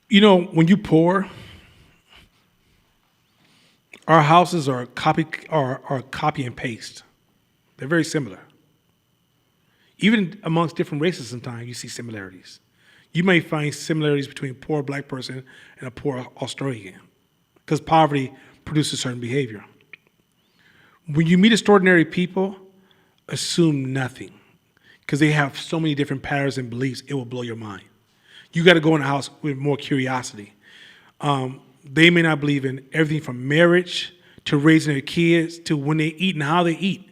You know, when you pour, our houses are copy and paste. They're very similar. Even amongst different races sometimes you see similarities. You may find similarities between a poor black person and a poor Australian because poverty produces certain behavior. When you meet extraordinary people, assume nothing because they have so many different patterns and beliefs, it will blow your mind. You got to go in the house with more curiosity. They may not believe in everything from marriage to raising their kids to when they eat and how they eat.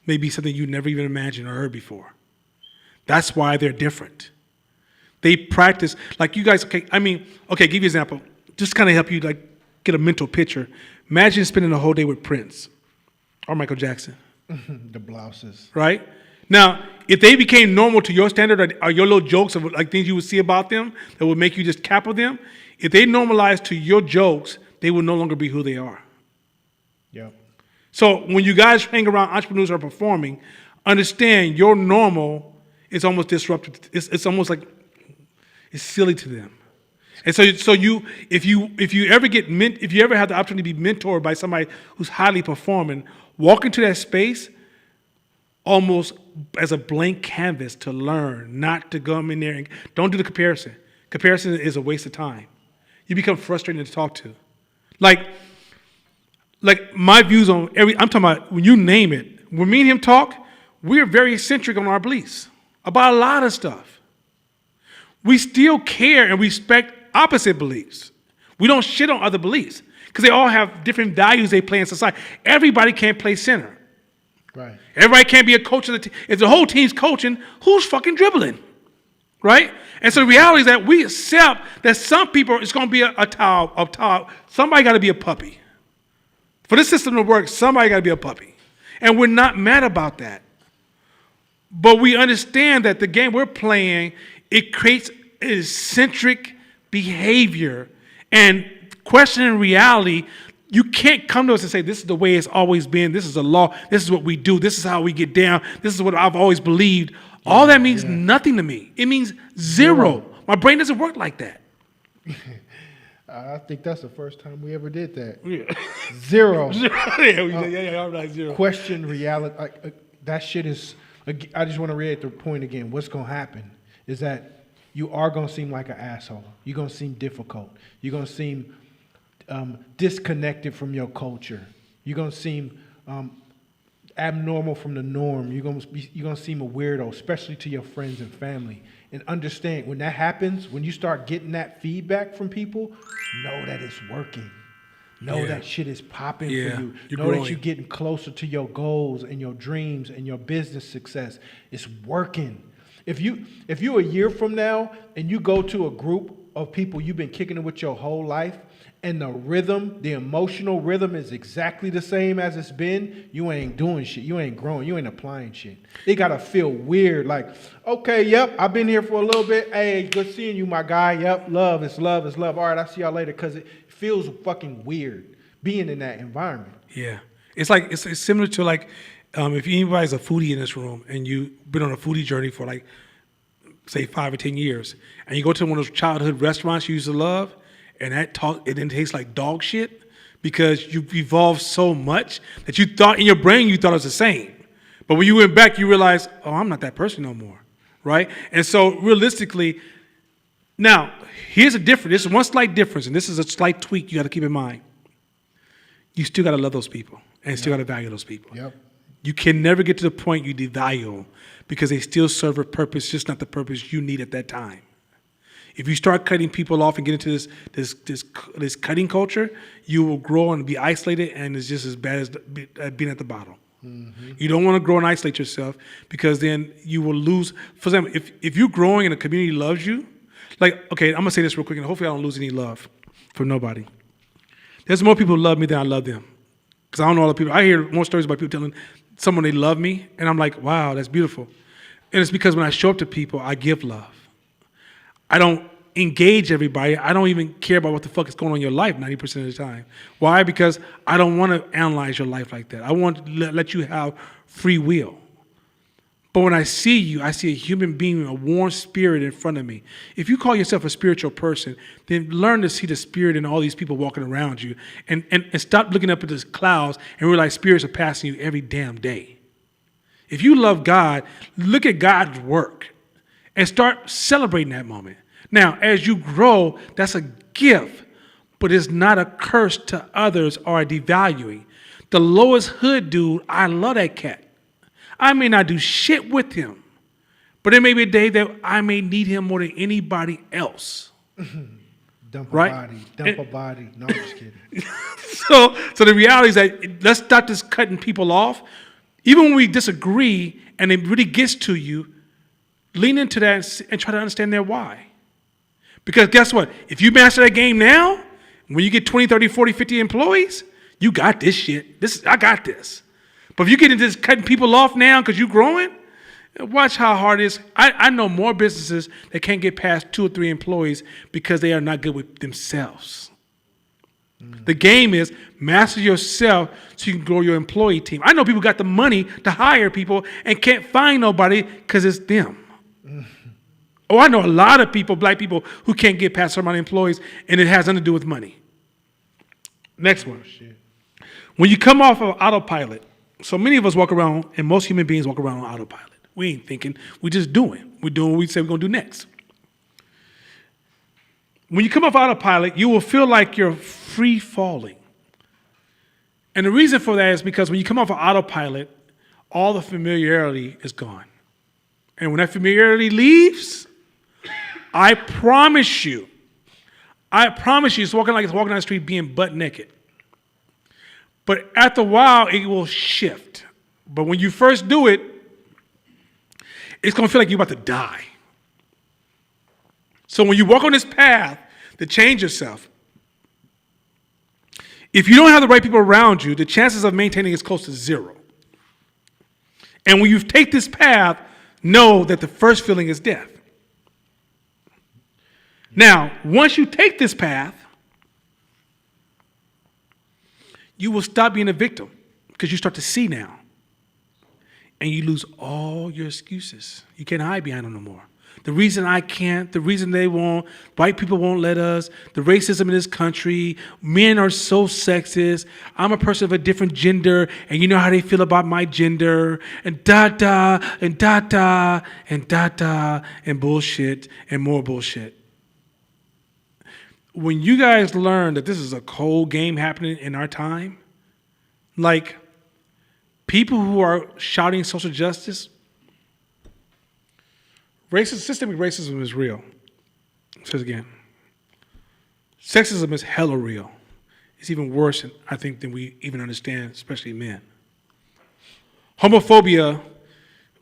Maybe something you never even imagined or heard before. That's why they're different. They practice, like you guys, give you an example. Just kind of help you like get a mental picture. Imagine spending a whole day with Prince or Michael Jackson. The blouses. Right? Now, if they became normal to your standard or your little jokes of like things you would see about them that would make you just cackle them, if they normalize to your jokes, they will no longer be who they are. Yep. So when you guys hang around entrepreneurs who are performing, understand your normal is almost disruptive. It's almost like it's silly to them. And so if you ever have the opportunity to be mentored by somebody who's highly performing, walk into that space almost as a blank canvas to learn, not to go in there and don't do the comparison. Comparison is a waste of time. You become frustrated to talk to. Like my views on I'm talking about when you name it, when me and him talk, we're very eccentric on our beliefs about a lot of stuff. We still care and respect opposite beliefs. We don't shit on other beliefs because they all have different values they play in society. Everybody can't play center. Right. Everybody can't be a coach of the team. If the whole team's coaching, who's fucking dribbling? Right? And so the reality is that we accept that some people, it's going to be a towel. Somebody got to be a puppy. For this system to work, somebody got to be a puppy. And we're not mad about that. But we understand that the game we're playing, it creates eccentric behavior and questioning reality. You can't come to us and say, this is the way it's always been. This is the law. This is what we do. This is how we get down. This is what I've always believed. All that means nothing to me. It means zero. My brain doesn't work like that. I think that's the first time we ever did that. Yeah. Zero. All right, zero. Question reality. That shit is, I just want to reiterate the point again. What's going to happen is that you are going to seem like an asshole. You're going to seem difficult. You're going to seem disconnected from your culture. You're going to seem abnormal from the norm. You're going to seem a weirdo, especially to your friends and family. And understand, when that happens, when you start getting that feedback from people, know that it's working. Know that shit is popping for you. Know that you're getting closer to your goals and your dreams and your business success. It's working. If you a year from now and you go to a group of people you've been kicking it with your whole life, and the rhythm, the emotional rhythm is exactly the same as it's been, you ain't doing shit. You ain't growing. You ain't applying shit. It got to feel weird. Like, okay, yep, I've been here for a little bit. Hey, good seeing you, my guy. Yep, love is love is love. All right, I'll see y'all later, because it feels fucking weird being in that environment. Yeah. It's like, it's similar to like, if anybody's a foodie in this room and you've been on a foodie journey for like, say 5 or 10 years, and you go to one of those childhood restaurants you used to love, and it then tastes like dog shit because you've evolved so much that you thought in your brain you thought it was the same. But when you went back, you realized, oh, I'm not that person no more, right? And so realistically, now, here's a difference. This is one slight difference, and this is a slight tweak you got to keep in mind. You still got to love those people, and still got to value those people. Yep. You can never get to the point you devalue them because they still serve a purpose, just not the purpose you need at that time. If you start cutting people off and get into this cutting culture, you will grow and be isolated, and it's just as bad as being at the bottom. Mm-hmm. You don't want to grow and isolate yourself because then you will lose. For example, if you're growing and the community loves you, like, okay, I'm going to say this real quick, and hopefully I don't lose any love from nobody. There's more people who love me than I love them. Because I don't know all the people. I hear more stories about people telling someone they love me, and I'm like, wow, that's beautiful. And it's because when I show up to people, I give love. I don't engage everybody. I don't even care about what the fuck is going on in your life 90% of the time. Why? Because I don't want to analyze your life like that. I want to let you have free will. But when I see you, I see a human being, a warm spirit in front of me. If you call yourself a spiritual person, then learn to see the spirit in all these people walking around you and stop looking up at the clouds and realize spirits are passing you every damn day. If you love God, look at God's work and start celebrating that moment. Now, as you grow, that's a gift, but it's not a curse to others or a devaluing. The lowest hood dude, I love that cat. I may not do shit with him, but there may be a day that I may need him more than anybody else. Dump Right? a body. No, I'm just kidding. So the reality is that let's stop just cutting people off. Even when we disagree and it really gets to you, lean into that and try to understand their why. Because guess what? If you master that game now, when you get 20, 30, 40, 50 employees, you got this shit. I got this. But if you get into this cutting people off now because you're growing, watch how hard it is. I know more businesses that can't get past 2 or 3 employees because they are not good with themselves. The game is master yourself so you can grow your employee team. I know people got the money to hire people and can't find nobody because it's them. Oh, I know a lot of people, black people, who can't get past certain amount of employees, and it has nothing to do with money. Next one. When you come off of autopilot, so many of us walk around, and most human beings walk around on autopilot. We ain't thinking, we just doing. We're doing what we say we're going to do next. When you come off autopilot, you will feel like you're free falling. And the reason for that is because when you come off of autopilot, all the familiarity is gone. And when that familiarity leaves, I promise you, it's walking like it's walking down the street being butt naked. But after a while, it will shift. But when you first do it, it's going to feel like you're about to die. So when you walk on this path to change yourself, if you don't have the right people around you, the chances of maintaining is close to 0. And when you take this path, know that the first feeling is death. Now, once you take this path, you will stop being a victim because you start to see now. And you lose all your excuses. You can't hide behind them no more. The reason I can't, the reason they won't, white people won't let us, the racism in this country, men are so sexist, I'm a person of a different gender, and you know how they feel about my gender, and da-da, and da-da, and da-da, and bullshit, and more bullshit. When you guys learn that this is a cold game happening in our time, like people who are shouting social justice, systemic racism is real. It says again, sexism is hella real. It's even worse, I think, than we even understand, especially men. Homophobia,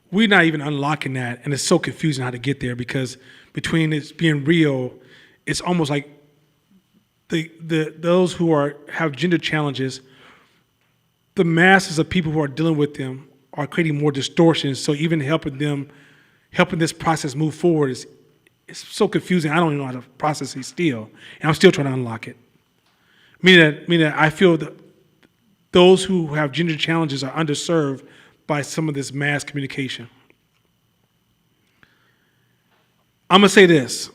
we're not even unlocking that, and it's so confusing how to get there because between it being real, it's almost like those who have gender challenges, the masses of people who are dealing with them are creating more distortions. So even helping this process move forward it's so confusing. I don't even know how to process it still, and I'm still trying to unlock it. Meaning that I feel that those who have gender challenges are underserved by some of this mass communication. I'm gonna say this.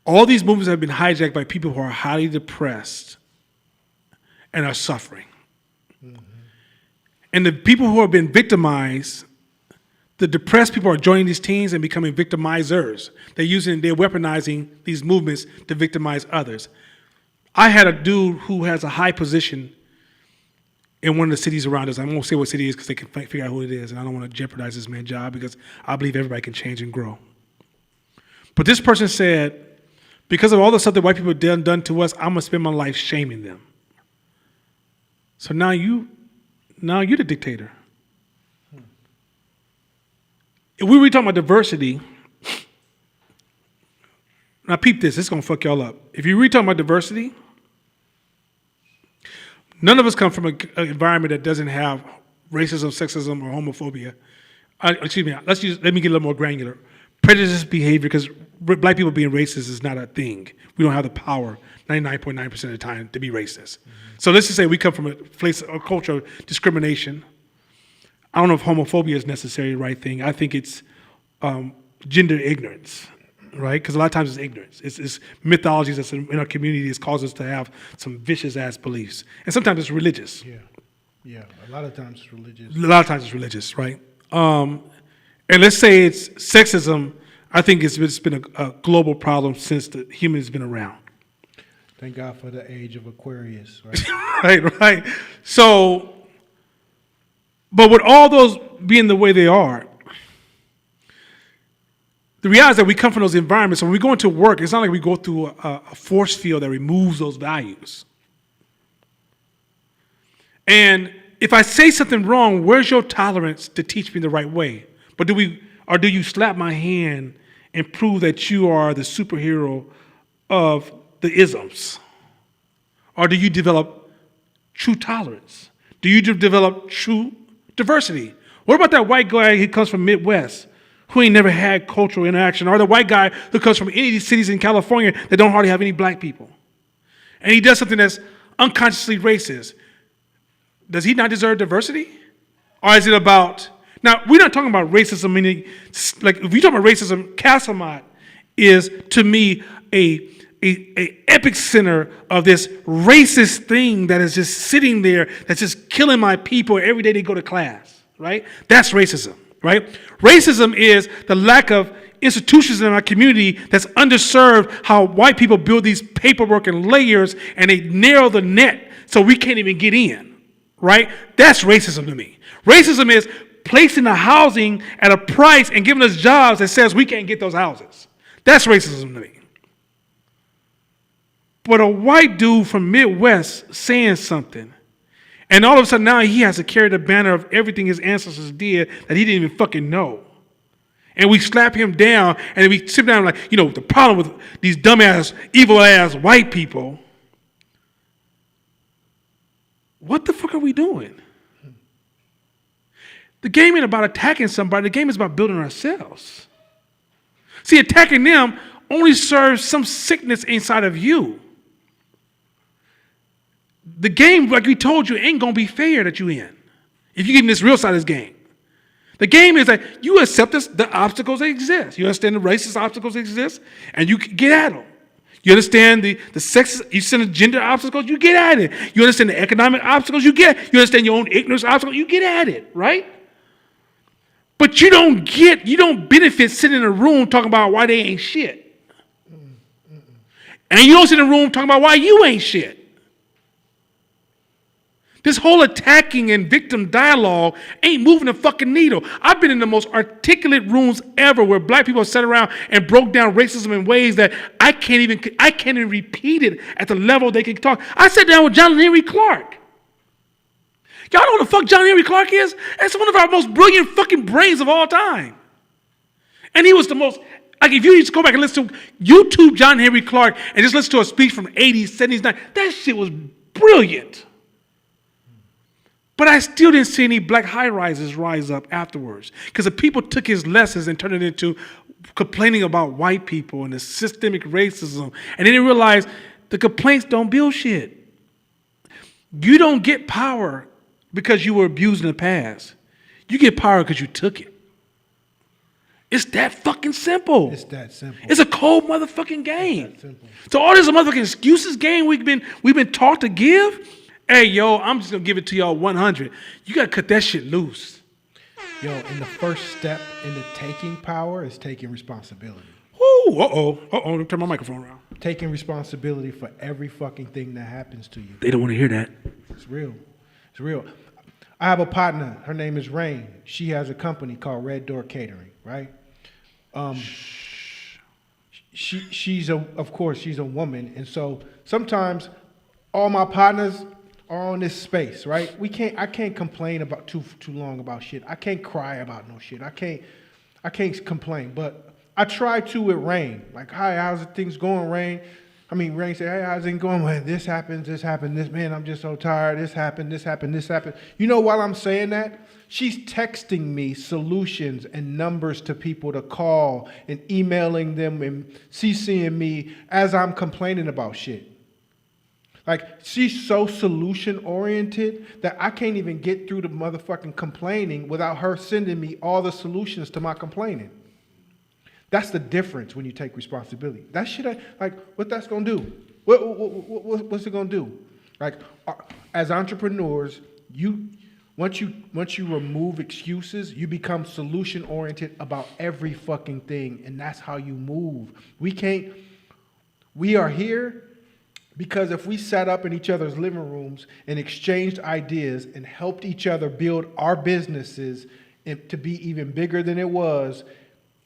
All these movements have been hijacked by people who are highly depressed and are suffering. Mm-hmm. And the people who have been victimized, the depressed people are joining these teams and becoming victimizers. They're weaponizing these movements to victimize others. I had a dude who has a high position in one of the cities around us. I won't say what city it is because they can figure out who it is, and I don't want to jeopardize this man's job because I believe everybody can change and grow. But this person said, because of all the stuff that white people have done to us, I'm going to spend my life shaming them. So now you're the dictator. If we were talking about diversity, now peep this, it's going to fuck y'all up. If you read talking about diversity, None of us come from an environment that doesn't have racism, sexism, or homophobia. Let me get a little more granular. Prejudice behavior, because black people being racist is not a thing. We don't have the power 99.9% of the time to be racist. Mm-hmm. So let's just say we come from a place, a culture of discrimination. I don't know if homophobia is necessarily the right thing. I think it's gender ignorance, right? Because a lot of times it's ignorance. It's mythologies that's in our community that's caused us to have some vicious ass beliefs. And sometimes it's religious. Yeah. A lot of times it's religious. A lot of times it's religious, right? And let's say it's sexism. I think it's been a global problem since the humans been around. Thank God for the age of Aquarius, right? right. So, but with all those being the way they are, the reality is that we come from those environments. So when we go into work, it's not like we go through a force field that removes those values. And if I say something wrong, where's your tolerance to teach me the right way? But do you slap my hand and prove that you are the superhero of the isms? Or do you develop true tolerance? Do you develop true diversity? What about that white guy who comes from Midwest who ain't never had cultural interaction? Or the white guy who comes from any of these cities in California that don't hardly have any black people? And he does something that's unconsciously racist. Does he not deserve diversity? Or is it about... Now, we're not talking about racism, meaning, like, if we talk about racism, Casamont is, to me, a epic center of this racist thing that is just sitting there, that's just killing my people every day they go to class, right? That's racism, right? Racism is the lack of institutions in our community that's underserved, how white people build these paperwork and layers, and they narrow the net so we can't even get in, right? That's racism to me. Racism is placing the housing at a price and giving us jobs that says we can't get those houses. That's racism to me. But a white dude from Midwest saying something, and all of a sudden now he has to carry the banner of everything his ancestors did that he didn't even fucking know. And we slap him down, and we sit down like, the problem with these dumbass, evil-ass white people, what the fuck are we doing? The game ain't about attacking somebody. The game is about building ourselves. See, attacking them only serves some sickness inside of you. The game, like we told you, ain't going to be fair that you in if you get in this real side of this game. The game is that you accept the obstacles that exist. You understand the racist obstacles that exist, and you get at them. You understand the sexist, you understand the gender obstacles, you get at it. You understand the economic obstacles, you understand your own ignorance obstacles, you get at it, right? But you don't benefit sitting in a room talking about why they ain't shit. And you don't sit in a room talking about why you ain't shit. This whole attacking and victim dialogue ain't moving the fucking needle. I've been in the most articulate rooms ever where black people sat around and broke down racism in ways that I can't even repeat it at the level they can talk. I sat down with John Henry Clark. Y'all know what the fuck John Henry Clark is? That's one of our most brilliant fucking brains of all time. And he was the most, like, if you just go back and listen to YouTube John Henry Clark and just listen to a speech from 80s, 70s, 90s, that shit was brilliant. But I still didn't see any black high-rises rise up afterwards. Because the people took his lessons and turned it into complaining about white people and the systemic racism. And then they realized the complaints don't build shit. You don't get power because you were abused in the past. You get power because you took it. It's that fucking simple. It's that simple. It's a cold motherfucking game. It's that simple. So all this motherfucking excuses game we've been taught to give, hey, yo, I'm just going to give it to y'all 100. You got to cut that shit loose. Yo, and the first step into taking power is taking responsibility. Woo, let me turn my microphone around. Taking responsibility for every fucking thing that happens to you. They don't want to hear that. It's real. It's real. I have a partner. Her name is Rain. She has a company called Red Door Catering, right? She's a woman, and so sometimes all my partners are on this space, right? I can't complain about too long about shit. I can't cry about no shit. I can't complain, but I try to with Rain. Like, hi, how's things going, Rain? I mean, Rain said, hey, how's it going? Well, this happened, this, man, I'm just so tired. This happened. You know, while I'm saying that, she's texting me solutions and numbers to people to call and emailing them and CCing me as I'm complaining about shit. Like, she's so solution-oriented that I can't even get through the motherfucking complaining without her sending me all the solutions to my complaining. That's the difference when you take responsibility. That shit, like, what that's going to do? What's it going to do? Like, as entrepreneurs, once you remove excuses, you become solution-oriented about every fucking thing, and that's how you move. We are here because if we sat up in each other's living rooms and exchanged ideas and helped each other build our businesses to be even bigger than it was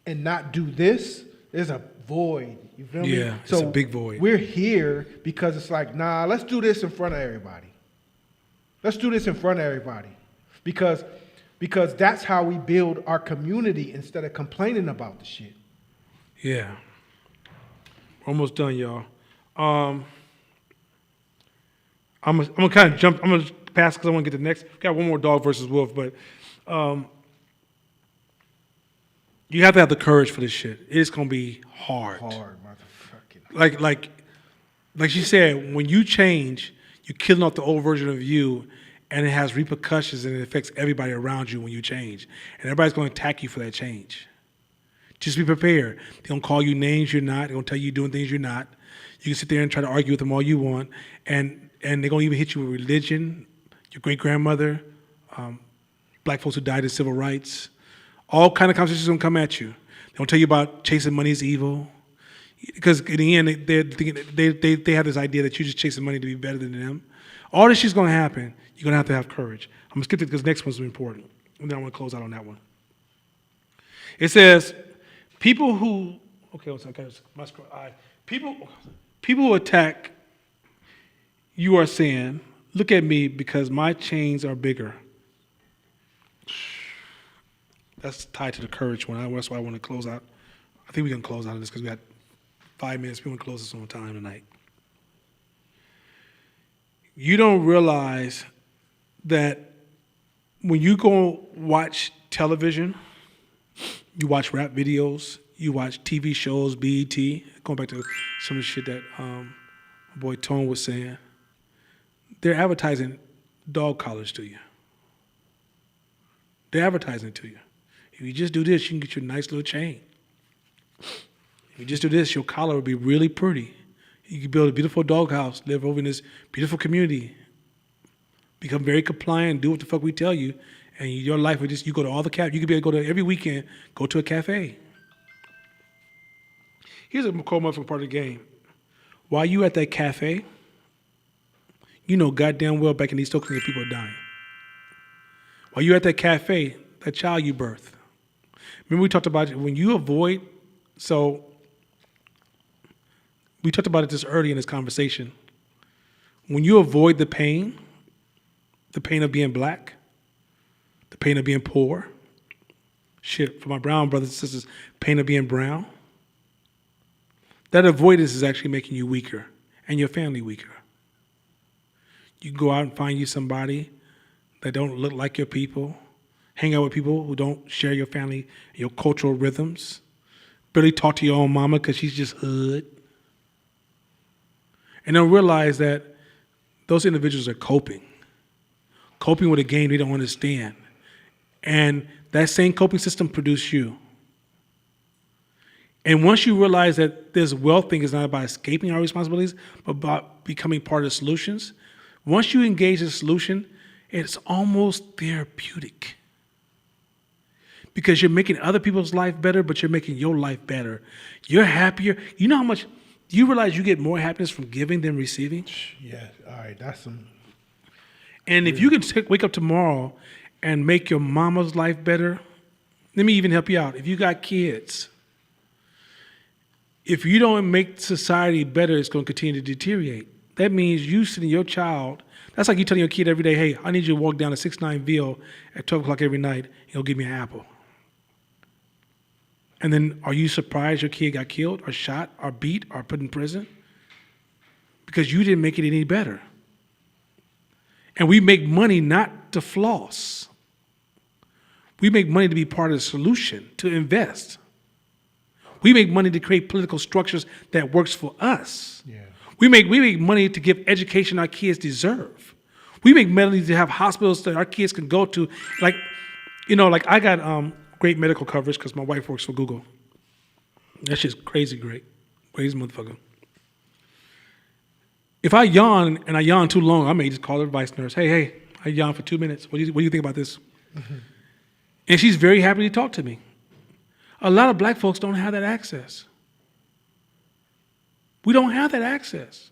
and not do this, there's a void. You feel me? Yeah, it's a big void. We're here because it's like, nah, let's do this in front of everybody. Let's do this in front of everybody. Because that's how we build our community instead of complaining about the shit. Yeah. Almost done, y'all. I'm gonna kind of jump. I'm gonna pass because I want to get to the next. Got one more dog versus wolf, but you have to have the courage for this shit. It's gonna be hard. Hard, motherfucking. Like she said, when you change, you're killing off the old version of you, and it has repercussions and it affects everybody around you when you change, and everybody's gonna attack you for that change. Just be prepared. They're gonna call you names you're not. They're gonna tell you you're doing things you're not. You can sit there and try to argue with them all you want, and they're going to even hit you with religion, your great-grandmother, black folks who died in civil rights. All kind of conversations going to come at you. They're going to tell you about chasing money is evil. Because in the end, they have this idea that you're just chasing money to be better than them. All this shit's going to happen. You're going to have courage. I'm going to skip it because the next one's important. And then I want to close out on that one. It says, people who attack you are saying, look at me because my chains are bigger. That's tied to the courage one. That's why I want to close out. I think we can close out of this because we got 5 minutes. We want to close this on time tonight. You don't realize that when you go watch television, you watch rap videos, you watch TV shows, BET, going back to some of the shit that my boy Tone was saying, they're advertising dog collars to you. They're advertising it to you. If you just do this, you can get your nice little chain. If you just do this, your collar will be really pretty. You can build a beautiful doghouse, live over in this beautiful community, become very compliant, do what the fuck we tell you, and your life will just, you go to all the cafes. You could be able to go to every weekend, go to a cafe. Here's a cool motherfucking part of the game. While you at that cafe, you know goddamn well back in East Oakland people are dying. While you're at that cafe, that child you birth. Remember we talked about it, when you avoid, so we talked about it this early in this conversation. When you avoid the pain of being black, the pain of being poor, shit, for my brown brothers and sisters, pain of being brown, that avoidance is actually making you weaker and your family weaker. You can go out and find you somebody that don't look like your people, hang out with people who don't share your family, your cultural rhythms, barely talk to your own mama because she's just hood. And don't realize that those individuals are coping with a game they don't understand. And that same coping system produced you. And once you realize that this wealth thing is not about escaping our responsibilities, but about becoming part of the solutions, once you engage in the solution, it's almost therapeutic. Because you're making other people's life better, but you're making your life better. You're happier. You know how much, do you realize you get more happiness from giving than receiving? Yeah, all right, that's some. And if you can wake up tomorrow and make your mama's life better, let me even help you out. If you got kids, if you don't make society better, it's going to continue to deteriorate. That means you sending your child, that's like you telling your kid every day, hey, I need you to walk down to 69 Ville at 12 o'clock every night, and you'll give me an apple. And then are you surprised your kid got killed or shot or beat or put in prison? because you didn't make it any better. And we make money not to floss. We make money to be part of the solution, to invest. We make money to create political structures that works for us. Yeah. We make money to give education our kids deserve. We make money to have hospitals that our kids can go to. Like I got great medical coverage because my wife works for Google. That's just crazy great. Crazy motherfucker. If I yawn and I yawn too long, I may just call the advice nurse. Hey, I yawned for 2 minutes. What do you think about this? Mm-hmm. And she's very happy to talk to me. A lot of black folks don't have that access. We don't have that access.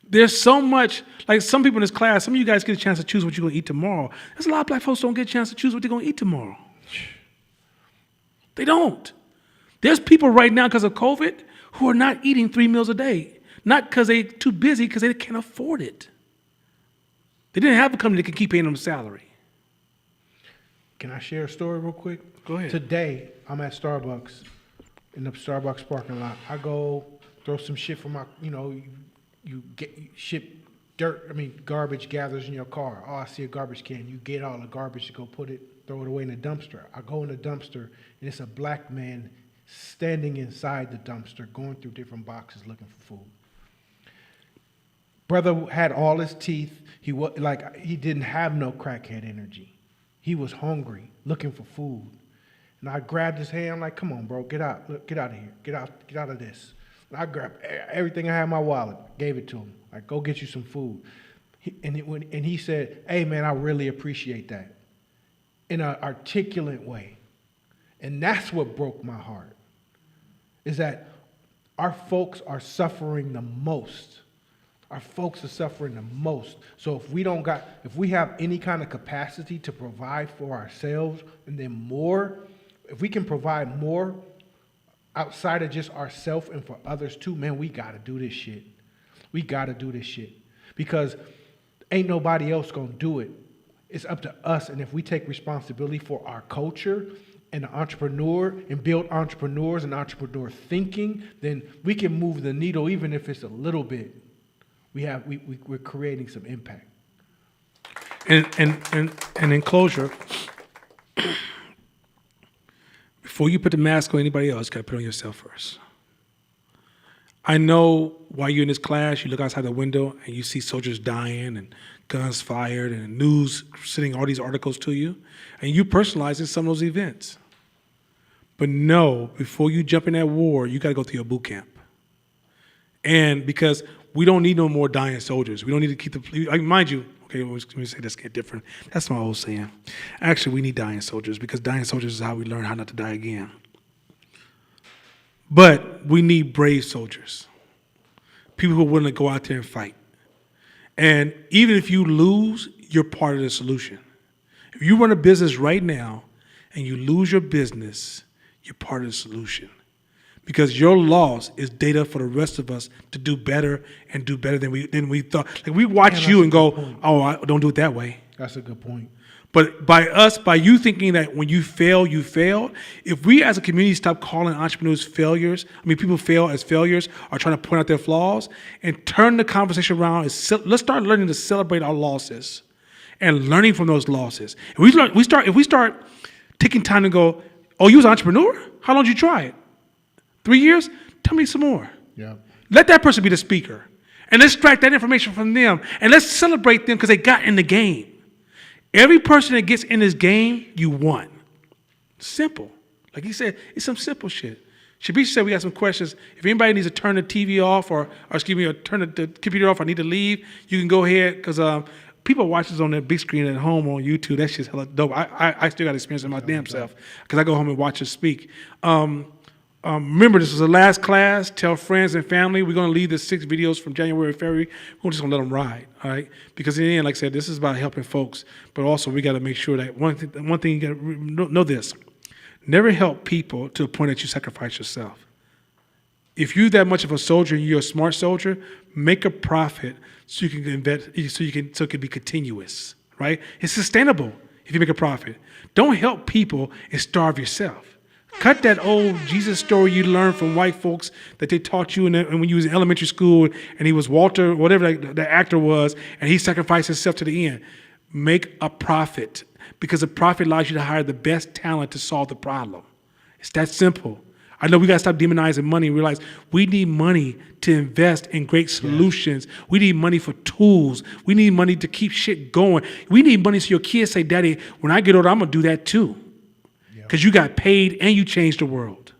There's so much, like some people in this class, some of you guys get a chance to choose what you're going to eat tomorrow. There's a lot of black folks don't get a chance to choose what they're going to eat tomorrow. They don't. There's people right now because of COVID who are not eating 3 meals a day. Not because they're too busy, because they can't afford it. They didn't have a company that could keep paying them a salary. Can I share a story real quick? Go ahead. Today, I'm at Starbucks, in the Starbucks parking lot. I go throw some shit from my, you ship garbage gathers in your car. Oh, I see a garbage can. You get all the garbage, you go throw it away in the dumpster. I go in the dumpster, and it's a black man standing inside the dumpster, going through different boxes looking for food. Brother had all his teeth. He didn't have no crackhead energy. He was hungry, looking for food. And I grabbed his hand. I'm like, come on, bro, get out. Look, get out of here. Get out of this. And I grabbed everything I had in my wallet, gave it to him. Like, go get you some food. And he said, hey, man, I really appreciate that. In an articulate way. And that's what broke my heart, is that our folks are suffering the most. Our folks are suffering the most. So if we have any kind of capacity to provide for ourselves, and then more, if we can provide more outside of just ourselves and for others too, man, we got to do this shit. We got to do this shit. Because ain't nobody else going to do it. It's up to us. And if we take responsibility for our culture and the entrepreneur and build entrepreneurs and entrepreneur thinking, then we can move the needle even if it's a little bit. We're creating some impact. And in closure, before you put the mask on anybody else, you got to put it on yourself first. I know while you're in this class, you look outside the window and you see soldiers dying and guns fired and news sending all these articles to you, and you personalizing some of those events. But no, before you jump in that war, you got to go through your boot camp. And because we don't need no more dying soldiers. We don't need to keep mind you, okay, let me say this get different. That's my old saying. Actually, we need dying soldiers because dying soldiers is how we learn how not to die again. But we need brave soldiers. People who are willing to go out there and fight. And even if you lose, you're part of the solution. If you run a business right now and you lose your business, you're part of the solution. Because your loss is data for the rest of us to do better and do better than we thought. Like we watch you and go, oh, I don't do it that way. That's a good point. But by you thinking that when you fail, you failed, if we as a community stop calling entrepreneurs failures, people fail as failures or trying to point out their flaws, and turn the conversation around, let's start learning to celebrate our losses and learning from those losses. If we start taking time to go, oh, you was an entrepreneur? How long did you try it? 3 years? Tell me some more. Yeah. Let that person be the speaker. And let's extract that information from them. And let's celebrate them because they got in the game. Every person that gets in this game, you won. Simple. Like he said, it's some simple shit. Shabish said we got some questions. If anybody needs to turn the TV off or turn the computer off or need to leave, you can go ahead because people watch this on their big screen at home on YouTube. That's just hella dope. I still got experience in my damn self because I go home and watch her speak. Remember, this was the last class. Tell friends and family. We're going to leave the 6 videos from January and February. We're just going to let them ride, all right? Because in the end, like I said, this is about helping folks. But also, we got to make sure that one thing you got to know this. Never help people to the point that you sacrifice yourself. If you're that much of a soldier and you're a smart soldier, make a profit so you can invest, so it can be continuous, right? It's sustainable if you make a profit. Don't help people and starve yourself. Cut that old Jesus story you learned from white folks that they taught you when you was in elementary school, and he was Walter, whatever the actor was, and he sacrificed himself to the end. Make a profit, because a profit allows you to hire the best talent to solve the problem. It's that simple. I know we got to stop demonizing money and realize we need money to invest in great solutions. Yeah. We need money for tools. We need money to keep shit going. We need money so your kids say, Daddy, when I get older, I'm going to do that too. Because you got paid and you changed the world.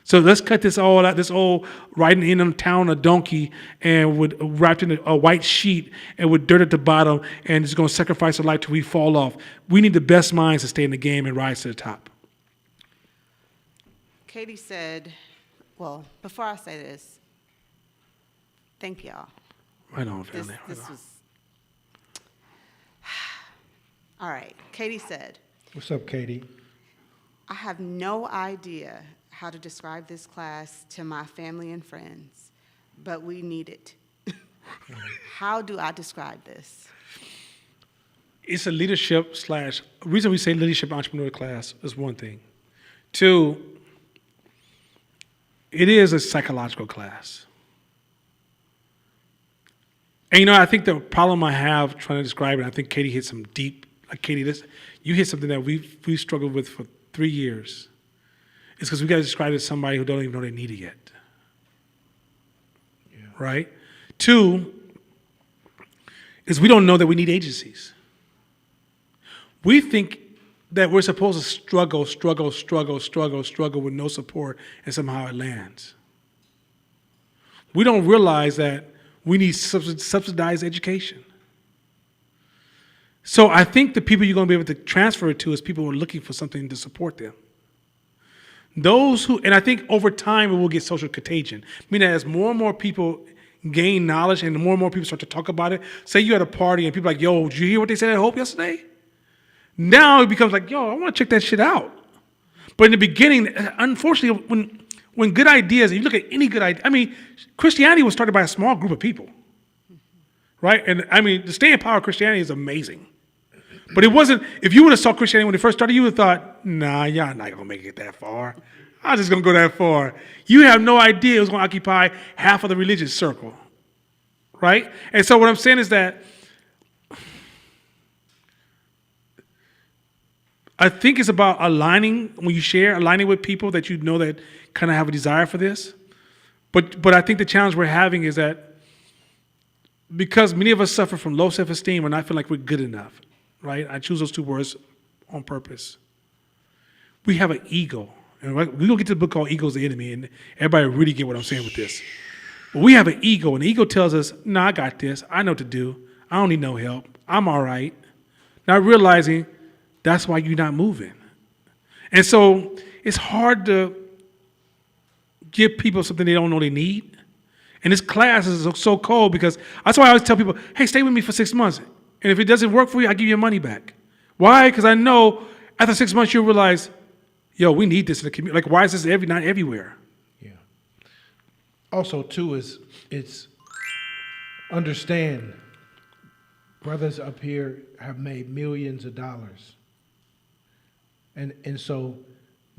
So let's cut this all out, this old riding in on town a donkey and wrapped in a white sheet and with dirt at the bottom and it's going to sacrifice our life till we fall off. We need the best minds to stay in the game and rise to the top. Katie said, well, before I say this, thank y'all. Right on, family. This was, all right. Katie said, What's up, Katie? I have no idea how to describe this class to my family and friends, but we need it. How do I describe this? It's a leadership / reason we say leadership entrepreneur class is one thing. Two, it is a psychological class. And I think the problem I have trying to describe it, I think Katie hit some deep, like Katie, you hit something that we've struggled with for 3 years. It's because we got to describe it to somebody who don't even know they need it yet. Yeah. Right? Two, is we don't know that we need agencies. We think that we're supposed to struggle with no support, and somehow it lands. We don't realize that we need subsidized education. So I think the people you're going to be able to transfer it to is people who are looking for something to support them. And I think over time it will get social contagion, meaning as more and more people gain knowledge and the more and more people start to talk about it. Say you're at a party and people are like, yo, did you hear what they said at Hope yesterday? Now it becomes like, yo, I want to check that shit out. But in the beginning, unfortunately, when good ideas, you look at any good idea, I mean, Christianity was started by a small group of people, right? And I mean, the staying power of Christianity is amazing. But it wasn't, if you would have saw Christianity when it first started, you would have thought, nah, y'all not going to make it that far. I'm just going to go that far. You have no idea it was going to occupy half of the religious circle, right? And so what I'm saying is that I think it's about aligning, when you share, aligning with people that you know that kind of have a desire for this. But I think the challenge we're having is that because many of us suffer from low self-esteem, we're not feeling like we're good enough, right? I choose those two words on purpose. We have an ego. And we're going to get to the book called Ego's the Enemy, and everybody really get what I'm saying with this. But we have an ego, and the ego tells us, I got this. I know what to do. I don't need no help. I'm all right. Not realizing that's why you're not moving. And so it's hard to give people something they don't know they need. And this class is so cold because that's why I always tell people, hey, stay with me for 6 months. And if it doesn't work for you, I'll give you your money back. Why? Because I know after 6 months you'll realize, yo, we need this in the community. Like, why is this not everywhere? Yeah. Also, too, it's understand brothers up here have made millions of dollars. And so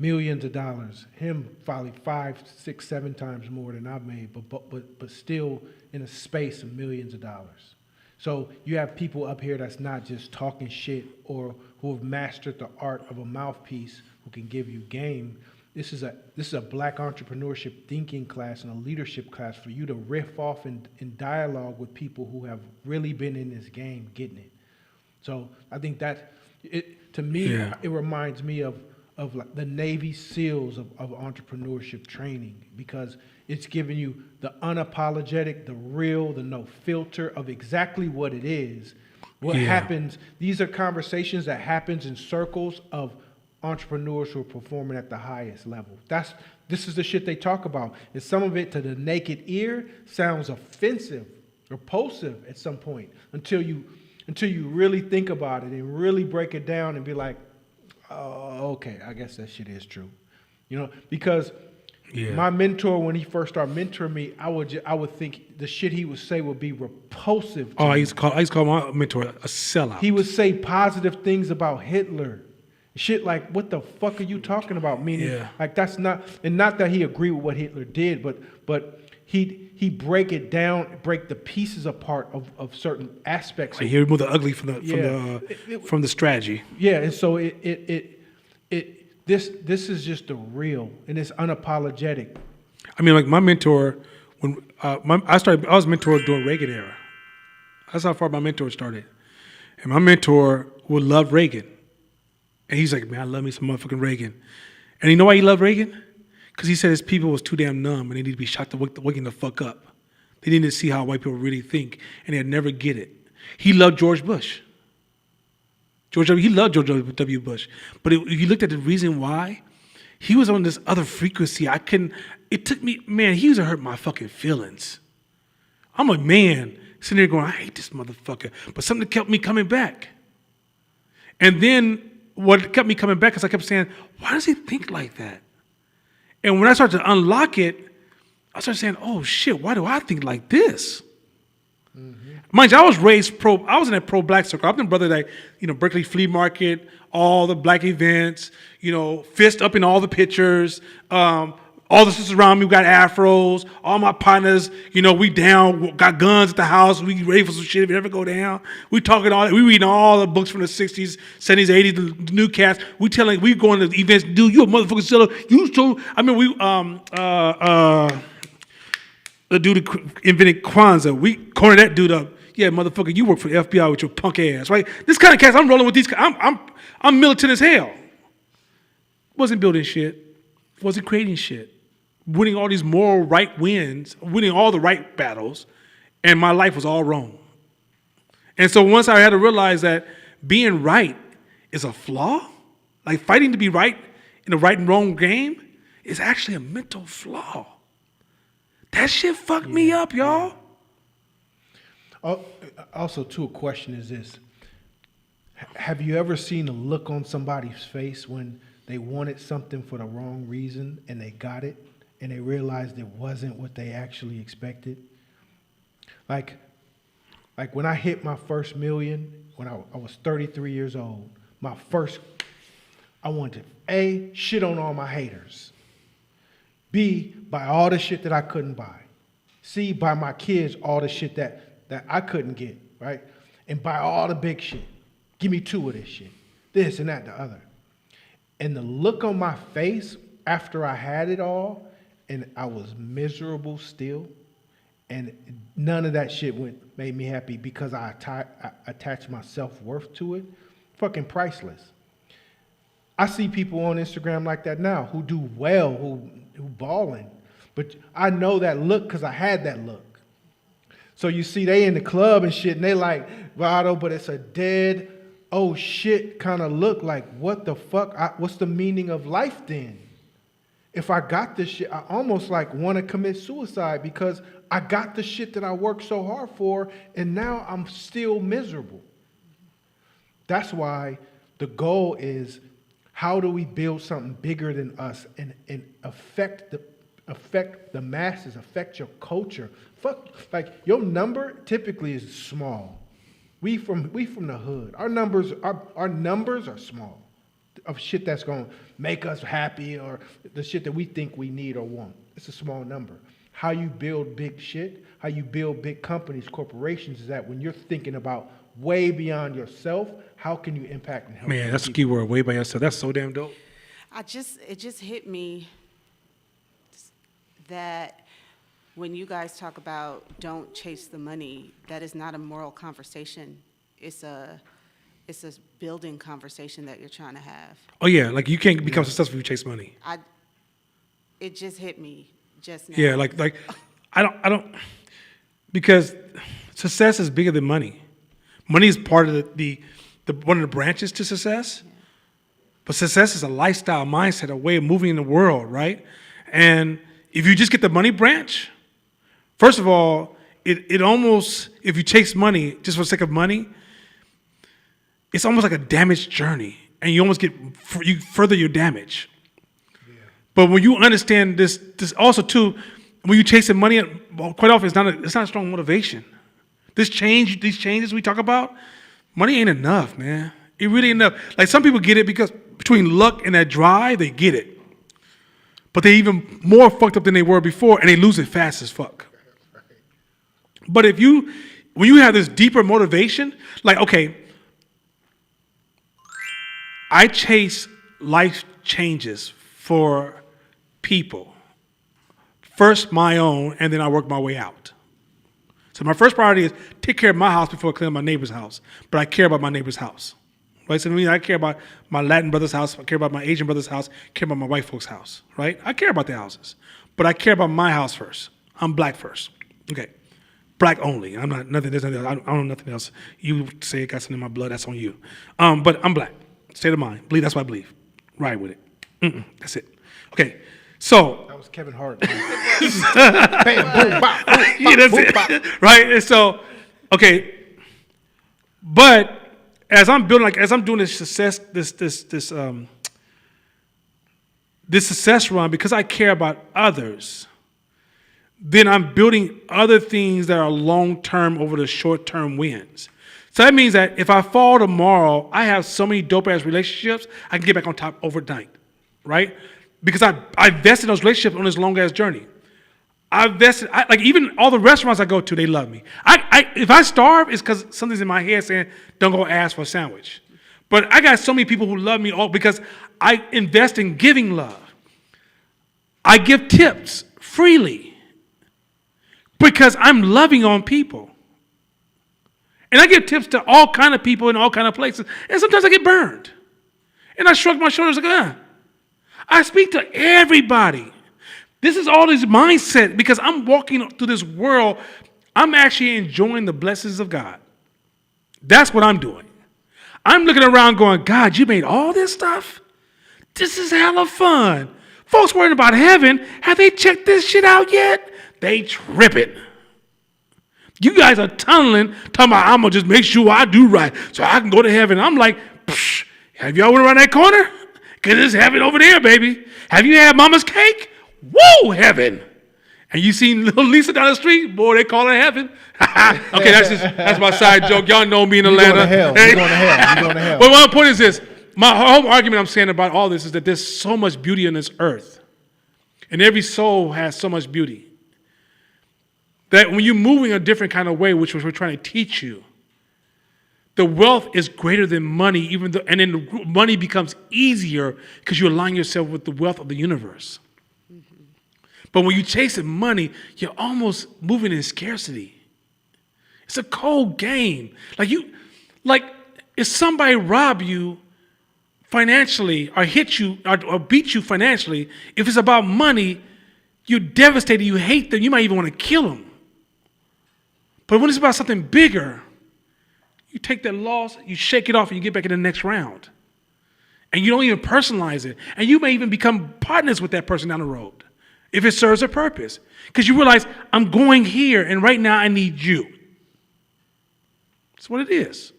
millions of dollars. Him probably 5, 6, 7 times more than I've made, but still in a space of millions of dollars. So you have people up here that's not just talking shit or who have mastered the art of a mouthpiece who can give you game. This is a black entrepreneurship thinking class and a leadership class for you to riff off in dialogue with people who have really been in this game getting it. So I think that to me, It reminds me of like the Navy SEALs of entrepreneurship training, because it's giving you the unapologetic, the real, the no filter of exactly what it is. What happens, these are conversations that happens in circles of entrepreneurs who are performing at the highest level. This is the shit they talk about. And some of it to the naked ear sounds offensive, repulsive at some point until you really think about it and really break it down and be like, oh, okay, I guess that shit is true. Because my mentor, when he first started mentoring me, I would think the shit he would say would be repulsive to me. I used to call my mentor a sellout. He would say positive things about Hitler, Shit like, what the fuck are you talking about? Meaning, Yeah. like that's not, and not that he agreed with what Hitler did, but he break it down, break the pieces apart of certain aspects. Like, he removed the ugly from Yeah. from the strategy. Yeah, and so this is just the real, and it's unapologetic. I mean, like my mentor, when I was mentored during Reagan era. That's how far my mentor started. And my mentor would love Reagan. And he's like, man, I love me some motherfucking Reagan. And you know why he loved Reagan? Because he said his people was too damn numb and they need to be shot to waking the fuck up. They needed to see how white people really think, and they'd never get it. He loved George Bush. He loved George W. Bush. But if you looked at the reason why, he was on this other frequency. It took me, man, he used to hurt my fucking feelings. I'm a man sitting there going, I hate this motherfucker. But something kept me coming back. And then what kept me coming back is I kept saying, why does he think like that? And when I started to unlock it, I started saying, oh shit, why do I think like this? Mind you, I was in a pro-black circle. I'm the brother that, Berkeley Flea Market, all the black events, fist up in all the pictures, all the sisters around me got afros, all my partners, we down, got guns at the house, we ready for some shit if it ever go down. We talking all, we reading all the books from the 60s, 70s, 80s, the new cats. We going to events, dude, you a motherfucking seller. The dude who invented Kwanzaa, we cornered that dude up. Yeah, motherfucker, you work for the FBI with your punk ass, right? This kind of cats, I'm rolling with these. I'm militant as hell. Wasn't building shit. Wasn't creating shit. Winning all these moral right wins, winning all the right battles, and my life was all wrong. And so once I had to realize that being right is a flaw, like fighting to be right in a right and wrong game is actually a mental flaw. That shit fucked me up, y'all. Also, too, a question is this. Have you ever seen a look on somebody's face when they wanted something for the wrong reason and they got it and they realized it wasn't what they actually expected? Like when I hit my first million, when I was 33 years old, I wanted to, A, shit on all my haters. B, buy all the shit that I couldn't buy. C, buy my kids all the shit that I couldn't get, right? And buy all the big shit. Give me 2 of this shit. This and that, the other. And the look on my face after I had it all, and I was miserable still, and none of that shit made me happy because I attached my self-worth to it. Fucking priceless. I see people on Instagram like that now who do well, who balling. But I know that look because I had that look. So you see they in the club and shit, and they like, Vado, but it's a dead, oh shit kind of look. Like, what the fuck? What's the meaning of life then? If I got this shit, I almost like want to commit suicide because I got the shit that I worked so hard for, and now I'm still miserable. That's why the goal is, how do we build something bigger than us and affect the masses, affect your culture? Fuck, like your number typically is small. We from the hood. Our numbers are small of shit that's gonna make us happy or the shit that we think we need or want. It's a small number. How you build big shit, how you build big companies, corporations, is that when you're thinking about way beyond yourself, how can you impact and help? Man, that's the key word, way by yourself. That's so damn dope. It just hit me that when you guys talk about don't chase the money, that is not a moral conversation. It's a building conversation that you're trying to have. Oh yeah, like you can't become successful if you chase money. It just hit me just now. Yeah, like I don't because success is bigger than money. Money is part of the one of the branches to success. Yeah. But success is a lifestyle, mindset, a way of moving in the world, right? And if you just get the money branch, first of all, it almost, if you chase money just for the sake of money, it's almost like a damaged journey, and you almost you further your damage. Yeah. But when you understand this also too, when you chasing money, quite often it's not a strong motivation. These changes we talk about, money ain't enough, man. It really ain't enough. Like some people get it because between luck and that drive, they get it. But they're even more fucked up than they were before, and they lose it fast as fuck. But when you have this deeper motivation, like, okay, I chase life changes for people. First my own, and then I work my way out. So my first priority is take care of my house before I clean up my neighbor's house. But I care about my neighbor's house. Right? So I care about my Latin brother's house, I care about my Asian brother's house, I care about my white folks' house. Right? I care about their houses. But I care about my house first. I'm black first. Okay. Black only. I'm not nothing. There's nothing else. I don't know nothing else. You say it got something in my blood. That's on you. But I'm black. State of mind. Believe. That's what I believe. Ride with it. That's it. Okay. So That was Kevin Hart. Bam, boom, bop, boom, yeah, that's boom, it. bop. Right. And so, okay. But as I'm doing this success, this success run, because I care about others, then I'm building other things that are long-term over the short-term wins. So that means that if I fall tomorrow, I have so many dope-ass relationships, I can get back on top overnight, right? Because I vested those relationships on this long-ass journey. Like even all the restaurants I go to, they love me. If I starve, it's because something's in my head saying, don't go ask for a sandwich. But I got so many people who love me all because I invest in giving love. I give tips freely. Because I'm loving on people. And I give tips to all kind of people in all kind of places. And sometimes I get burned. And I shrug my shoulders like, I speak to everybody. This is all this mindset because I'm walking through this world. I'm actually enjoying the blessings of God. That's what I'm doing. I'm looking around going, God, you made all this stuff? This is hella fun. Folks worrying about heaven. Have they checked this shit out yet? They tripping. You guys are tunneling, talking about, I'm going to just make sure I do right so I can go to heaven. I'm like, have y'all went around that corner? Because there's heaven over there, baby. Have you had mama's cake? Whoa, heaven. And you seen little Lisa down the street? Boy, they call her heaven. Okay, that's my side joke. Y'all know me in Atlanta. You're going to hell. Hey. You're going to hell. You're going to hell. But my point is this. My whole argument I'm saying about all this is that there's so much beauty in this earth. And every soul has so much beauty. That when you're moving a different kind of way, which we're trying to teach you, the wealth is greater than money, and then the money becomes easier because you align yourself with the wealth of the universe. Mm-hmm. But when you're chasing money, you're almost moving in scarcity. It's a cold game. Like if somebody rob you financially or hit you or beat you financially, if it's about money, you're devastated, you hate them, you might even want to kill them. But when it's about something bigger, you take that loss, you shake it off, and you get back in the next round. And you don't even personalize it. And you may even become partners with that person down the road if it serves a purpose. Because you realize, I'm going here, and right now I need you. That's what it is.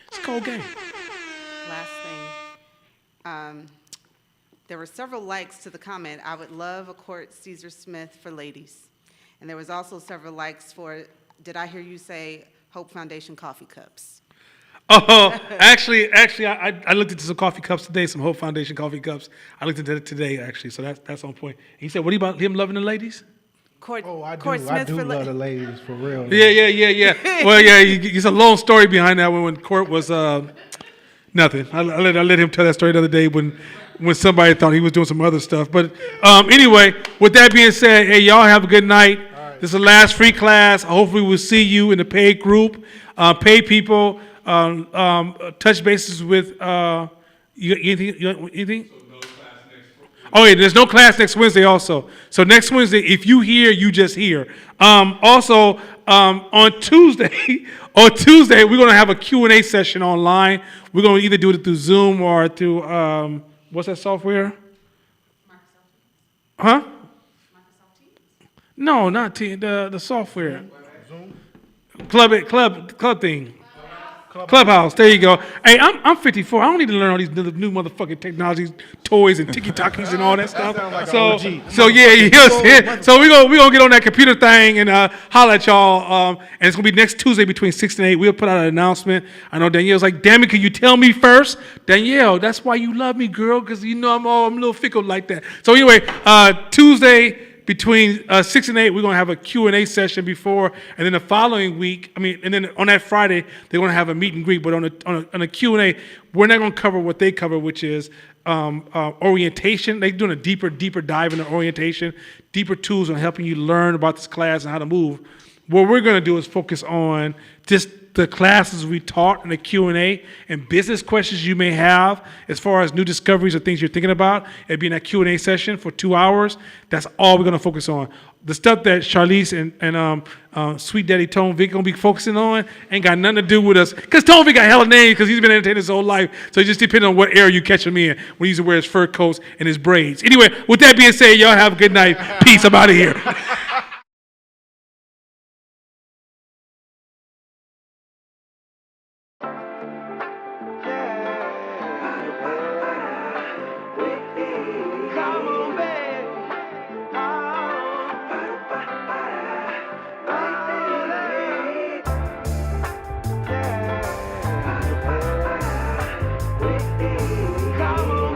It's a cold game. Last thing. There were several likes to the comment, I would love a Court Caesar Smith for ladies. And there was also several likes for, did I hear you say Hope Foundation coffee cups? Oh, actually, I looked into some coffee cups today, some Hope Foundation coffee cups. I looked into it today, actually, so that's on point. He said, what about him loving the ladies? Court, I Court do Smith for love the ladies, for real. Yeah. Well, yeah, it's a long story behind that one when Court was nothing. I let him tell that story the other day when somebody thought he was doing some other stuff. But anyway, with that being said, hey, y'all have a good night. Right. This is the last free class. Hopefully we'll see you in the paid group. Paid people, touch bases with, anything? Oh, yeah, there's no class next Wednesday also. So next Wednesday, if you hear, you just hear. Also, on Tuesday, we're going to have a Q&A session online. We're going to either do it through Zoom or through, what's that software? Huh? Microsoft Teams? No, not Teams, the software. Zoom? Club thing. Clubhouse. There you go. Hey, I'm 54. I don't need to learn all these new motherfucking technologies, toys and tiki-takis and all that stuff. sound like an So, OG. so yeah. So we gonna get on that computer thing and holler at y'all. And it's gonna be next Tuesday between 6 and 8. We'll put out an announcement. I know Danielle's like, damn it, can you tell me first? Danielle, that's why you love me, girl, because you know I'm a little fickle like that. So anyway, Tuesday, between 6 and 8, we're going to have a Q&A session before, and then the following week, and then on that Friday, they're going to have a meet and greet, but on a Q&A, we're not going to cover what they cover, which is orientation. They're doing a deeper dive into orientation, deeper tools on helping you learn about this class and how to move. What we're going to do is focus on just the classes we taught in the Q&A and business questions you may have as far as new discoveries or things you're thinking about. It'd be in that Q&A session for 2 hours. That's all we're going to focus on. The stuff that Charlize and Sweet Daddy Tone Vic going to be focusing on ain't got nothing to do with us. Because Tone Vic got hella names because he's been entertaining his whole life. So it just depends on what era you catch him in when he used to wear his fur coats and his braids. Anyway, with that being said, y'all have a good night. Peace. I'm out of here.